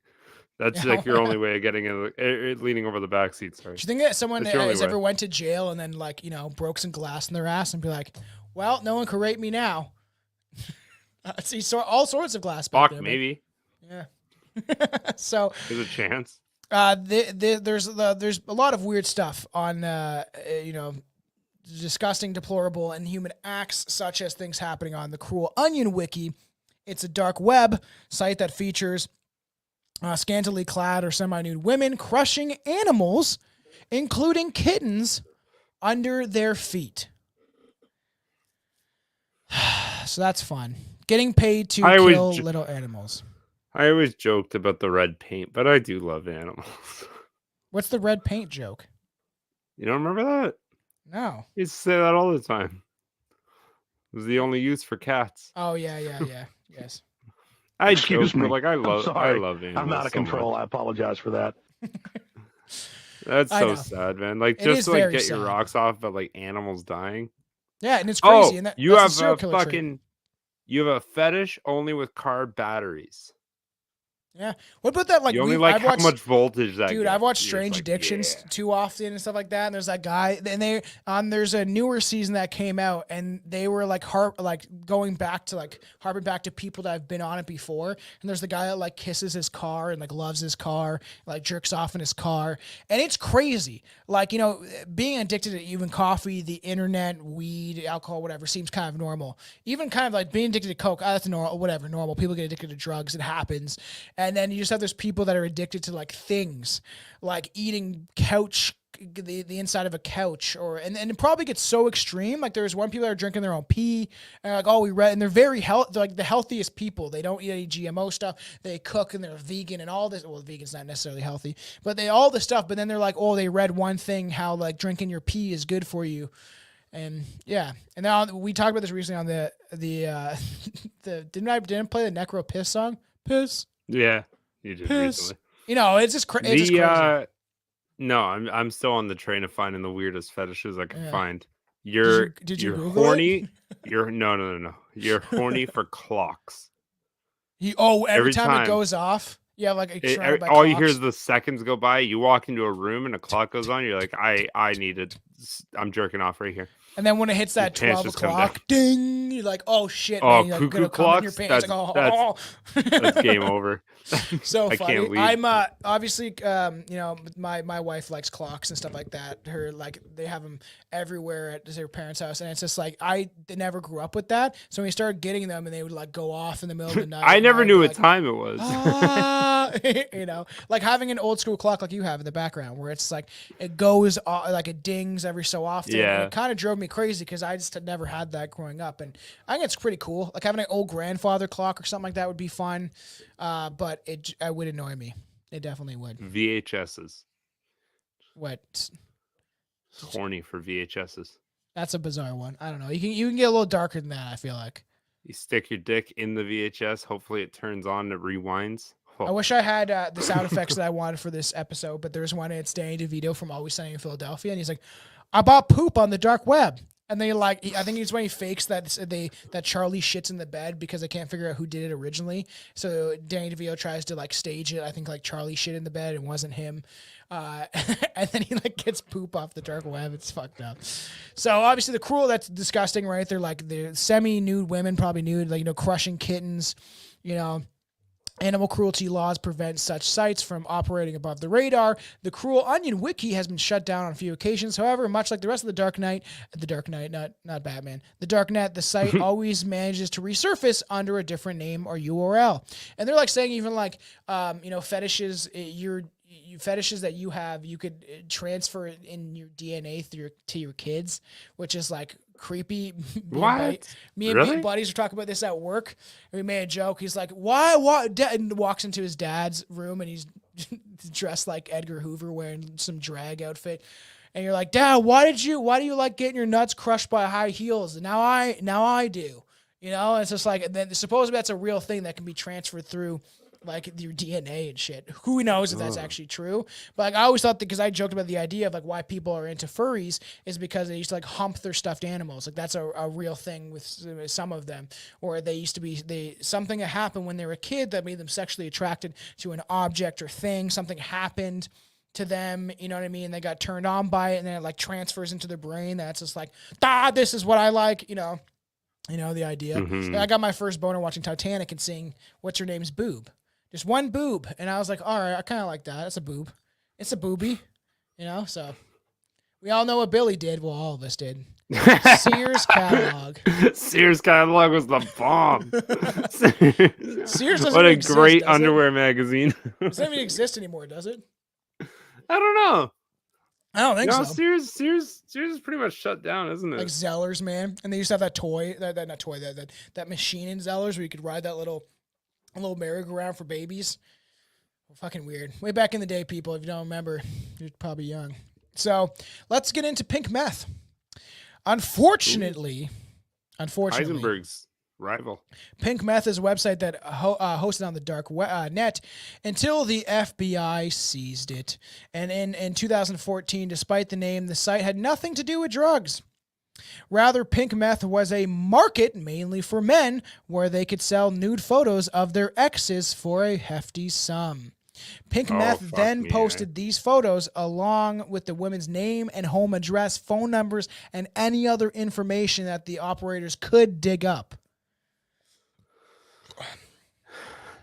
That's Yeah. like your only way of getting in, leaning over the back seat. Sorry. Do you think that someone That's your only has way. ever went to jail and then like, you know, broke some glass in their ass and be like, well, no one can rape me now. See, so all sorts of glass back Fuck, there, maybe Yeah. So there's a chance. there's a lot of weird stuff on you know, disgusting, deplorable, and human acts, such as things happening on the Cruel Onion Wiki. It's a dark web site that features scantily clad or semi-nude women crushing animals, including kittens, under their feet. So that's fun. Getting paid to kill little animals. I always joked about the red paint, but I do love animals. What's the red paint joke? You don't remember that? No. You used to say that all the time. It was the only use for cats. Oh yeah. Yes. I Excuse joke, but me. like I I'm love sorry. animals. I'm out of so control. much. I apologize for that. That's I so know. sad, man. Like It just is to like very get your sad. rocks off about like animals dying. Yeah, and it's crazy. Oh, And you that's have a serial a killer trait. fucking you have a fetish only with car batteries. Yeah. What about that? Like, You only like I've how watched, much voltage that dude, gets. I've watched You're just Strange like, Addictions yeah. too often and stuff like that. And there's that guy, and there's a newer season that came out, and they were like harping back to people that have been on it before. And there's the guy that like kisses his car and like loves his car, like jerks off in his car, and it's crazy. Like, you know, being addicted to even coffee, the internet, weed, alcohol, whatever seems kind of normal. Even kind of like being addicted to coke, that's normal. Whatever, normal. People get addicted to drugs. It happens. And then you just have those people that are addicted to like things, like eating couch the inside of a couch, and it probably gets so extreme. Like there's one people that are drinking their own pee, and like, oh, we read, and they're very they're like the healthiest people. They don't eat any GMO stuff. They cook and they're vegan and all this. Well, vegan's not necessarily healthy, but they all this stuff. But then they're like, oh, they read one thing, how like drinking your pee is good for you. And yeah, and now we talked about this recently on the didn't play the Necro Piss song? Piss. Yeah, you did Piss. recently. You know, it's just crazy. No, I'm still on the train of finding the weirdest fetishes I can find. Did You're Google horny. it? You're no. You're horny for clocks. Every time it goes off, you have like all you hear is the seconds go by. You walk into a room and a clock goes on. You're like, I need it. I'm jerking off right here. And then when it hits that 12 o'clock, ding, you're like, oh shit, oh, man. You're cuckoo like, clocks. That's game over. So I funny. can't leave. I'm obviously, my wife likes clocks and stuff like that. They have them everywhere at their parents' house, and it's just like I never grew up with that. So when we started getting them, and they would like go off in the middle of the night. I never knew what time it was. Like having an old school clock like you have in the background, where it's like it goes like it dings every so often. Yeah. And it kind of drove me crazy because I just had never had that growing up, and I think it's pretty cool. Like having an old grandfather clock or something like that would be fun, but it would annoy me. It definitely would. VHSs. What? Horny for VHSs. That's a bizarre one. I don't know. You can get a little darker than that, I feel like. You stick your dick in the VHS. Hopefully it turns on. It rewinds. Oh. I wish I had the sound effects that I wanted for this episode, but there's one. It's Danny DeVito from Always Sunny in Philadelphia, and he's like, "I bought poop on the dark web." And they I think it's when he fakes that Charlie shits in the bed because they can't figure out who did it originally. So Danny DeVito tries to like stage it. I think like Charlie shit in the bed and wasn't him. And then he like gets poop off the dark web. It's fucked up. So obviously the cruel, that's disgusting, right? They're like the semi-nude women, probably nude, like, crushing kittens, Animal cruelty laws prevent such sites from operating above the radar. The Cruel Onion Wiki has been shut down on a few occasions. However, much like the rest of the Darknet, not Batman, the Darknet, the site always manages to resurface under a different name or URL. And they're like saying even like, fetishes, fetishes that you have, you could transfer it in your DNA to your kids, which is like creepy. What? Me and really? my buddies were talking about this at work, and we made a joke. He's like, "Why?" And walks into his dad's room, and he's dressed like Edgar Hoover, wearing some drag outfit. And you're like, "Dad, why do you like getting your nuts crushed by high heels?" And now I do. It's just like, and then supposedly that's a real thing that can be transferred through like your DNA and shit. Who knows if that's actually true? But like I always thought that, because I joked about the idea of like why people are into furries is because they used to like hump their stuffed animals. Like that's a real thing with some of them. Or they used to be something that happened when they were a kid that made them sexually attracted to an object or thing. Something happened to them, you know what I mean? They got turned on by it, and then it like transfers into their brain. That's just like, this is what I like, the idea. Mm-hmm. So I got my first boner watching Titanic and seeing what's her name's boob. Just one boob. And I was like, all right, I kind of like that. It's a boob. It's a boobie, so we all know what Billy did. Well, all of us did. Sears catalog. Sears catalog was the bomb. Sears doesn't what a exist, great does underwear magazine. It doesn't even exist anymore, does it? I don't know. I don't think so. Sears is pretty much shut down, isn't it? Like Zellers, man. And they used to have that toy, that machine in Zellers where you could ride that little merry-go-round for babies. Fucking weird. Way back in the day, people, if you don't remember, you're probably young. So let's get into pink meth. Unfortunately, Heisenberg's rival. Pink Meth is a website that hosted on the dark net until the FBI seized it. And in 2014, despite the name, the site had nothing to do with drugs. Rather, Pink Meth was a market mainly for men where they could sell nude photos of their exes for a hefty sum. Pink Meth then posted these photos along with the women's name and home address, phone numbers, and any other information that the operators could dig up.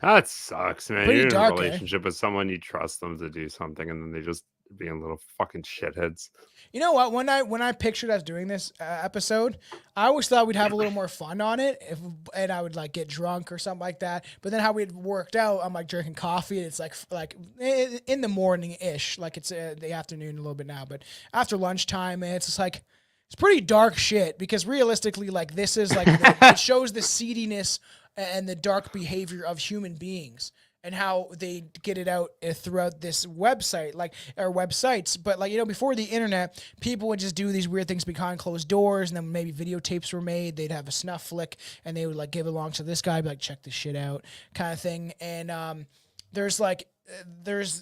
That sucks, man. Pretty You're in a dark, eh? relationship with someone, you trust them to do something, and then they just being little fucking shitheads. You know what? When I pictured us doing this episode, I always thought we'd have a little more fun on it, and I would like get drunk or something like that. But then how we'd worked out, I'm like drinking coffee, and it's like in the morning ish, like it's the afternoon a little bit now, but after lunchtime, and it's just like it's pretty dark shit because realistically, like this is like it shows the seediness and the dark behavior of human beings. And how they get it out throughout this website, like or websites. But like, you know, before the internet, people would just do these weird things behind closed doors, and then maybe videotapes were made. They'd have a snuff flick, and they would like give it along to this guy, be like, check this shit out, kind of thing. And there's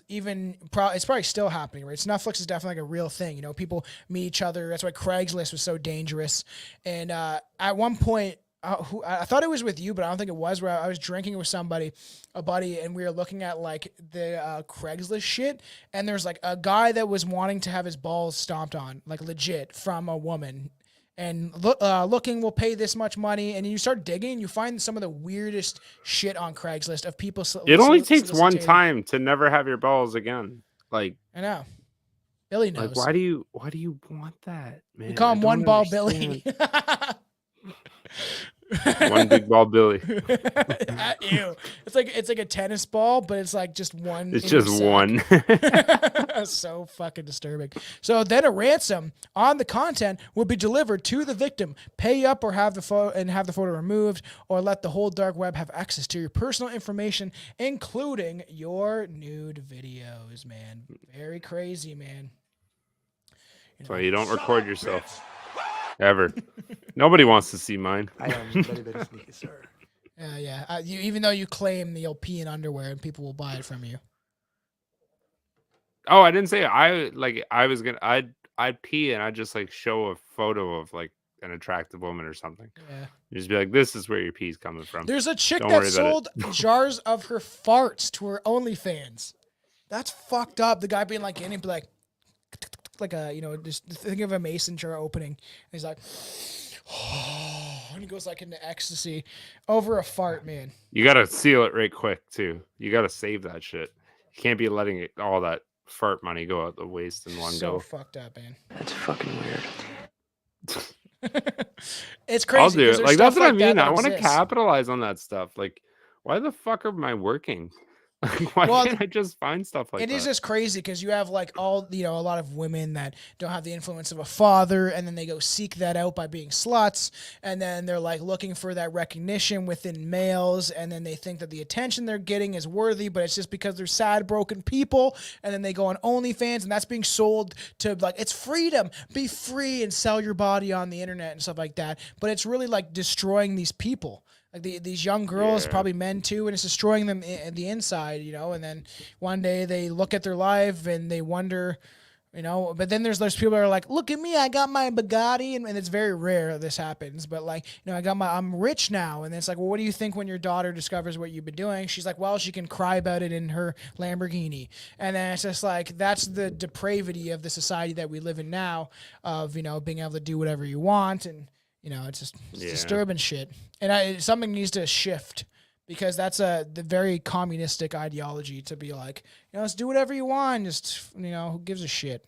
even it's probably still happening, right? Snuff flicks is definitely like a real thing. You know, people meet each other. That's why Craigslist was so dangerous. And at one point, I thought it was with you, but I don't think it was, where I was drinking with somebody, a buddy, and we were looking at like the Craigslist shit, and there's like a guy that was wanting to have his balls stomped on, like legit, from a woman, and looking will pay this much money, and you start digging, and you find some of the weirdest shit on Craigslist of people. It only takes one time to never have your balls again. Like, I know. Billy knows. Like, why do you want that, man? We call him One Ball Billy. One big ball Billy. Ew. It's like a tennis ball, but it's like just one. It's just one. So fucking disturbing. So then a ransom on the content will be delivered to the victim. Pay up or have the photo removed, or let the whole dark web have access to your personal information, including your nude videos, man. Very crazy, man. That's why you don't record yourself. Ever. Nobody wants to see mine. I am very, very sneaky, sir. Yeah. Even though you claim you'll pee in underwear and people will buy it from you. Oh, I didn't say I'd pee and I'd just like show a photo of like an attractive woman or something. Yeah. You just be like, this is where your pee's coming from. There's a chick that sold jars of her farts to her OnlyFans. That's fucked up. The guy being like, and he'd be like a, you know, just think of a mason jar opening. And he's like, oh, and he goes like into ecstasy over a fart, man. You got to seal it right quick too. You got to save that shit. You can't be letting all that fart money go out the waste in one go. So fucked up, man. That's fucking weird. It's crazy. I'll do it. Like, that's what I mean. I want to exists. capitalize on that stuff. Like, why the fuck am I working? Why can't I just find stuff like that? It is just crazy because you have like all, you know, a lot of women that don't have the influence of a father, and then they go seek that out by being sluts, and then they're like looking for that recognition within males, and then they think that the attention they're getting is worthy, but it's just because they're sad, broken people, and then they go on OnlyFans, and that's being sold to like, it's freedom, be free and sell your body on the internet and stuff like that, but it's really like destroying these people. Like these young girls, probably men too, and it's destroying them in the inside, you know. And then one day they look at their life and they wonder, you know. But then there's those people that are like, "Look at me, I got my Bugatti," and it's very rare this happens. But like, you know, I'm rich now, and it's like, well, what do you think when your daughter discovers what you've been doing? She's like, well, she can cry about it in her Lamborghini, and then it's just like that's the depravity of the society that we live in now, of, you know, being able to do whatever you want. And you know, it's just disturbing shit. And something needs to shift, because that's the very communistic ideology to be like, you know, let's do whatever you want. Just, you know, who gives a shit?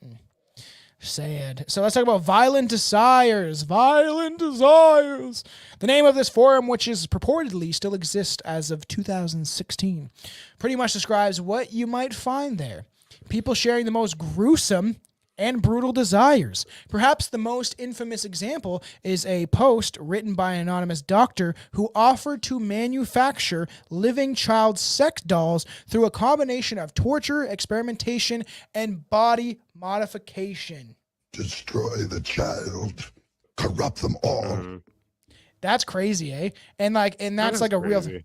Sad. So let's talk about violent desires. Violent desires. The name of this forum, which is purportedly still exists as of 2016, pretty much describes what you might find there. People sharing the most gruesome and brutal desires. Perhaps the most infamous example is a post written by an anonymous doctor who offered to manufacture living child sex dolls through a combination of torture, experimentation, and body modification. Destroy the child, corrupt them all. That's crazy, eh? And that's like a real thing.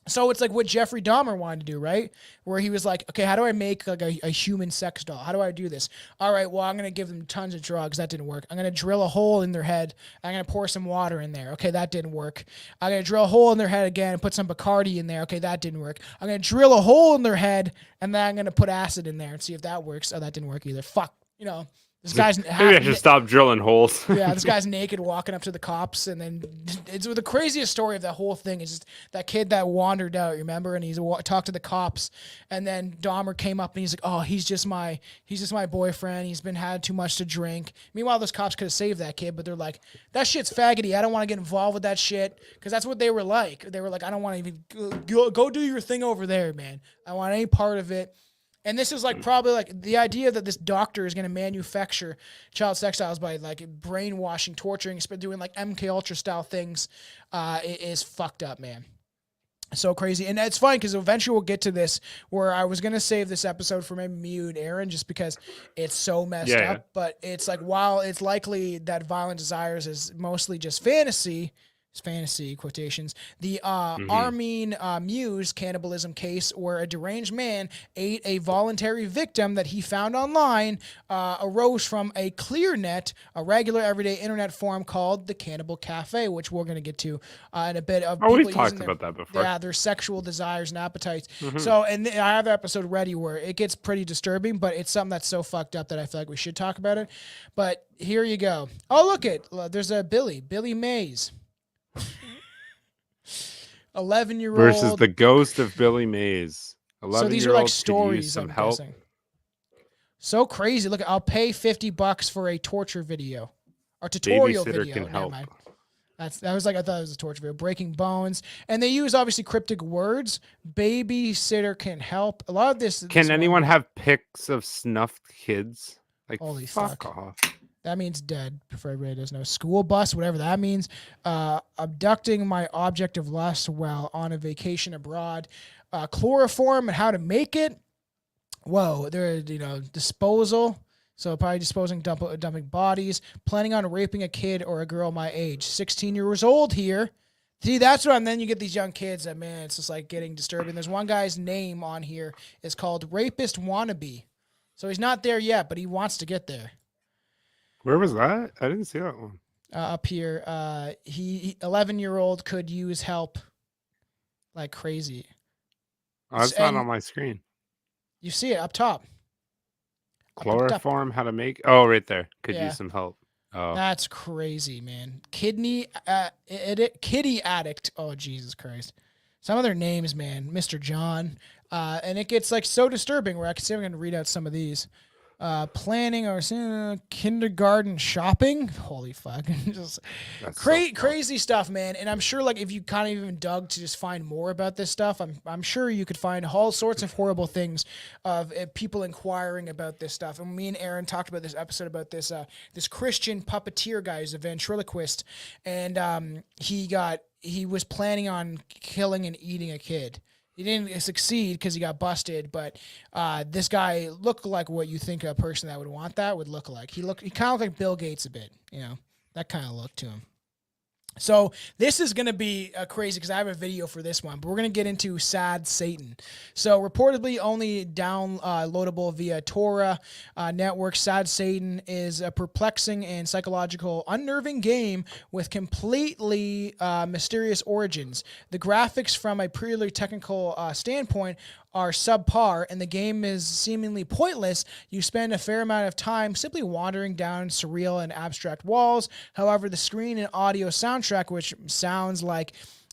So it's like what Jeffrey Dahmer wanted to do, right? Where he was like, okay, how do I make like a human sex doll? How do I do this? All right, well, I'm going to give them tons of drugs. That didn't work. I'm going to drill a hole in their head. I'm going to pour some water in there. Okay, that didn't work. I'm going to drill a hole in their head again and put some Bacardi in there. Okay, that didn't work. I'm going to drill a hole in their head, and then I'm going to put acid in there and see if that works. Oh, that didn't work either. Fuck. You know, This guy's Maybe I should stop drilling holes. yeah, this guy's naked walking up to the cops, and then it's the craziest story of that whole thing is just that kid that wandered out, remember? And he's talked to the cops, and then Dahmer came up and he's like, "Oh, he's just my boyfriend. He's been had too much to drink." Meanwhile, those cops could have saved that kid, but they're like, "That shit's faggoty. I don't want to get involved with that shit," because that's what they were like. They were like, "I don't want to even go do your thing over there, man. I don't want any part of it." And this is like probably like the idea that this doctor is going to manufacture child sextiles by like brainwashing, torturing, doing like MK Ultra style things is fucked up, man. So crazy. And it's funny because eventually we'll get to this where I was going to save this episode for maybe me and Aaron just because it's so messed up. But it's like, while it's likely that Violent Desires is mostly just fantasy quotations, the Armin Muse cannibalism case where a deranged man ate a voluntary victim that he found online arose from a clearnet, a regular everyday internet forum called the Cannibal Cafe, which we're going to get to in a bit of people we've talked about that before. Yeah, their sexual desires and appetites. So, and I have an episode ready where it gets pretty disturbing, but it's something that's so fucked up that I feel like we should talk about it. But here you go. Oh, look, there's a Billy Mays. 11-year-old versus the ghost of Billy Mays. 11-year-old. So these are like stories. I'm guessing. So crazy. Look, I'll pay $50 for a torture video or tutorial Babysitter video. can help. That was like, I thought it was a torture video. Breaking bones, and they use obviously cryptic words. Babysitter can help. A lot of this. Can anyone have pics of snuffed kids? Like, holy fuck off. That means dead, for everybody doesn't know. School bus, whatever that means. Abducting my object of lust while on a vacation abroad. Chloroform and how to make it. Whoa, there, disposal. So probably disposing, dumping bodies. Planning on raping a kid or a girl my age. 16 years old here. See, that's what, and then you get these young kids that, man, it's just like getting disturbing. There's one guy's name on here is called Rapist Wannabe. So he's not there yet, but he wants to get there. Where was that? I didn't see that one. Up here, 11-year-old could use help like crazy. Oh, that's not on my screen. You see it up top. Chloroform, how to make? Oh, right there. Could use some help. Oh, that's crazy, man. Kitty addict. Oh, Jesus Christ. Some of their names, man. Mr. John. And it gets like so disturbing where I can see I'm going to read out some of these. Planning or kindergarten shopping. Holy fuck. Just crazy stuff, man. And I'm sure like if you kind of even dug to just find more about this stuff, I'm sure you could find all sorts of horrible things of people inquiring about this stuff. And me and Aaron talked about this episode about this this Christian puppeteer guy who's a ventriloquist, and he was planning on killing and eating a kid. He didn't succeed because he got busted, but this guy looked like what you think a person that would want that would look like. He kind of looked like Bill Gates a bit, that kind of look to him. So this is going to be crazy because I have a video for this one, but we're going to get into Sad Satan. So reportedly only downloadable via Torah network, Sad Satan is a perplexing and psychological unnerving game with completely mysterious origins. The graphics from a purely technical standpoint are subpar, and the game is seemingly pointless. You spend a fair amount of time simply wandering down surreal and abstract walls. However, the screen and audio soundtrack, which sounds like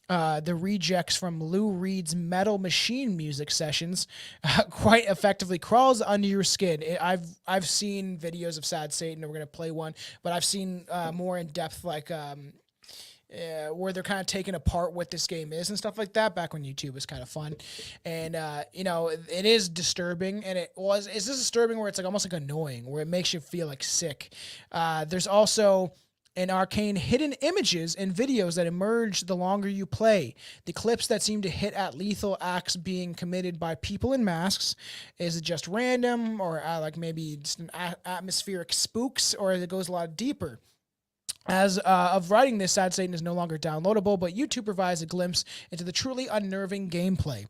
the rejects from Lou Reed's Metal Machine music sessions, quite effectively crawls under your skin. I've seen videos of Sad Satan, and we're going to play one, but I've seen more in depth, like where they're kind of taking apart what this game is and stuff like that, back when YouTube was kind of fun. And, it is disturbing, and it's just disturbing where it's like almost like annoying, where it makes you feel like sick. There's also an arcane hidden images and videos that emerge the longer you play. The clips that seem to hit at lethal acts being committed by people in masks. Is it just random, or like maybe just an atmospheric spooks, or it goes a lot deeper? As of writing this, Sad Satan is no longer downloadable, but YouTube provides a glimpse into the truly unnerving gameplay.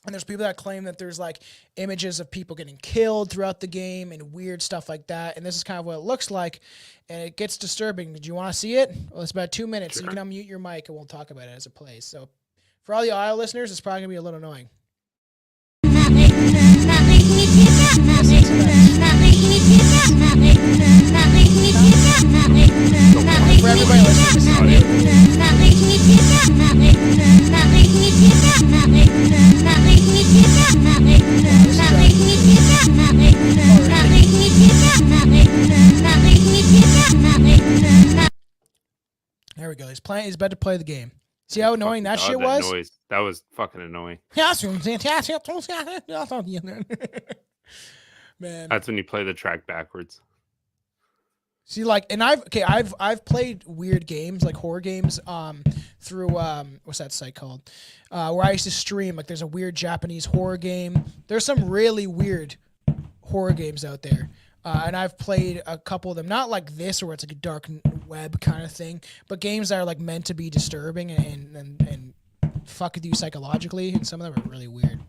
And there's people that claim that there's like images of people getting killed throughout the game and weird stuff like that. And this is kind of what it looks like. And it gets disturbing. Did you want to see it? Well, it's about 2 minutes. Sure. So you can unmute your mic and we'll talk about it as it plays. So for all the audio listeners, it's probably going to be a little annoying. we go. He's about to play the game. See how annoying that shit was? Noise. That was fucking annoying. Man. That's when you play the track backwards. See, like, and I've played weird games, like horror games, through what's that site called? Where I used to stream. Like, there's a weird Japanese horror game. There's some really weird horror games out there, and I've played a couple of them. Not like this, where it's like a dark web kind of thing, but games that are like meant to be disturbing and fuck with you psychologically. And some of them are really weird.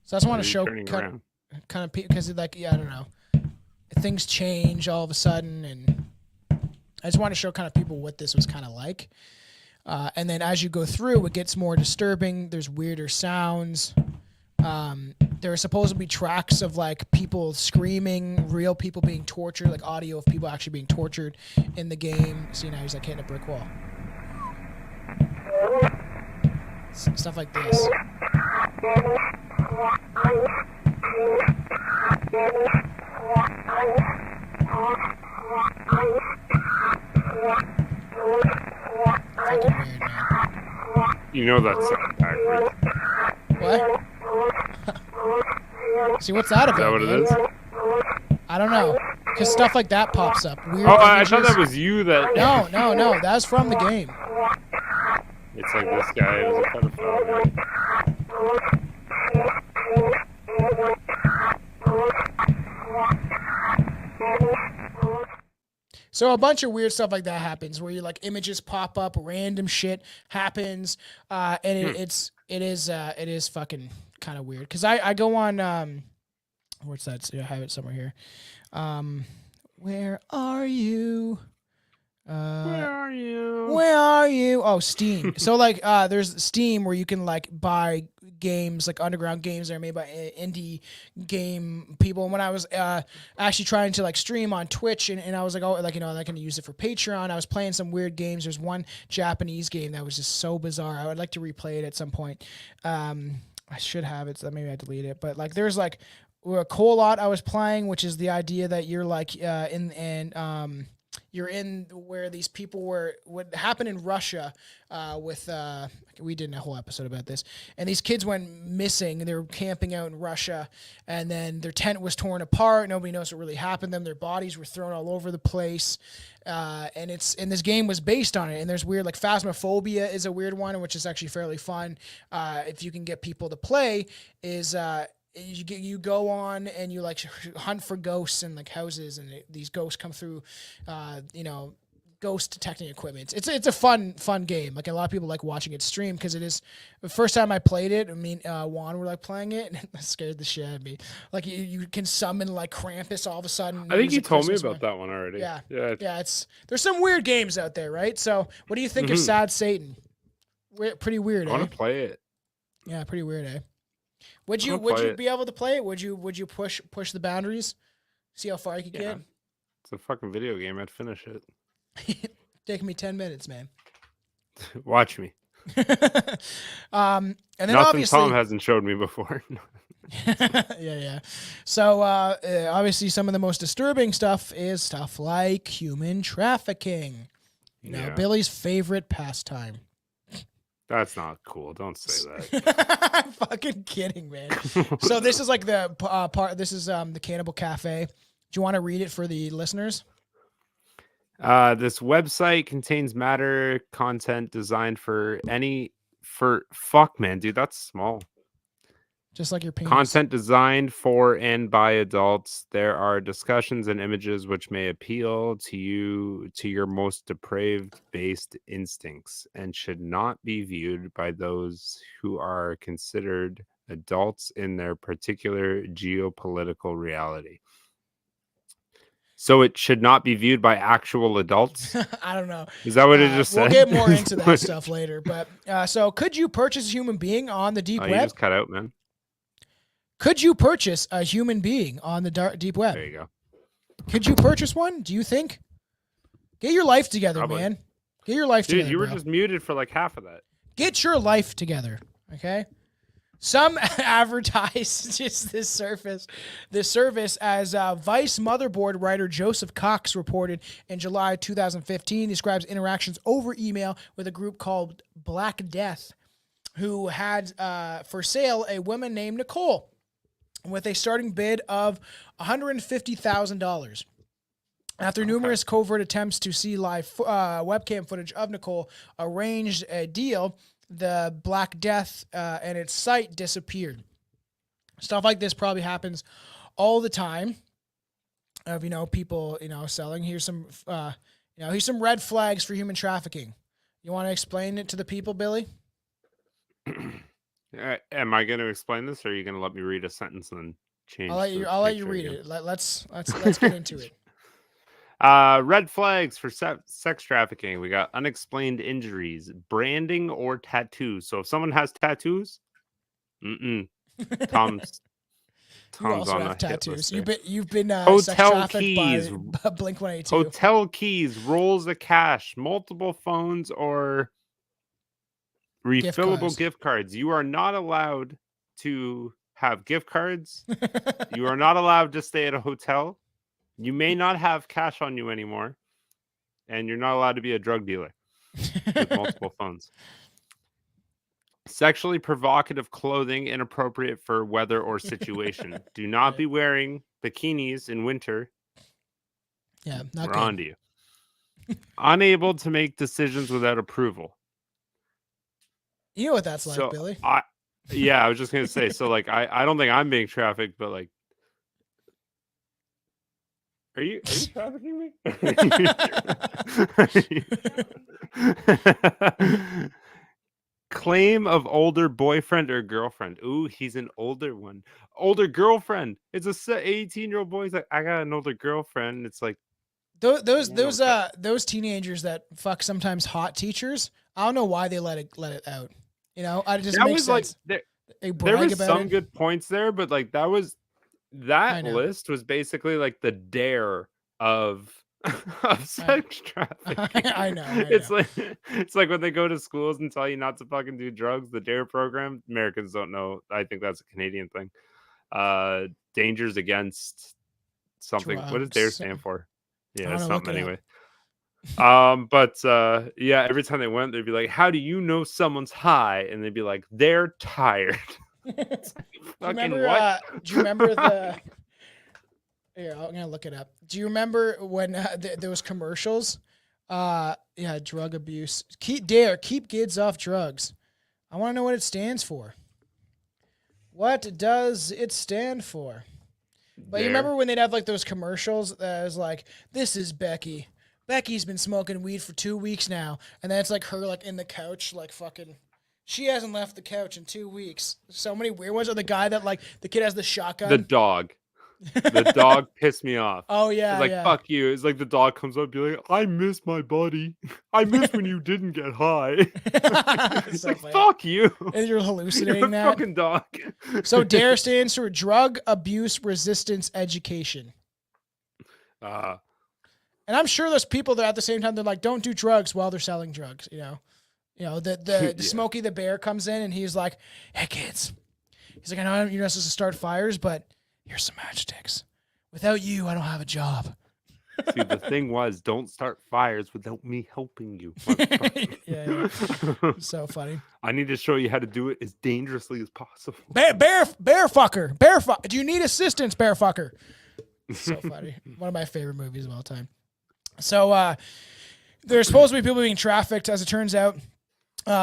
So I just want to show kind of because like I don't know, things change all of a sudden, and I just want to show kind of people what this was kind of like. And then as you go through, it gets more disturbing. There's weirder sounds. There are supposed to be tracks of like people screaming, real people being tortured, like audio of people actually being tortured in the game. See, now he's like hitting a brick wall. Stuff like this. Fucking weird, man. You know that's backwards. What? See, what's that about? Is that what man? it is? I don't know. Because stuff like that pops up. Weird I images. thought that was you that... No. That's from the game. It's like this guy was a pedophile. So a bunch of weird stuff like that happens, where you like images pop up, random shit happens, and it is fucking kind of weird. Because I go on what's that? So I have it somewhere here. Where are you? Where are you? Where are you? Oh, Steam. So like there's Steam where you can like buy games, like underground games that are made by indie game people. And when I was actually trying to like stream on Twitch and I was like, oh, like, you know, I can use it for Patreon. I was playing some weird games. There's one Japanese game that was just so bizarre. I would like to replay it at some point. I should have it, so maybe I delete it. But like there's like a Colot I was playing, which is the idea that you're like you're in where these people were, what happened in Russia with, we did a whole episode about this, and these kids went missing. They were camping out in Russia, and then their tent was torn apart. Nobody knows what really happened to them. Their bodies were thrown all over the place, and this game was based on it. And there's weird, like Phasmophobia is a weird one, which is actually fairly fun. If you can get people to play, is you go on and you like hunt for ghosts in like houses, and these ghosts come through, ghost detecting equipment. It's a fun game. Like a lot of people like watching it stream because it is the first time I played it. I mean, Juan were like playing it, and it scared the shit out of me. Like you can summon like Krampus all of a sudden. I think you told me about that one already. Yeah. Yeah. There's some weird games out there, right? So what do you think of Sad Satan? Pretty weird. I want to play it. Yeah, pretty weird, eh? Would you be able to play it? Would you push the boundaries? See how far you could get? It's a fucking video game. I'd finish it. Taking me 10 minutes, man. Watch me. And then nothing obviously Tom hasn't showed me before. yeah. So obviously some of the most disturbing stuff is stuff like human trafficking. Billy's favorite pastime. That's not cool. Don't say that. I'm fucking kidding, man. So this is like the part. This is the Cannibal Cafe. Do you want to read it for the listeners? This website contains matter content designed for fuck, man, dude, that's small. Just like your penis. Content designed for and by adults. There are discussions and images which may appeal to your most depraved based instincts and should not be viewed by those who are considered adults in their particular geopolitical reality. So it should not be viewed by actual adults? I don't know. Is that what it just said? We'll get more into that stuff later. But so could you purchase a human being on the deep web? You just cut out, man. Could you purchase a human being on the deep web? There you go. Could you purchase one? Do you think? Get your life together, man. Get your life together. Dude, you were bro. just muted for like half of that. Get your life together, okay? Some advertise just this service as Vice motherboard writer Joseph Cox reported in July 2015. Describes interactions over email with a group called Black Death, who had for sale a woman named Nicole with a starting bid of $150,000. After numerous covert attempts to see live webcam footage of Nicole arranged a deal, the Black Death and its site disappeared. Stuff like this probably happens all the time. Of people selling. Here's some here's some red flags for human trafficking. You want to explain it to the people, Billy? Am I going to explain this, or are you going to let me read a sentence and then change? I'll let you read it. Let's get into it. Red flags for sex trafficking. We got unexplained injuries, branding or tattoos. So if someone has tattoos, Tom's You also on have a hit tattoos. list You've been Hotel sex trafficked keys. by Blink 182. Hotel keys, rolls of cash, multiple phones, or refillable gift cards. You are not allowed to have gift cards. You are not allowed to stay at a hotel. You may not have cash on you anymore. And you're not allowed to be a drug dealer with multiple phones. Sexually provocative clothing inappropriate for weather or situation. Do not be wearing bikinis in winter. Yeah, not We're good. on to you. Unable to make decisions without approval. You know what that's like, Billy. I was just gonna say. So like, I don't think I'm being trafficked, but like, are you trafficking me? Claim of older boyfriend or girlfriend. Ooh, he's an older one. Older girlfriend. It's a 18-year-old boy. He's like, I got an older girlfriend. It's like those teenagers that fuck sometimes hot teachers. I don't know why they let it out. I just that makes was sense. like They there brag was about some it. good points there, but like that list was basically like the dare of sex trafficking. I know. It's like when they go to schools and tell you not to fucking do drugs. The dare program. Americans don't know. I think that's a Canadian thing. Dangers against something. What does dare stand for? Yeah, something anyway. But every time they went, they'd be like, how do you know someone's high? And they'd be like, they're tired. Do you remember the here, I'm gonna look it up. Do you remember when those commercials? Drug abuse. Keep kids off drugs. I want to know what it stands for. What does it stand for? But you remember when they'd have like those commercials that was like, this is Becky. Becky's been smoking weed for 2 weeks now. And then it's like her like in the couch, like fucking, she hasn't left the couch in 2 weeks. So many weird ones. Or the guy that like, the kid has the shotgun. The dog. The dog pissed me off. Oh yeah. It's like, fuck you. It's like the dog comes up and be like, I miss my buddy. I miss when you didn't get high. It's like, fuck you. And you're hallucinating that. Fucking dog. So DARE stands for Drug Abuse Resistance Education. And I'm sure there's people that at the same time they're like, don't do drugs while they're selling drugs. The Smokey the Bear comes in and he's like, hey kids. He's like, I know you're not supposed to start fires, but here's some matchsticks. Without you, I don't have a job. See, the thing was, don't start fires without me helping you. Yeah. So funny. I need to show you how to do it as dangerously as possible. Bear fucker. Do you need assistance, bear fucker? So funny. One of my favorite movies of all time. So there's supposed to be people being trafficked, as it turns out.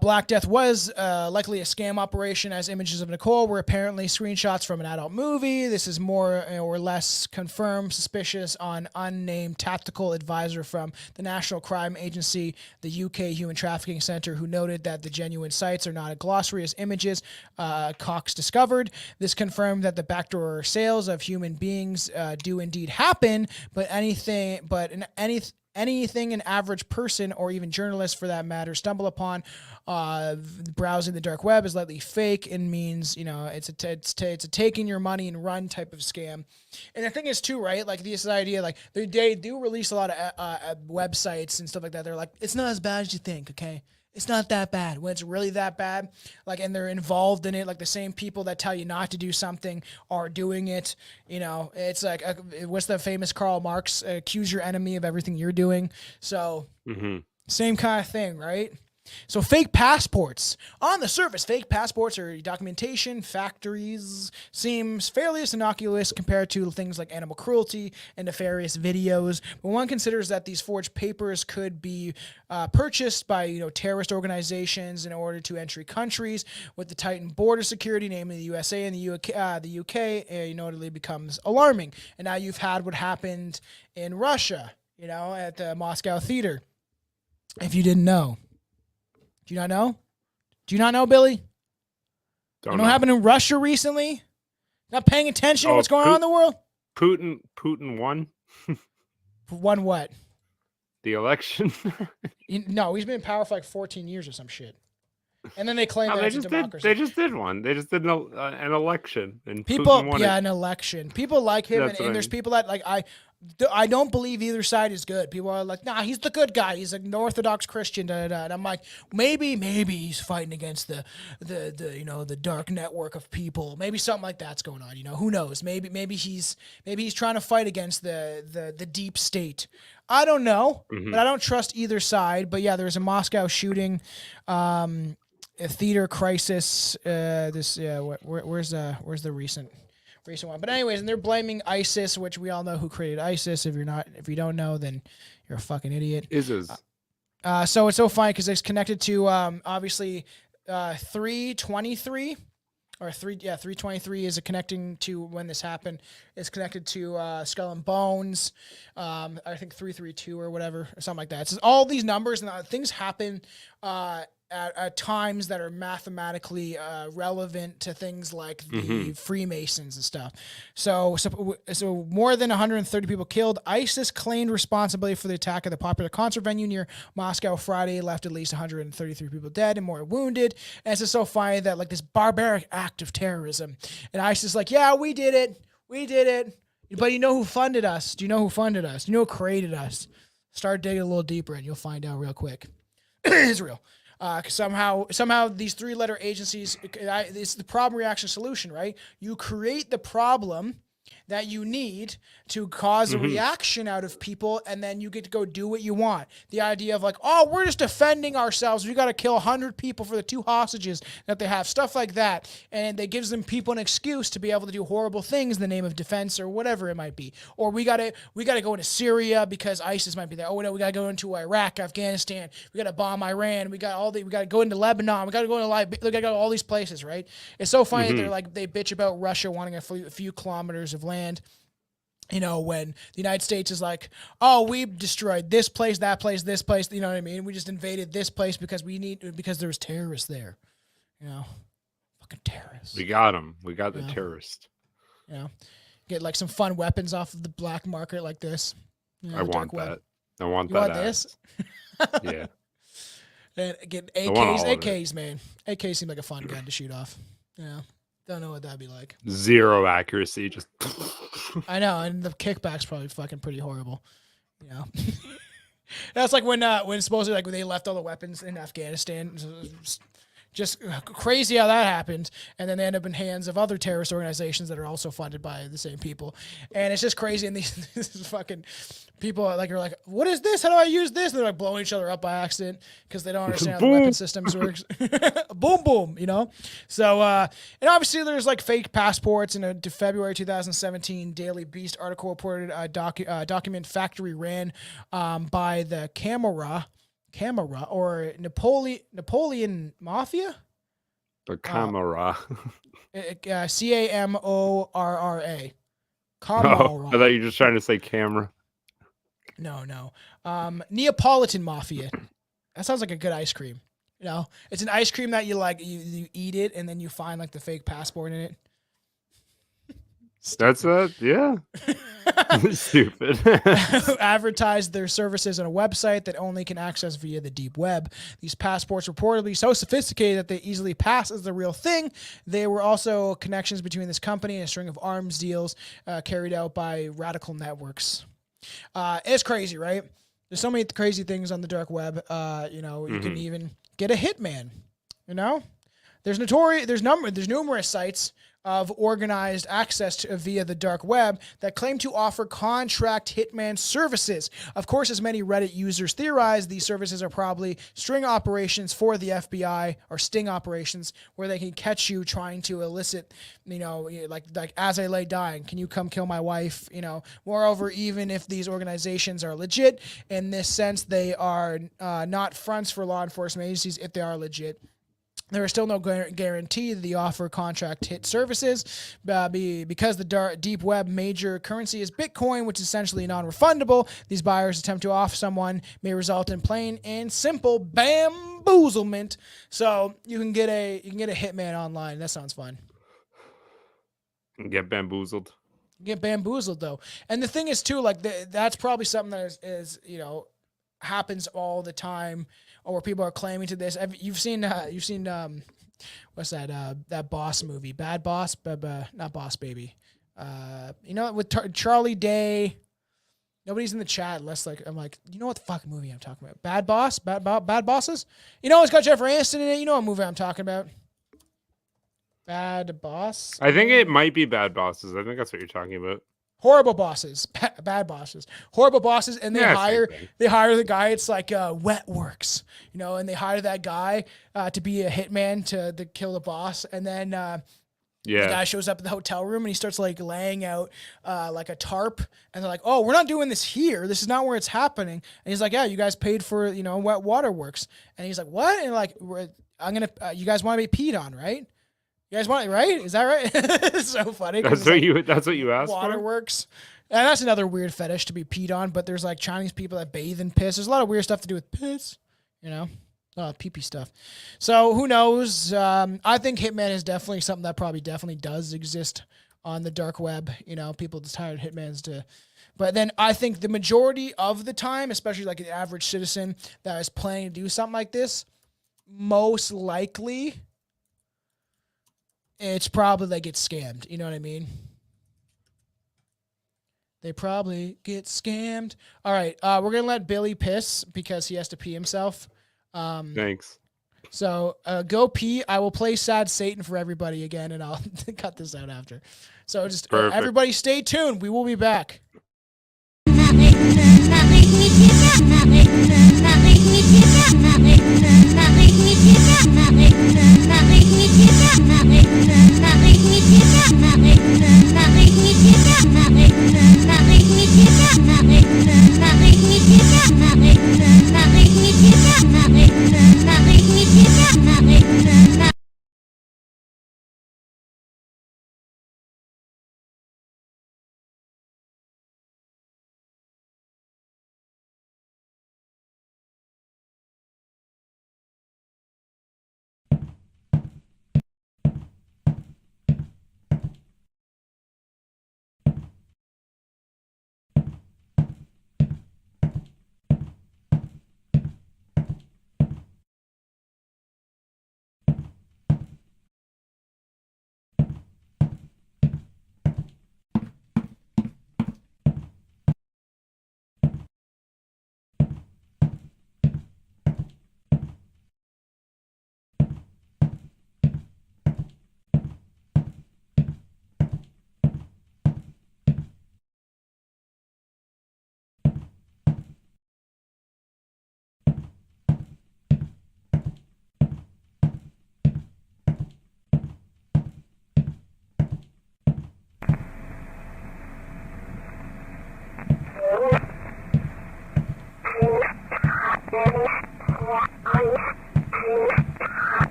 Black Death was likely a scam operation, as images of Nicole were apparently screenshots from an adult movie. This is more or less confirmed, suspicious on unnamed tactical advisor from the National Crime Agency, the UK Human Trafficking Centre, who noted that the genuine sites are not a glossary as images Cox discovered. This confirmed that the backdoor sales of human beings do indeed happen, but anything an average person or even journalist for that matter stumble upon browsing the dark web is likely fake and means it's a taking your money and run type of scam. And the thing is too, right, like this idea, like they do release a lot of websites and stuff like that. They're like, it's not as bad as you think, okay? It's not that bad. When it's really that bad, like, and they're involved in it, like the same people that tell you not to do something are doing it. You know, it's like, what's the famous Karl Marx? Accuse your enemy of everything you're doing. So, same kind of thing, right? So fake passports. On the surface, fake passports or documentation factories seems fairly innocuous compared to things like animal cruelty and nefarious videos. But one considers that these forged papers could be purchased by terrorist organizations in order to enter countries with the tightened border security, namely the USA and the UK. Notably becomes alarming. And now you've had what happened in Russia, at the Moscow theater. If you didn't know. Do you not know? Do you not know, Billy? Don't you know what happened in Russia recently? Not paying attention to what's going on in the world? Putin won. Won what? The election. No, he's been in power for like 14 years or some shit. And then they claim that it's a democracy. They just did one. They just did an election. And People, Putin won an election. People like him, and there's people that like I don't believe either side is good. People are like, nah, he's the good guy. He's an Orthodox Christian. Da, da, da. And I'm like, maybe he's fighting against the dark network of people. Maybe something like that's going on. Who knows? Maybe he's trying to fight against the deep state. I don't know, but I don't trust either side. But yeah, there's a Moscow shooting, a theater crisis. Where's the recent one? But anyways, and they're blaming ISIS, which we all know who created ISIS. If you don't know, then you're a fucking idiot. ISIS. So it's so funny because it's connected to obviously 323 or 323 is connecting to when this happened. It's connected to Skull and Bones. I think 332 or whatever or something like that. It's just all these numbers and things happen at times that are mathematically relevant to things like the Freemasons and stuff. So more than 130 people killed. ISIS claimed responsibility for the attack of the popular concert venue near Moscow Friday, left at least 133 people dead and more wounded. And it's just so funny that like this barbaric act of terrorism. And ISIS like, yeah, we did it. But you know who funded us? Do you know who funded us? Do you know who created us? Start digging a little deeper and you'll find out real quick. Israel. Somehow these three-letter agencies, it's the problem, reaction, solution, right? You create the problem that you need to cause a reaction out of people, and then you get to go do what you want. The idea of like, oh, we're just defending ourselves. We got to kill 100 people for the 2 hostages that they have, stuff like that. And it gives them people an excuse to be able to do horrible things in the name of defense or whatever it might be. Or we got to go into Syria because ISIS might be there. Oh no, we got to go into Iraq, Afghanistan. We got to bomb Iran. We got to go into Lebanon. We got to go into we got to go to all these places, right? It's so funny that they bitch about Russia wanting a few kilometers of land. When the United States is like, oh, we destroyed this place, that place, this place, you know what I mean? We just invaded this place because there's terrorists there. Fucking terrorists. We got them. We got the terrorist. Get like some fun weapons off of the black market like this. I want that. I want you that. Want this? Yeah. And get AKs, man. AKs seem like a fun gun to shoot off. Don't know what that'd be like. 0 accuracy, just. I know, and the kickback's probably fucking pretty horrible. That's like when supposedly like when they left all the weapons in Afghanistan. Just crazy how that happened, and then they end up in hands of other terrorist organizations that are also funded by the same people, and it's just crazy. And these fucking people are like, what is this? How do I use this? And they're like blowing each other up by accident because they don't understand how the weapon systems works. Boom, boom, So, and obviously there's like fake passports. In a February 2017 Daily Beast article reported a document factory ran by the Camorra or Napoleon Mafia? The Camorra. Camorra. Oh, I thought you were just trying to say camera. No. Neapolitan Mafia. That sounds like a good ice cream. It's an ice cream that you like, you eat it and then you find like the fake passport in it. That's yeah. Stupid. Advertised their services on a website that only can access via the deep web. These passports reportedly so sophisticated that they easily pass as the real thing. There were also connections between this company and a string of arms deals carried out by radical networks. It's crazy, right? There's so many crazy things on the dark web. You can even get a hitman. You know, there's numerous sites of organized access via the dark web that claim to offer contract hitman services. Of course, as many Reddit users theorize, these services are probably string operations for the FBI or sting operations where they can catch you trying to elicit, like as I lay dying, can you come kill my wife? Moreover, even if these organizations are legit, in this sense, they are not fronts for law enforcement agencies if they are legit. There is still no guarantee that they offer contract hit services because the deep web major currency is Bitcoin, which is essentially non-refundable. These buyers attempt to off someone may result in plain and simple bamboozlement. So you can get a hitman online. That sounds fun. Get bamboozled. Get bamboozled though, and the thing is too, like that's probably something that is happens all the time. Or people are claiming to this. You've seen what's that Boss movie, Bad Boss, not Boss Baby. With Charlie Day. Nobody's in the chat unless I'm like, you know what the fucking movie I'm talking about? Bad Boss, Bad Bosses. It's got Jennifer Aniston in it. You know what movie I'm talking about? Bad Boss. I think it might be Bad Bosses. I think that's what you're talking about. Horrible bosses, bad bosses, horrible bosses, and they hire the guy. It's like Wet Works, and they hire that guy to be a hitman to kill the boss, and then the guy shows up at the hotel room and he starts like laying out like a tarp, and they're like, "Oh, we're not doing this here. This is not where it's happening." And he's like, "Yeah, you guys paid for Wet Waterworks," and he's like, "What?" And like, you guys want to be peed on, right? You guys want it, right? Is that right? It's so funny. That's what you asked Waterworks. And that's another weird fetish to be peed on, but there's like Chinese people that bathe in piss. There's a lot of weird stuff to do with piss, a lot of pee-pee stuff. So who knows? I think Hitman is definitely something that definitely does exist on the dark web. People just hired hitmans to... But then I think the majority of the time, especially like an average citizen that is planning to do something like this, most likely... it's probably they get scammed. You know what I mean? They probably get scammed. All right. We're going to let Billy piss because he has to pee himself. Thanks. So go pee. I will play Sad Satan for everybody again, and I'll cut this out after. So just everybody stay tuned. We will be back.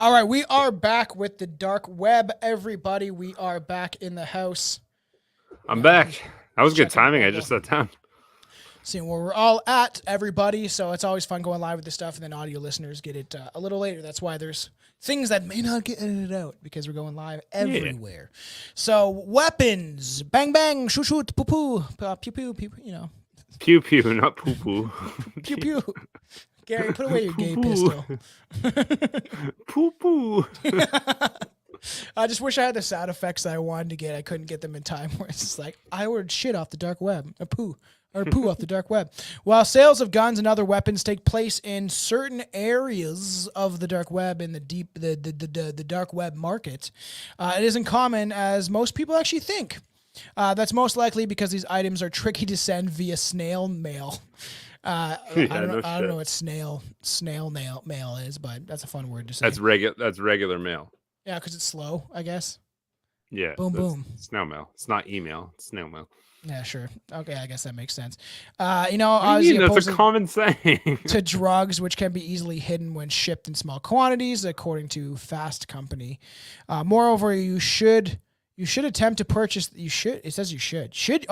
All right, we are back with the dark web, everybody. We are back in the house. I'm back. That was good timing. I just sat down. Seeing where we're all at, everybody. So it's always fun going live with this stuff, and then audio listeners get it a little later. That's why there's things that may not get edited out because we're going live everywhere. Yeah. So weapons, bang bang, shoot shoot, poo poo, pew pew, pew. Pew pew, not poo poo. Pew pew. Gary, put away your gay pistol. Poo poo. I just wish I had the sound effects that I wanted to get. I couldn't get them in time. Where it's just like I ordered shit off the dark web, a poo off the dark web. While sales of guns and other weapons take place in certain areas of the dark web in the dark web market, it isn't common as most people actually think. That's most likely because these items are tricky to send via snail mail. I don't know what snail mail is, but that's a fun word to say. That's regular mail. Yeah, because it's slow, I guess. Yeah. Boom, boom. Snail mail. It's not email. It's snail mail. Yeah, sure. Okay, I guess that makes sense. What do you mean? That's a common saying. To drugs, which can be easily hidden when shipped in small quantities, according to Fast Company. Moreover, you should attempt to purchase. It says you should. Should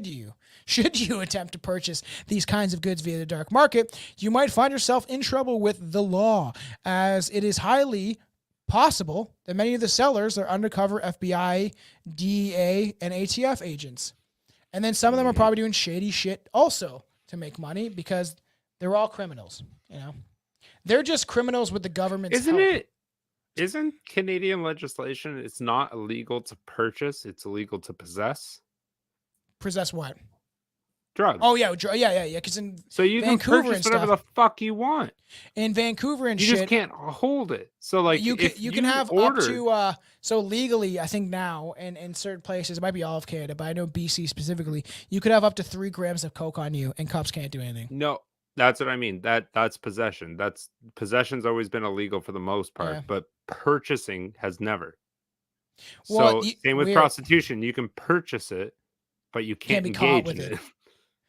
you? Should you attempt to purchase these kinds of goods via the dark market, you might find yourself in trouble with the law, as it is highly possible that many of the sellers are undercover FBI, DEA, and ATF agents. And then some of them are probably doing shady shit also to make money because they're all criminals, you know. They're just criminals with the government's help. Isn't Canadian legislation, it's not illegal to purchase, it's illegal to possess? Possess what? Drugs. Oh yeah, because in so you Vancouver can purchase whatever the fuck you want. In Vancouver and you shit, just can't hold it. So like you can have up to so legally, I think now in certain places, it might be all of Canada, but I know BC specifically, you could have up to 3 grams of coke on you, and cops can't do anything. No, that's what I mean. That's possession. Possession's always been illegal for the most part, but purchasing has never. Well, so same with prostitution, you can purchase it, but you can't be caught with in it.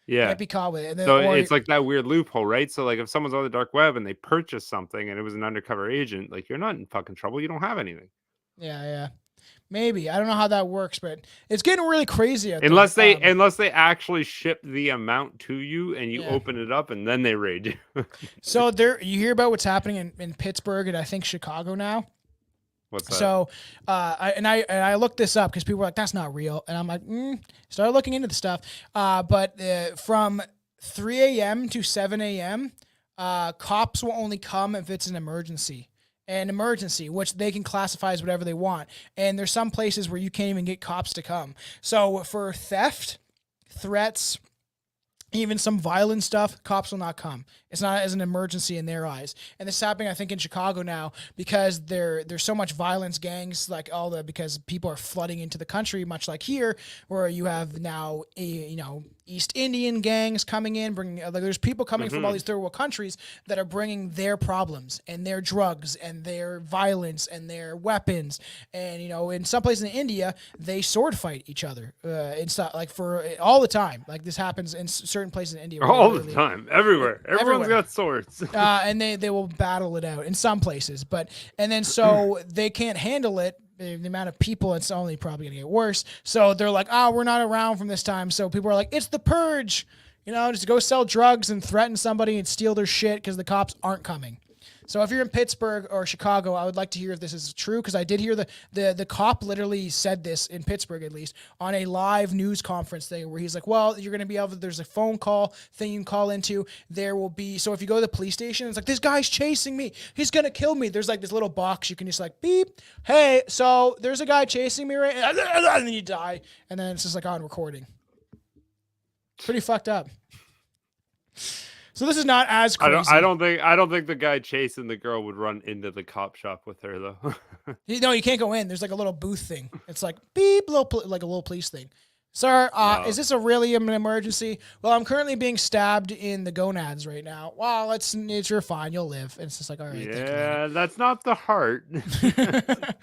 Yeah. Can't be caught with it. And then, so it's like that weird loophole, right? So like if someone's on the dark web and they purchase something and it was an undercover agent, like you're not in fucking trouble. You don't have anything. Yeah. Maybe. I don't know how that works, but it's getting really crazy out unless there. Unless they actually ship the amount to you and you open it up and then they raid you. So you hear about what's happening in Pittsburgh and I think Chicago now. What's that? So, I looked this up because people were like, "That's not real," and I'm like, started looking into the stuff. But from 3 a.m. to 7 a.m., cops will only come if it's an emergency, which they can classify as whatever they want. And there's some places where you can't even get cops to come. So for theft, threats, even some violent stuff, cops will not come. It's not as an emergency in their eyes. And this is happening, I think, in Chicago now because there's so much violence, gangs, because people are flooding into the country, much like here, where you have now, East Indian gangs coming in, there's people coming from all these third world countries that are bringing their problems and their drugs and their violence and their weapons. And, in some places in India, they sword fight each other and stuff, like for all the time. Like this happens in certain places in India. All the time, everywhere. Everyone's got swords. And they will battle it out in some places. And then so they can't handle it. The amount of people, it's only probably going to get worse. So they're like, we're not around from this time. So people are like, it's the purge. Just go sell drugs and threaten somebody and steal their shit because the cops aren't coming. So if you're in Pittsburgh or Chicago, I would like to hear if this is true because I did hear the cop literally said this in Pittsburgh, at least, on a live news conference thing where he's like, well, you're going to be able to, there's a phone call thing you can call into. There will be, so if you go to the police station, it's like, this guy's chasing me. He's going to kill me. There's like this little box you can just like beep. Hey, so there's a guy chasing me right and then you die. And then it's just like on recording. Pretty fucked up. So this is not as crazy. I don't think the guy chasing the girl would run into the cop shop with her though. No, you can't go in. There's like a little booth thing. It's like beep, like a little police thing. Sir, is this a really an emergency? Well, I'm currently being stabbed in the gonads right now. Well, you're fine. You'll live. And it's just like, all right. Yeah, that's not the heart. I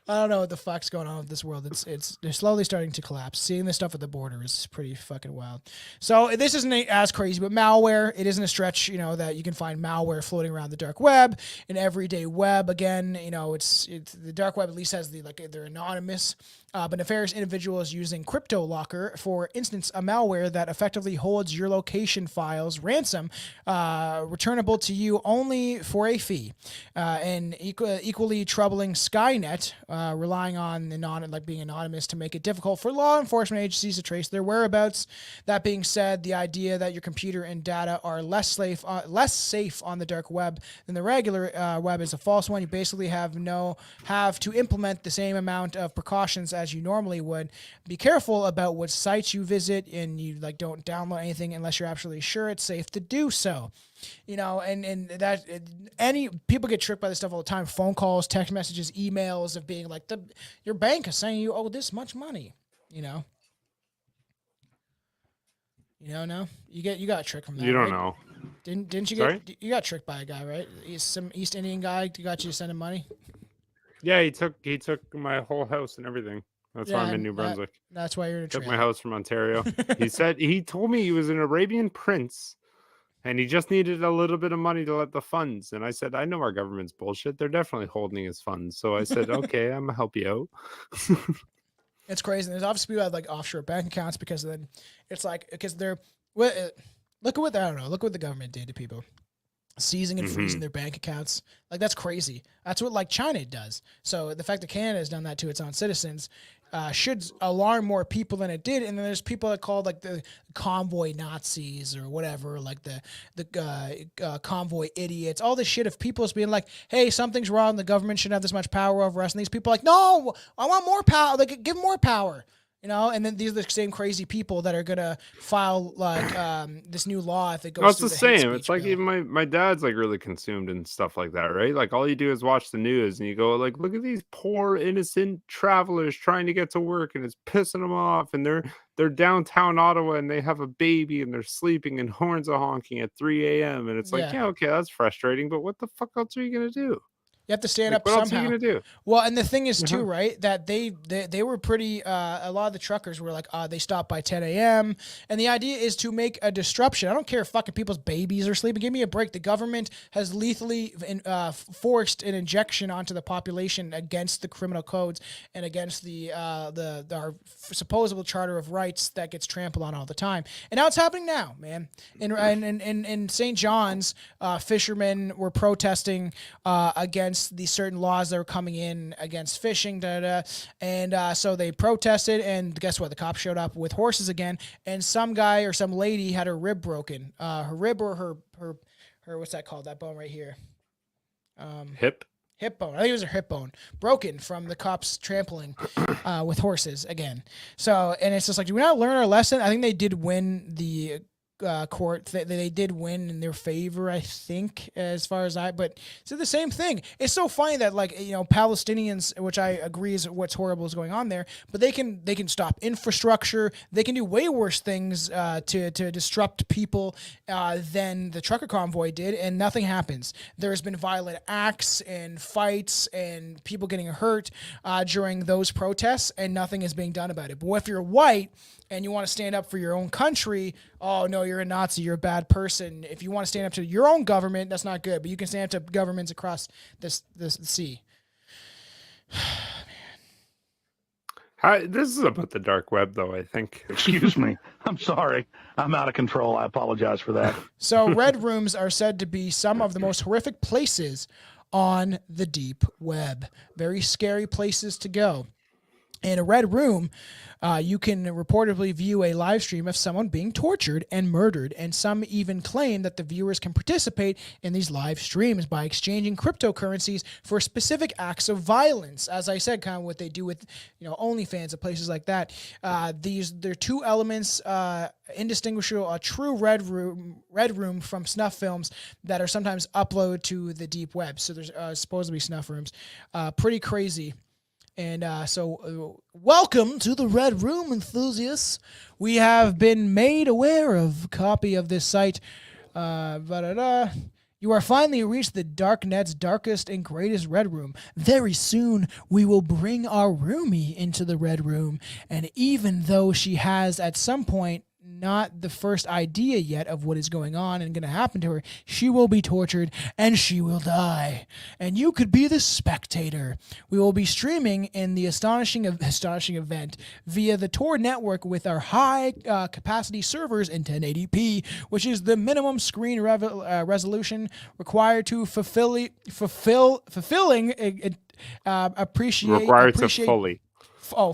don't know what the fuck's going on with this world. They're slowly starting to collapse. Seeing this stuff at the border is pretty fucking wild. So this isn't as crazy, but malware, it isn't a stretch, that you can find malware floating around the dark web, an everyday web. Again, it's the dark web at least has they're anonymous. But nefarious individuals using CryptoLocker, for instance, a malware that effectively holds your location files ransom, returnable to you only for a fee. And equally troubling Skynet, relying on being anonymous to make it difficult for law enforcement agencies to trace their whereabouts. That being said, the idea that your computer and data are less safe on the dark web than the regular web is a false one. You basically have to implement the same amount of precautions as you normally would. Be careful about what sites you visit, and you don't download anything unless you're absolutely sure it's safe to do so. And that any people get tricked by this stuff all the time. Phone calls, text messages, emails of being like your bank is saying you owe this much money. No, you got tricked from that. You don't right? know. Didn't you Sorry? you got tricked by a guy, right? Some East Indian guy got you to send him money. Yeah, he took my whole house and everything. That's why I'm in New Brunswick. That's why you're in a Took trailer. my house from Ontario. He told me he was an Arabian prince and he just needed a little bit of money to let the funds. And I said, I know our government's bullshit. They're definitely holding his funds. So I said, okay, I'm gonna help you out. It's crazy. There's obviously people that have offshore bank accounts because then it's because they're look at what the government did to people. Seizing and freezing their bank accounts. That's crazy. That's what China does. So the fact that Canada has done that to its own citizens should alarm more people than it did. And then there's people that call the convoy Nazis or whatever, the convoy idiots, all this shit of people just being hey, something's wrong. The government shouldn't have this much power over us. And these people are no, I want more power. Give more power. And then these are the same crazy people that are gonna file this new law if it goes. No, it's through the hate same. It's speech bill. even my dad's really consumed in stuff like that, right? All you do is watch the news and you go look at these poor innocent travelers trying to get to work and it's pissing them off, and they're downtown Ottawa and they have a baby and they're sleeping and horns are honking at 3 a.m. and it's yeah, okay, that's frustrating, but what the fuck else are you gonna do? You have to stand up what somehow. Else are you gonna do? Well, and the thing is too, right? That they were pretty. A lot of the truckers were they stopped by 10 a.m. And the idea is to make a disruption. I don't care if fucking people's babies are sleeping. Give me a break. The government has lethally forced an injection onto the population against the criminal codes and against our supposable charter of rights that gets trampled on all the time. And now it's happening now, man. In St. John's, fishermen were protesting against these certain laws that were coming in against fishing, and so they protested, and guess what? The cops showed up with horses again, and some guy or some lady had her rib broken. Her rib or her what's that called? That bone right here. Hip bone. I think it was her hip bone broken from the cops trampling with horses again. So, and it's just do we not learn our lesson? I think they did win the court. They did win in their favor, I think, as far as but it's the same thing. It's so funny that Palestinians, which I agree is what's horrible is going on there, but they can stop infrastructure. They can do way worse things to disrupt people than the trucker convoy did, and nothing happens. There's been violent acts and fights and people getting hurt during those protests, and nothing is being done about it. But if you're white and you want to stand up for your own country, oh no, you're a Nazi, you're a bad person. If you want to stand up to your own government, that's not good, but you can stand up to governments across this sea. This is about the dark web, though, I think. Excuse me. I'm sorry. I'm out of control. I apologize for that. So red rooms are said to be some of the most horrific places on the deep web. Very scary places to go. In a red room, you can reportedly view a live stream of someone being tortured and murdered, and some even claim that the viewers can participate in these live streams by exchanging cryptocurrencies for specific acts of violence. As I said, kind of what they do with OnlyFans and places like that. There are two elements indistinguishable: a true red room from snuff films that are sometimes uploaded to the deep web. So there's supposedly snuff rooms. Pretty crazy. And so welcome to the Red Room, enthusiasts. We have been made aware of a copy of this site. You are finally reached the darknet's darkest and greatest Red Room. Very soon, we will bring our roomie into the Red Room. And even though she has at some point not the first idea yet of what is going on and going to happen to her. She will be tortured and she will die. And you could be the spectator. We will be streaming in the astonishing event via the Tor network with our high capacity servers in 1080p, which is the minimum screen resolution required to fulfilling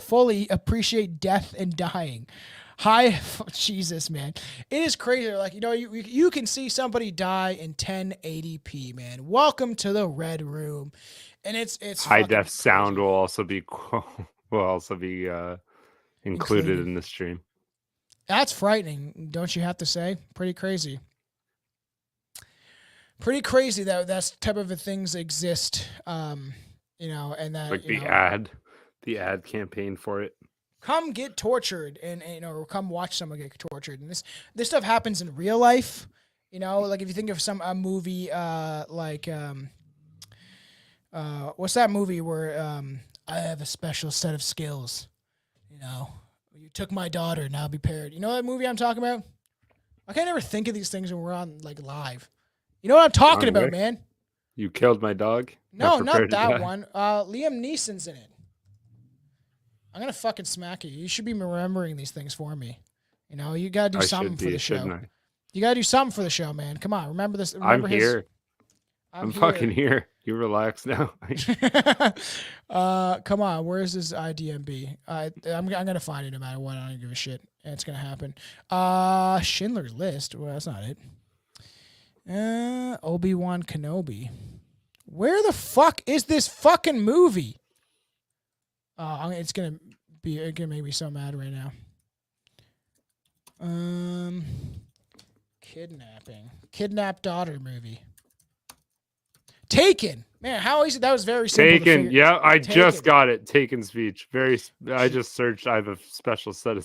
fully appreciate death and dying. Jesus, man, it is crazy. Like, you can see somebody die in 1080p, man. Welcome to the Red Room, and it's high def crazy. sound will also be included in the stream. That's frightening, don't you have to say? Pretty crazy. Pretty crazy that that's type of things exist. And that Like the ad campaign for it. Come get tortured and or come watch someone get tortured. And this stuff happens in real life. Like if you think of a movie what's that movie where I have a special set of skills. You took my daughter, now be paired. You know that movie I'm talking about? I can't ever think of these things when we're on like live. You know what I'm talking about, man? You killed my dog? No, not that one. Liam Neeson's in it. I'm gonna fucking smack you. You should be remembering these things for me. You gotta do something for the show. You gotta do something for the show, man. Come on, remember this. Remember I'm here. I'm fucking here. You relax now. Come on, where's this IDMB? I'm gonna find it no matter what. I don't give a shit. It's gonna happen. Schindler's List. Well, that's not it. Obi-Wan Kenobi. Where the fuck is this fucking movie? It's gonna make me so mad right now. Kidnapped daughter movie. Taken. Man, how easy. That was very simple. Taken. Yeah, I just got it. Taken speech. I just searched. I have a special set of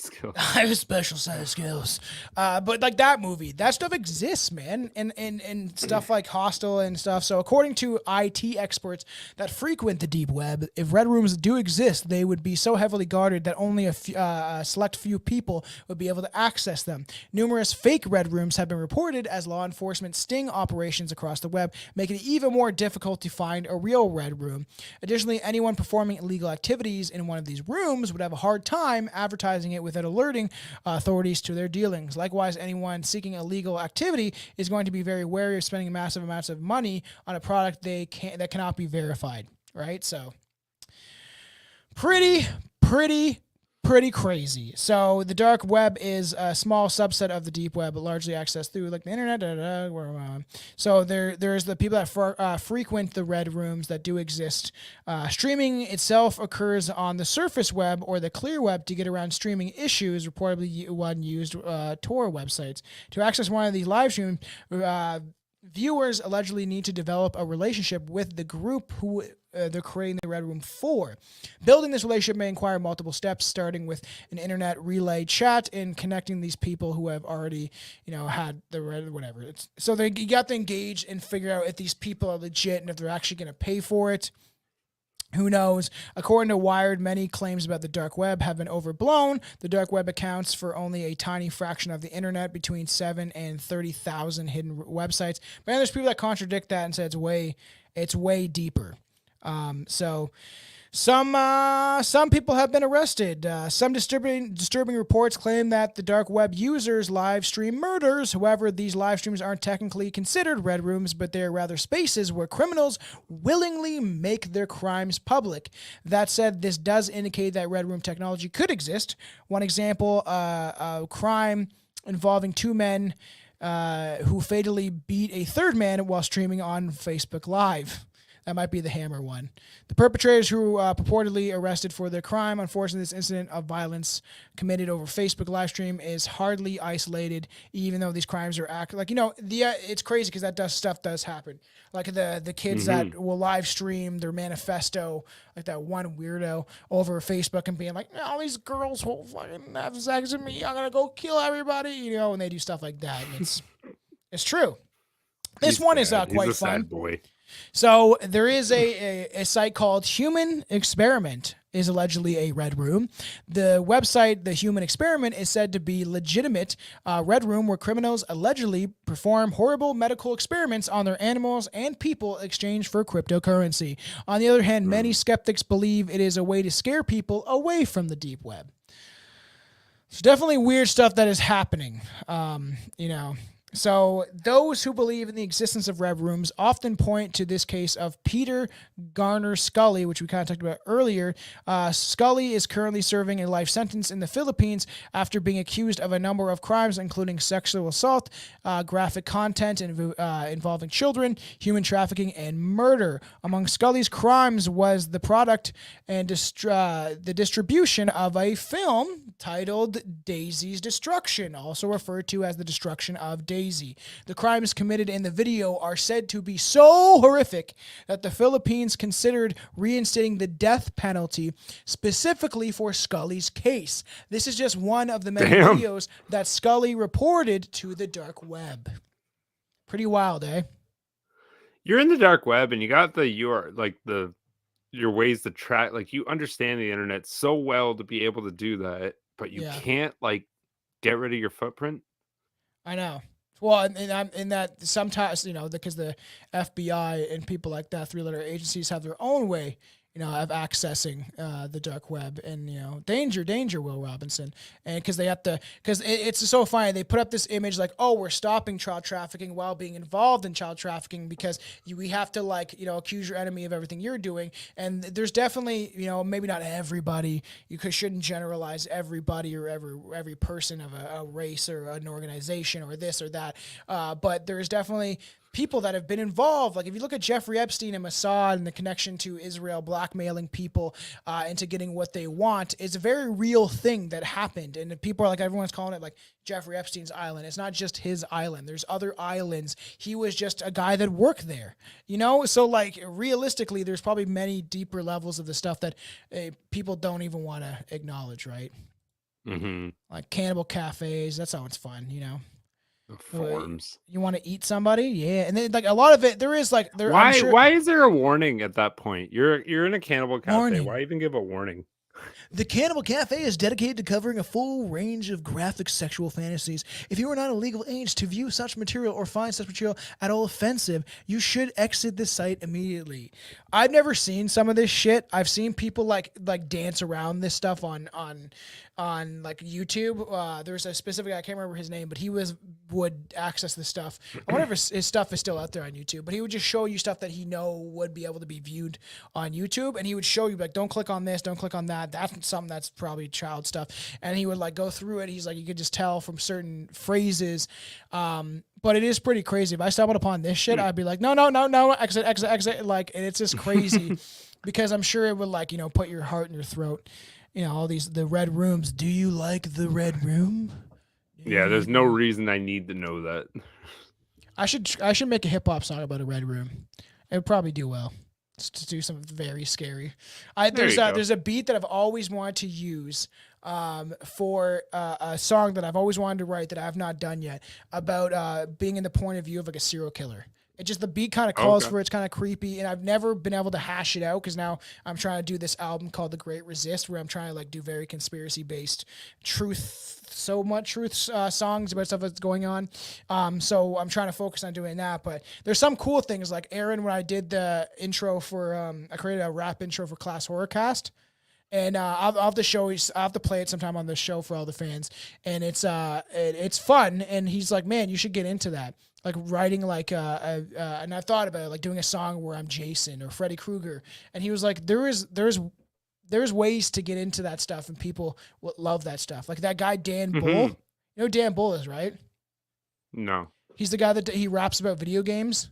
skills. But like that movie, that stuff exists, man. And stuff like Hostel and stuff. So according to IT experts that frequent the deep web, if red rooms do exist, they would be so heavily guarded that only a select few people would be able to access them. Numerous fake red rooms have been reported as law enforcement sting operations across the web, making it even more difficult to find a real red room. Additionally, anyone performing illegal activities in one of these rooms would have a hard time advertising it without alerting authorities to their dealings. Likewise, anyone seeking illegal activity is going to be very wary of spending massive amounts of money on a product that cannot be verified. Right? So, pretty crazy. So the dark web is a small subset of the deep web, but largely accessed through like the internet. So there's the people that frequent the red rooms that do exist. Streaming itself occurs on the surface web or the clear web to get around streaming issues. Reportedly, one used Tor websites to access one of these live streams. Viewers allegedly need to develop a relationship with the group who they're creating the red room for. Building this relationship may require multiple steps, starting with an internet relay chat and connecting these people who have already, had the red, whatever. So you got to engage and figure out if these people are legit and if they're actually going to pay for it. Who knows? According to Wired, many claims about the dark web have been overblown. The dark web accounts for only a tiny fraction of the internet, between 7 and 30,000 hidden websites. But there's people that contradict that and say it's way deeper. So some people have been arrested. Some disturbing reports claim that the dark web users live stream murders. However, these live streams aren't technically considered red rooms, but they're rather spaces where criminals willingly make their crimes public. That said, this does indicate that red room technology could exist. One example, a crime involving two men who fatally beat a third man while streaming on Facebook Live. That might be the Hammer one. The perpetrators who purportedly arrested for their crime. Unfortunately, this incident of violence committed over Facebook live stream is hardly isolated, even though these crimes are it's crazy because that stuff does happen. Like the kids that will live stream their manifesto, like that one weirdo over Facebook and being like, all these girls will fucking have sex with me. I'm going to go kill everybody, and they do stuff like that. And it's true. This one is quite fun. Sad boy. So there is a site called Human Experiment is allegedly a red room. The website, The Human Experiment, is said to be legitimate red room where criminals allegedly perform horrible medical experiments on their animals and people in exchange for cryptocurrency. On the other hand, many skeptics believe it is a way to scare people away from the deep web. It's definitely weird stuff that is happening, you know. So those who believe in the existence of red rooms often point to this case of Peter Garner Scully, which we kind of talked about earlier. Scully is currently serving a life sentence in the Philippines after being accused of a number of crimes, including sexual assault, graphic content involving children, human trafficking, and murder. Among Scully's crimes was the product and the distribution of a film titled Daisy's Destruction, also referred to as the destruction of Daisy. The crimes committed in the video are said to be so horrific that the Philippines considered reinstating the death penalty specifically for Scully's case. This is just one of the many videos that Scully reported to the dark web. Pretty wild, eh? You're in the dark web and you got your ways to track, like you understand the internet so well to be able to do that, but you can't like get rid of your footprint. I know. Well, and I'm in that sometimes, you know, because the FBI and people like that, three-letter agencies have their own way, you know, of accessing the dark web, and you know, danger, Will Robinson, and because it's so funny. They put up this image like, oh, we're stopping child trafficking while being involved in child trafficking because we have to like, you know, accuse your enemy of everything you're doing. And there's definitely, you know, maybe not everybody. You shouldn't generalize everybody or every person of a race or an organization or this or that. But there's definitely people that have been involved. Like if you look at Jeffrey Epstein and Mossad and the connection to Israel blackmailing people into getting what they want, it's a very real thing that happened. And people are like, everyone's calling it like Jeffrey Epstein's island. It's not just his island. There's other islands. He was just a guy that worked there, you know? So like realistically, there's probably many deeper levels of the stuff that people don't even want to acknowledge, right? Mm-hmm. Like cannibal cafes. That's how it's fun, you know? Forms. You want to eat somebody? Yeah. And then like a lot of it, there is like there. Why is there a warning at that point? You're in a cannibal cafe. Warning. Why even give a warning? The Cannibal Cafe is dedicated to covering a full range of graphic sexual fantasies. If you are not of legal age to view such material or find such material at all offensive, you should exit the site immediately. I've never seen some of this shit. I've seen people like dance around this stuff on like YouTube. There's a specific, I can't remember his name, but he would access this stuff. I wonder if his stuff is still out there on YouTube, but he would just show you stuff that he would be able to be viewed on YouTube, and he would show you like, don't click on this, don't click on that. That's something that's probably child stuff. And he would like go through it. He's like, you could just tell from certain phrases. But it is pretty crazy. If I stumbled upon this shit, I'd be like, no, exit. Like, and it's just crazy because I'm sure it would like, you know, put your heart in your throat. You know, all the red rooms. Do you like the red room? Yeah, there's no reason I need to know that. I should make a hip hop song about a red room. It would probably do well. To do something very scary. There's a beat that I've always wanted to use for a song that I've always wanted to write that I have not done yet about being in the point of view of like a serial killer. It just, the beat kind of calls for it's kind of creepy, and I've never been able to hash it out because now I'm trying to do this album called The Great Resist, where I'm trying to like do very conspiracy based songs about stuff that's going on. So I'm trying to focus on doing that. But there's some cool things like Aaron, when I did the intro for, I created a rap intro for Class Horrorcast. And I'll have to play it sometime on the show for all the fans. And it's fun. And he's like, man, you should get into that. Like writing like and I thought about it, like doing a song where I'm Jason or Freddy Krueger. And he was like, there's ways to get into that stuff, and people will love that stuff. Like that guy Dan Bull. You know who Dan Bull is, right? No. He's the guy that he raps about video games.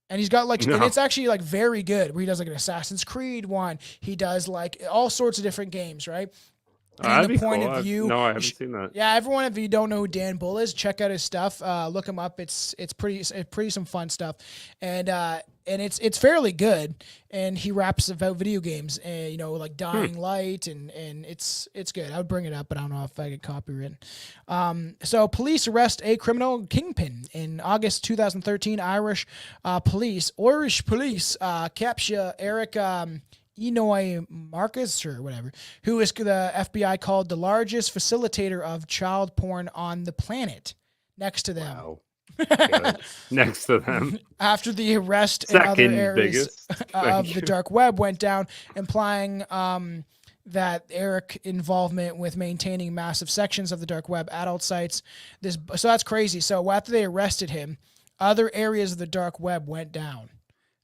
And he's got like, and it's actually like very good, where he does like an Assassin's Creed one. He does like all sorts of different games, right? That'd be cool. No, I haven't seen that. Yeah, everyone, if you don't know who Dan Bull is, check out his stuff. Look him up. It's pretty some fun stuff. And and it's fairly good. And he raps about video games and like Dying Light, and it's good. I would bring it up, but I don't know if I get copyrighted. So police arrest a criminal kingpin in August 2013. Irish police capture Eric. Enoy Marcus or whatever, who is the FBI called the largest facilitator of child porn on the planet. Next to them. Wow. Next to them. After the arrest in Second other areas biggest. of the dark web went down, implying that Eric involvement with maintaining massive sections of the dark web adult sites. So that's crazy. So after they arrested him, other areas of the dark web went down.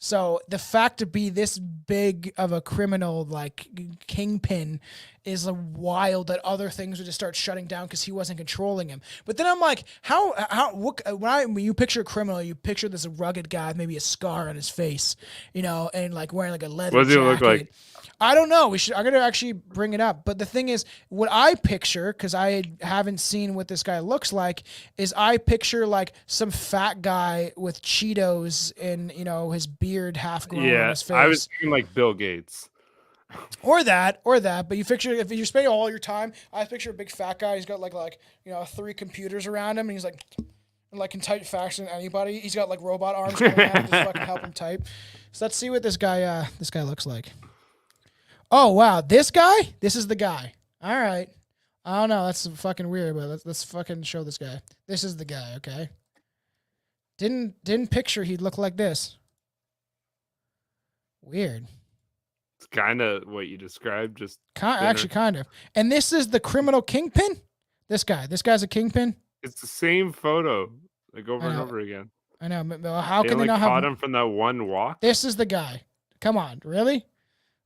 So the fact to be this big of a criminal like kingpin is wild that other things would just start shutting down because he wasn't controlling him. But then I'm like, when you picture a criminal, you picture this rugged guy, with maybe a scar on his face, and like wearing like a leather What does he look jacket. like? I don't know. I'm going to actually bring it up. But the thing is, what I picture, because I haven't seen what this guy looks like, is I picture like some fat guy with Cheetos and, his beard half grown on his face. I was thinking like Bill Gates. Or that. But you picture, if you're spending all your time, I picture a big fat guy. He's got like 3 computers around him, and he's like can type faster than anybody. He's got like robot arms coming out to just fucking help him type. So let's see what this guy looks like. Oh, wow. This guy? This is the guy. All right. I don't know. That's fucking weird, but let's fucking show this guy. This is the guy, okay? Didn't picture he'd look like this. Weird. It's kind of what you described, just Actually, kind of. And this is the criminal kingpin? This guy. This guy's a kingpin? It's the same photo, like over and over again. I know. But how They can they only not caught have... him from that one walk? This is the guy. Come on. Really?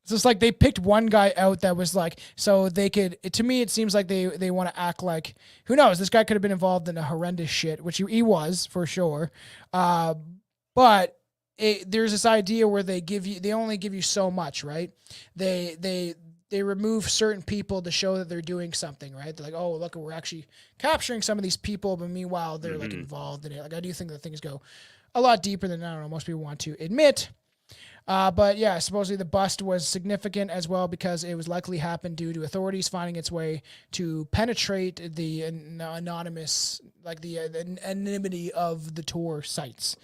It's just like they picked one guy out that was like, so they could, to me, it seems like they want to act like, who knows, this guy could have been involved in a horrendous shit, which he was for sure. But there's this idea where they only give you so much, right? They remove certain people to show that they're doing something, right? They're like, oh, look, we're actually capturing some of these people, but meanwhile, they're like involved in it. Like, I do think that things go a lot deeper than, I don't know, most people want to admit. But yeah, supposedly the bust was significant as well because it was likely happened due to authorities finding its way to penetrate the anonymous, like the anonymity of the Tor sites.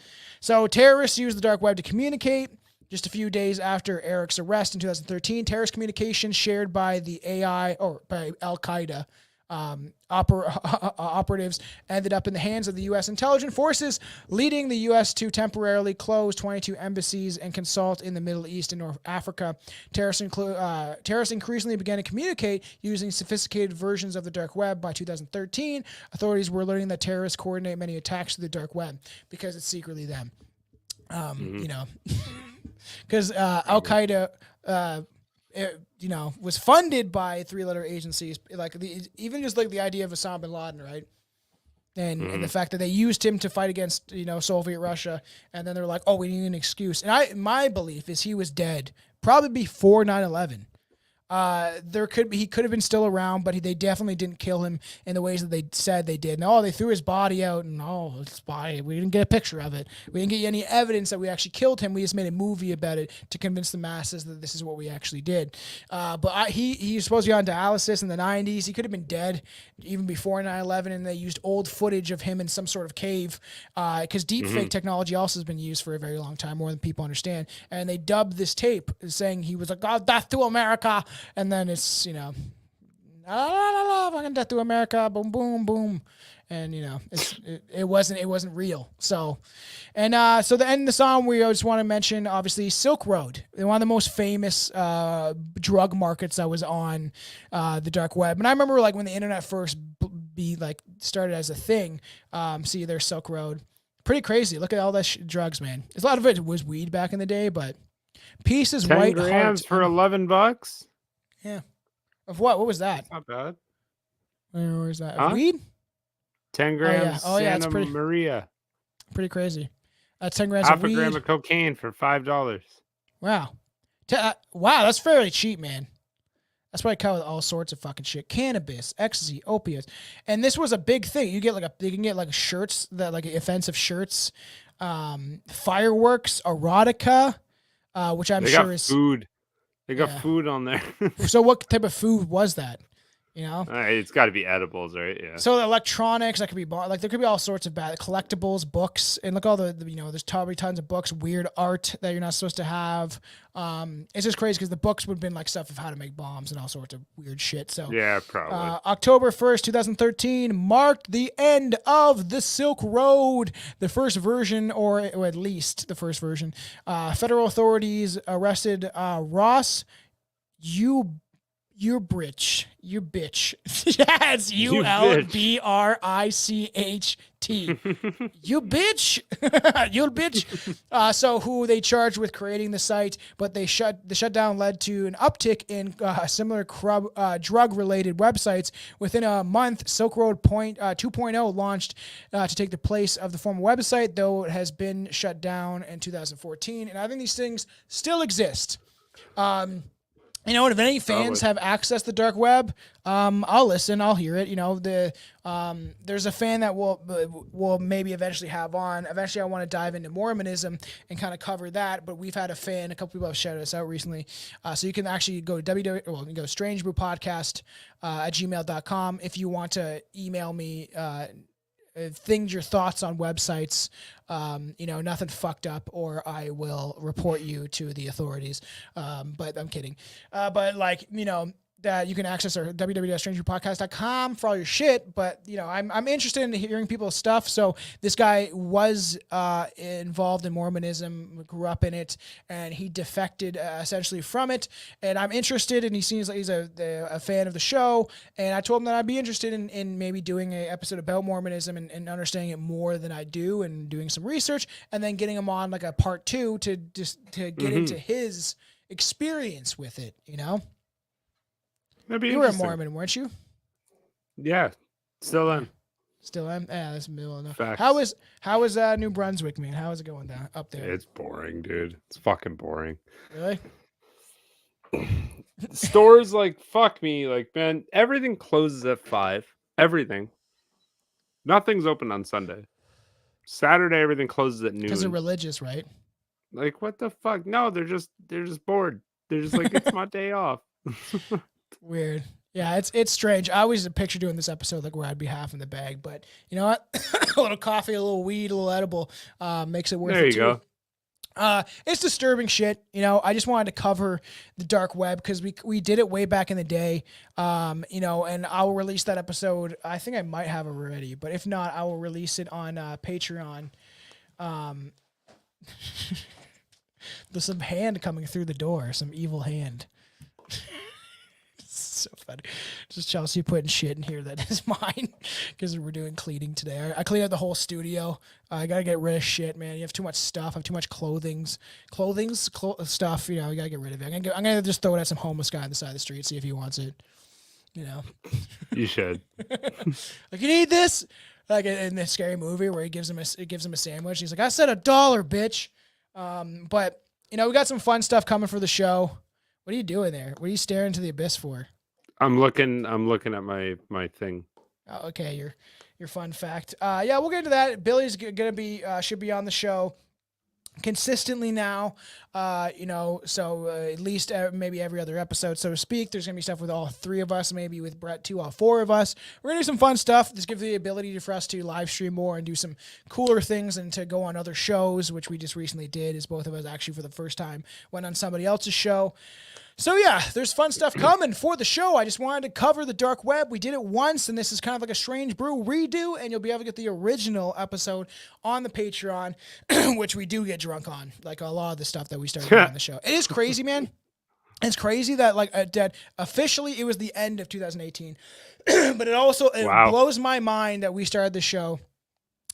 So terrorists used the dark web to communicate. Just a few days after Eric's arrest in 2013, terrorist communications shared by the AI or by Al-Qaeda operatives ended up in the hands of the U.S. intelligence forces, leading the U.S. to temporarily close 22 embassies and consult in the Middle East and North Africa. Terrorists increasingly began to communicate using sophisticated versions of the dark web. By 2013, authorities were learning that terrorists coordinate many attacks to the dark web because it's secretly them. Because Al-Qaeda, was funded by 3-letter agencies, like even just like the idea of Osama bin Laden, right? And the fact that they used him to fight against, Soviet Russia, and then they're like, oh, we need an excuse. And my belief is he was dead probably before 9/11. He could have been still around, but they definitely didn't kill him in the ways that they said they did. And they threw his body out, and his body, we didn't get a picture of it. We didn't get any evidence that we actually killed him. We just made a movie about it to convince the masses that this is what we actually did. But he was supposed to be on dialysis in the 90s. He could have been dead even before 9/11, and they used old footage of him in some sort of cave, because deepfake technology also has been used for a very long time, more than people understand. And they dubbed this tape saying he was like, "Oh, death to America." And then it's, la, la, la, la, fucking death to America, boom, boom, boom. And, it wasn't real. So, and so the end of the song, we just want to mention, obviously, Silk Road. One of the most famous drug markets that was on the dark web. And I remember, like, when the internet first started as a thing, see, there's Silk Road. Pretty crazy. Look at all that drugs, man. A lot of it was weed back in the day, but pieces 10 white grams for $11. Yeah. Of what? What was that? Not bad. Where is that? Huh? Of weed? 10 grams. Oh yeah, it's Santa Maria. pretty crazy. 10 grams Half of a weed. gram of cocaine for $5. Wow. Wow, that's fairly cheap, man. That's why I come with all sorts of fucking shit. Cannabis, ecstasy, opiates. And this was a big thing. You can get like shirts, that like offensive shirts. fireworks, erotica, which I'm They sure got is. food. They got Yeah. food on there. So what type of food was that? You know? It's got to be edibles, right? Yeah. So the electronics that could be bought, like there could be all sorts of bad collectibles, books, and look all the there's probably tons of books, weird art that you're not supposed to have. It's just crazy because the books would have been like stuff of how to make bombs and all sorts of weird shit. So Yeah, probably. October 1st, 2013 marked the end of the Silk Road, the first version, or at least the first version. Federal authorities arrested Ross You bitch. Yeah, it's ULBRICHT. You bitch. You bitch. So who they charged with creating the site, but the shutdown led to an uptick in similar drug-related websites. Within a month, Silk Road 2.0 launched to take the place of the former website, though it has been shut down in 2014. And I think these things still exist. You know, if any fans have access to the dark web, I'll listen, I'll hear it. You know, there's a fan that will maybe eventually have on. Eventually, I want to dive into Mormonism and kind of cover that. But we've had a fan, a couple people have shouted us out recently. So you can actually go to strangebrewpodcast at gmail.com if you want to email me your thoughts on websites, nothing fucked up, or I will report you to the authorities. But I'm kidding. That you can access our www.strangerpodcast.com for all your shit. But, I'm interested in hearing people's stuff. So this guy was involved in Mormonism, grew up in it, and he defected essentially from it. And I'm interested, and he seems like he's a fan of the show. And I told him that I'd be interested in maybe doing an episode about Mormonism and understanding it more than I do, and doing some research, and then getting him on like a part 2 to get into his experience with it, You were a Mormon, weren't you? Yeah, still am. Still am. Yeah, that's middle enough. Facts. How is New Brunswick, man? How is it going down up there? It's boring, dude. It's fucking boring. Really? Stores fuck me, man. Everything closes at 5. Everything. Nothing's open on Sunday. Saturday, everything closes at noon. Because they're religious, right? What the fuck? No, they're just bored. They're just it's my day off. Weird. Yeah, it's strange. I always picture doing this episode where I'd be half in the bag, but you know what? A little coffee, a little weed, a little edible makes it worth it. There you go. It's disturbing shit. I just wanted to cover the dark web because we did it way back in the day. And I will release that episode. I think I might have it already, but if not, I will release it on Patreon. There's some hand coming through the door, some evil hand. So funny. Just Chelsea putting shit in here that is mine because we're doing cleaning today. I cleaned out the whole studio. I gotta get rid of shit, man. You have too much stuff. I have too much stuff. You gotta get rid of it. I'm gonna just throw it at some homeless guy on the side of the street, see if he wants it. You should. You need this? Like in the scary movie where it gives him a sandwich. He's like, I said $1, bitch. But we got some fun stuff coming for the show. What are you doing there? What are you staring into the abyss for? I'm looking at my thing. Oh, okay, your fun fact. Yeah, we'll get into that. Billy's gonna be should be on the show consistently now. So at least maybe every other episode, so to speak. There's gonna be stuff with all 3 of us, maybe with Brett too, all 4 of us. We're gonna do some fun stuff. This gives the ability for us to live stream more and do some cooler things and to go on other shows, which we just recently did. As both of us actually for the first time went on somebody else's show. So yeah, there's fun stuff coming for the show. I just wanted to cover the dark web. We did it once, and this is kind of like a Strange Brew redo, and you'll be able to get the original episode on the Patreon, which we do get drunk on, like a lot of the stuff that we started doing on the show. It is crazy, man. It's crazy that that officially it was the end of 2018, but it also blows my mind that we started the show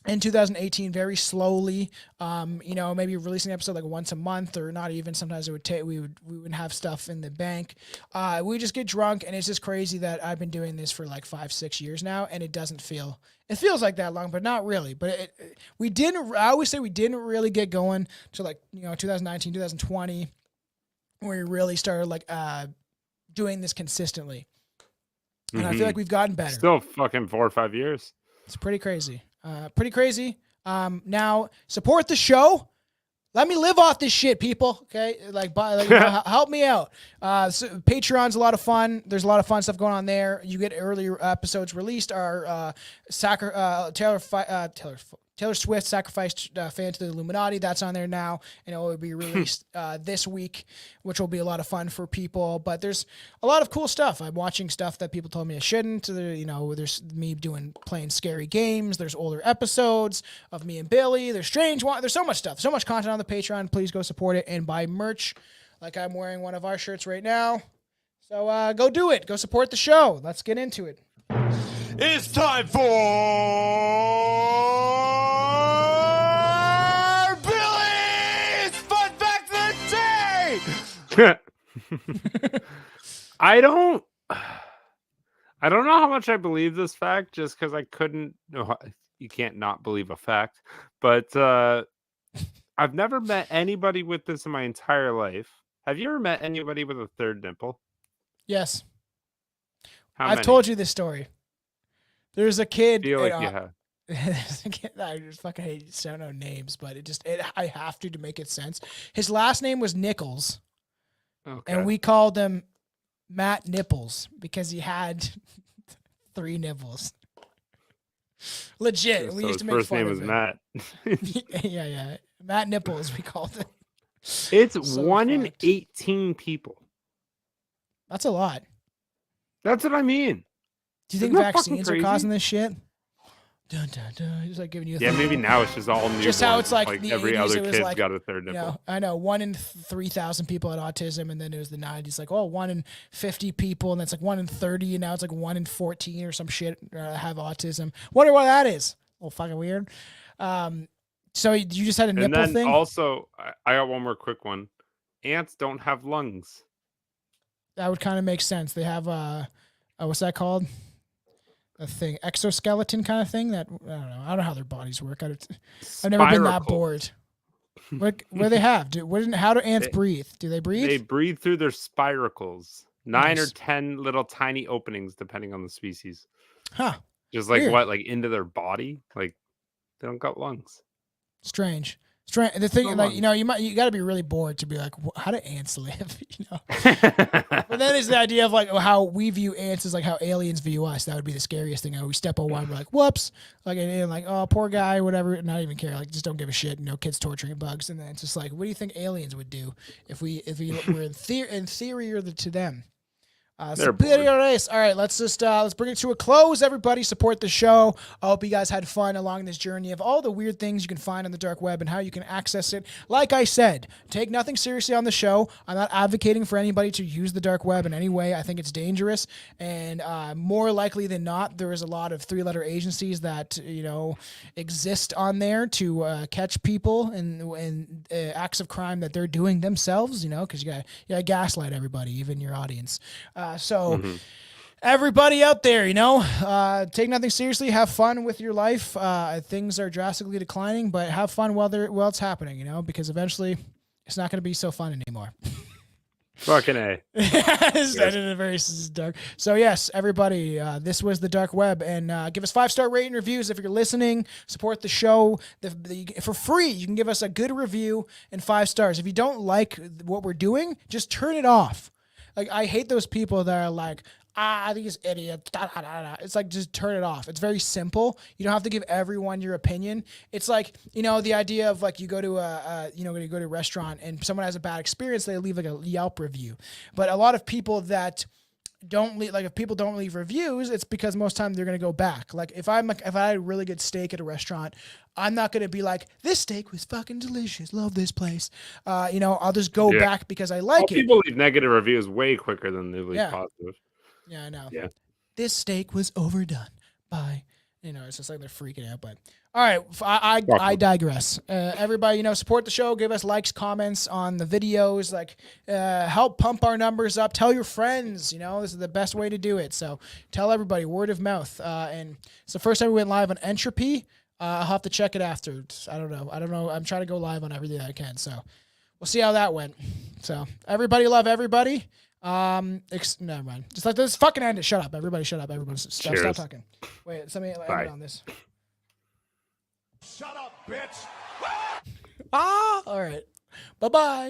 in 2018 very slowly, maybe releasing an episode once a month, or not even. Sometimes it would take, we wouldn't have stuff in the bank. We just get drunk, and it's just crazy that I've been doing this for 5-6 years now, and it feels like that long, but not really. But I always say we didn't really get going to 2019, 2020, where we really started doing this consistently. And I feel like we've gotten better. Still fucking 4 or 5 years. It's pretty crazy. Pretty crazy. Now support the show. Let me live off this shit, people. Okay, help me out. So Patreon's a lot of fun. There's a lot of fun stuff going on there. You get earlier episodes released. Our Taylor Swift sacrificed fan to the Illuminati. That's on there now, and it will be released this week, which will be a lot of fun for people. But there's a lot of cool stuff. I'm watching stuff that people told me I shouldn't. There's me playing scary games. There's older episodes of me and Billy. There's strange one. There's so much stuff, so much content on the Patreon. Please go support it and buy merch. Like I'm wearing one of our shirts right now. So go do it. Go support the show. Let's get into it. It's time for Billy's Fun Fact of the Day! I don't know how much I believe this fact, just because I couldn't. No, you can't not believe a fact, but I've never met anybody with this in my entire life. Have you ever met anybody with a third nipple? Yes. I've told you this story. There's a kid. I feel like you have. I just fucking don't know names, but I have to make it sense. His last name was Nichols, and we called him Matt Nipples because he had 3 nipples. Legit. So we used to his make first fun name of was him. Matt. Yeah. Matt Nipples, we called him. It's So 1 in fucked. 18 people. That's a lot. That's what I mean. Do you think Isn't that fucking vaccines are crazy? causing this shit? Dun, dun, dun. Just like giving you a Yeah, maybe now it's just all new. Just how it's like the every 80s, other it was kid's like, got a third nipple. I know 1 in 3,000 people had autism, and then it was the 90s, like 1 in 50 people, and that's like 1 in 30, and now it's like 1 in 14 or some shit have autism. Wonder why that is. A little fucking weird. So you just had a And nipple then thing? also, I got one more quick one. Ants don't have lungs. That would kind of make sense. They have what's that called? A thing, exoskeleton kind of thing. That I don't know how their bodies work. I've never been that Spiracle. bored. What do they have? How do ants breathe? Do they breathe? They breathe through their spiracles. 9 or Nice. 10 little tiny openings, depending on the species. Huh. Just like Weird. what, like into their body? Like they don't got lungs. Strange. The thing, No like, lungs. you got to be really bored to be like, how do ants live? But then there's the idea of like how we view ants is like how aliens view us. That would be the scariest thing. We step on one, we're like, whoops, like, and like, oh, poor guy, whatever. Not even care. Like, just don't give a shit. Kids torturing bugs, and then it's just like, what do you think aliens would do if we were inferior to them? They're bored. All right, let's bring it to a close. Everybody support the show. I hope you guys had fun along this journey of all the weird things you can find on the dark web and how you can access it. Like I said, take nothing seriously on the show. I'm not advocating for anybody to use the dark web in any way. I think it's dangerous, and more likely than not, there is a lot of 3-letter agencies that exist on there to catch people and acts of crime that they're doing themselves. Because you gotta gaslight everybody, even your audience. Everybody out there, take nothing seriously. Have fun with your life. Things are drastically declining, but have fun while it's happening, because eventually it's not going to be so fun anymore. Fucking A. It's ended in a very dark. So yes, everybody, this was the dark web, and give us 5-star rating reviews if you're listening. Support the show for free. You can give us a good review and 5 stars. If you don't like what we're doing, just turn it off. Like, I hate those people that are like, these idiots. Da, da, da, da. It's like, just turn it off. It's very simple. You don't have to give everyone your opinion. It's like, the idea of like you go to a restaurant and someone has a bad experience, they leave like a Yelp review. But a lot of people that don't leave, like if people don't leave reviews, it's because most times they're going to go back. Like if I had a really good steak at a restaurant, I'm not going to be like, this steak was fucking delicious. Love this place. I'll just go back because I like it. People leave negative reviews way quicker than they leave positive. Yeah, I know. Yeah. This steak was overdone by, it's just like they're freaking out. But all right, I digress. Everybody, support the show. Give us likes, comments on the videos. Like, help pump our numbers up. Tell your friends. This is the best way to do it. So tell everybody, word of mouth. And it's the first time we went live on Entropy. I'll have to check it after. I don't know. I'm trying to go live on everything I can. So we'll see how that went. So everybody love everybody. Never mind. Just like this. Fucking end it. Shut up. Everybody shut up. Everybody stop talking. Wait, somebody end it on this. Shut up, bitch. Ah, all right. Bye bye.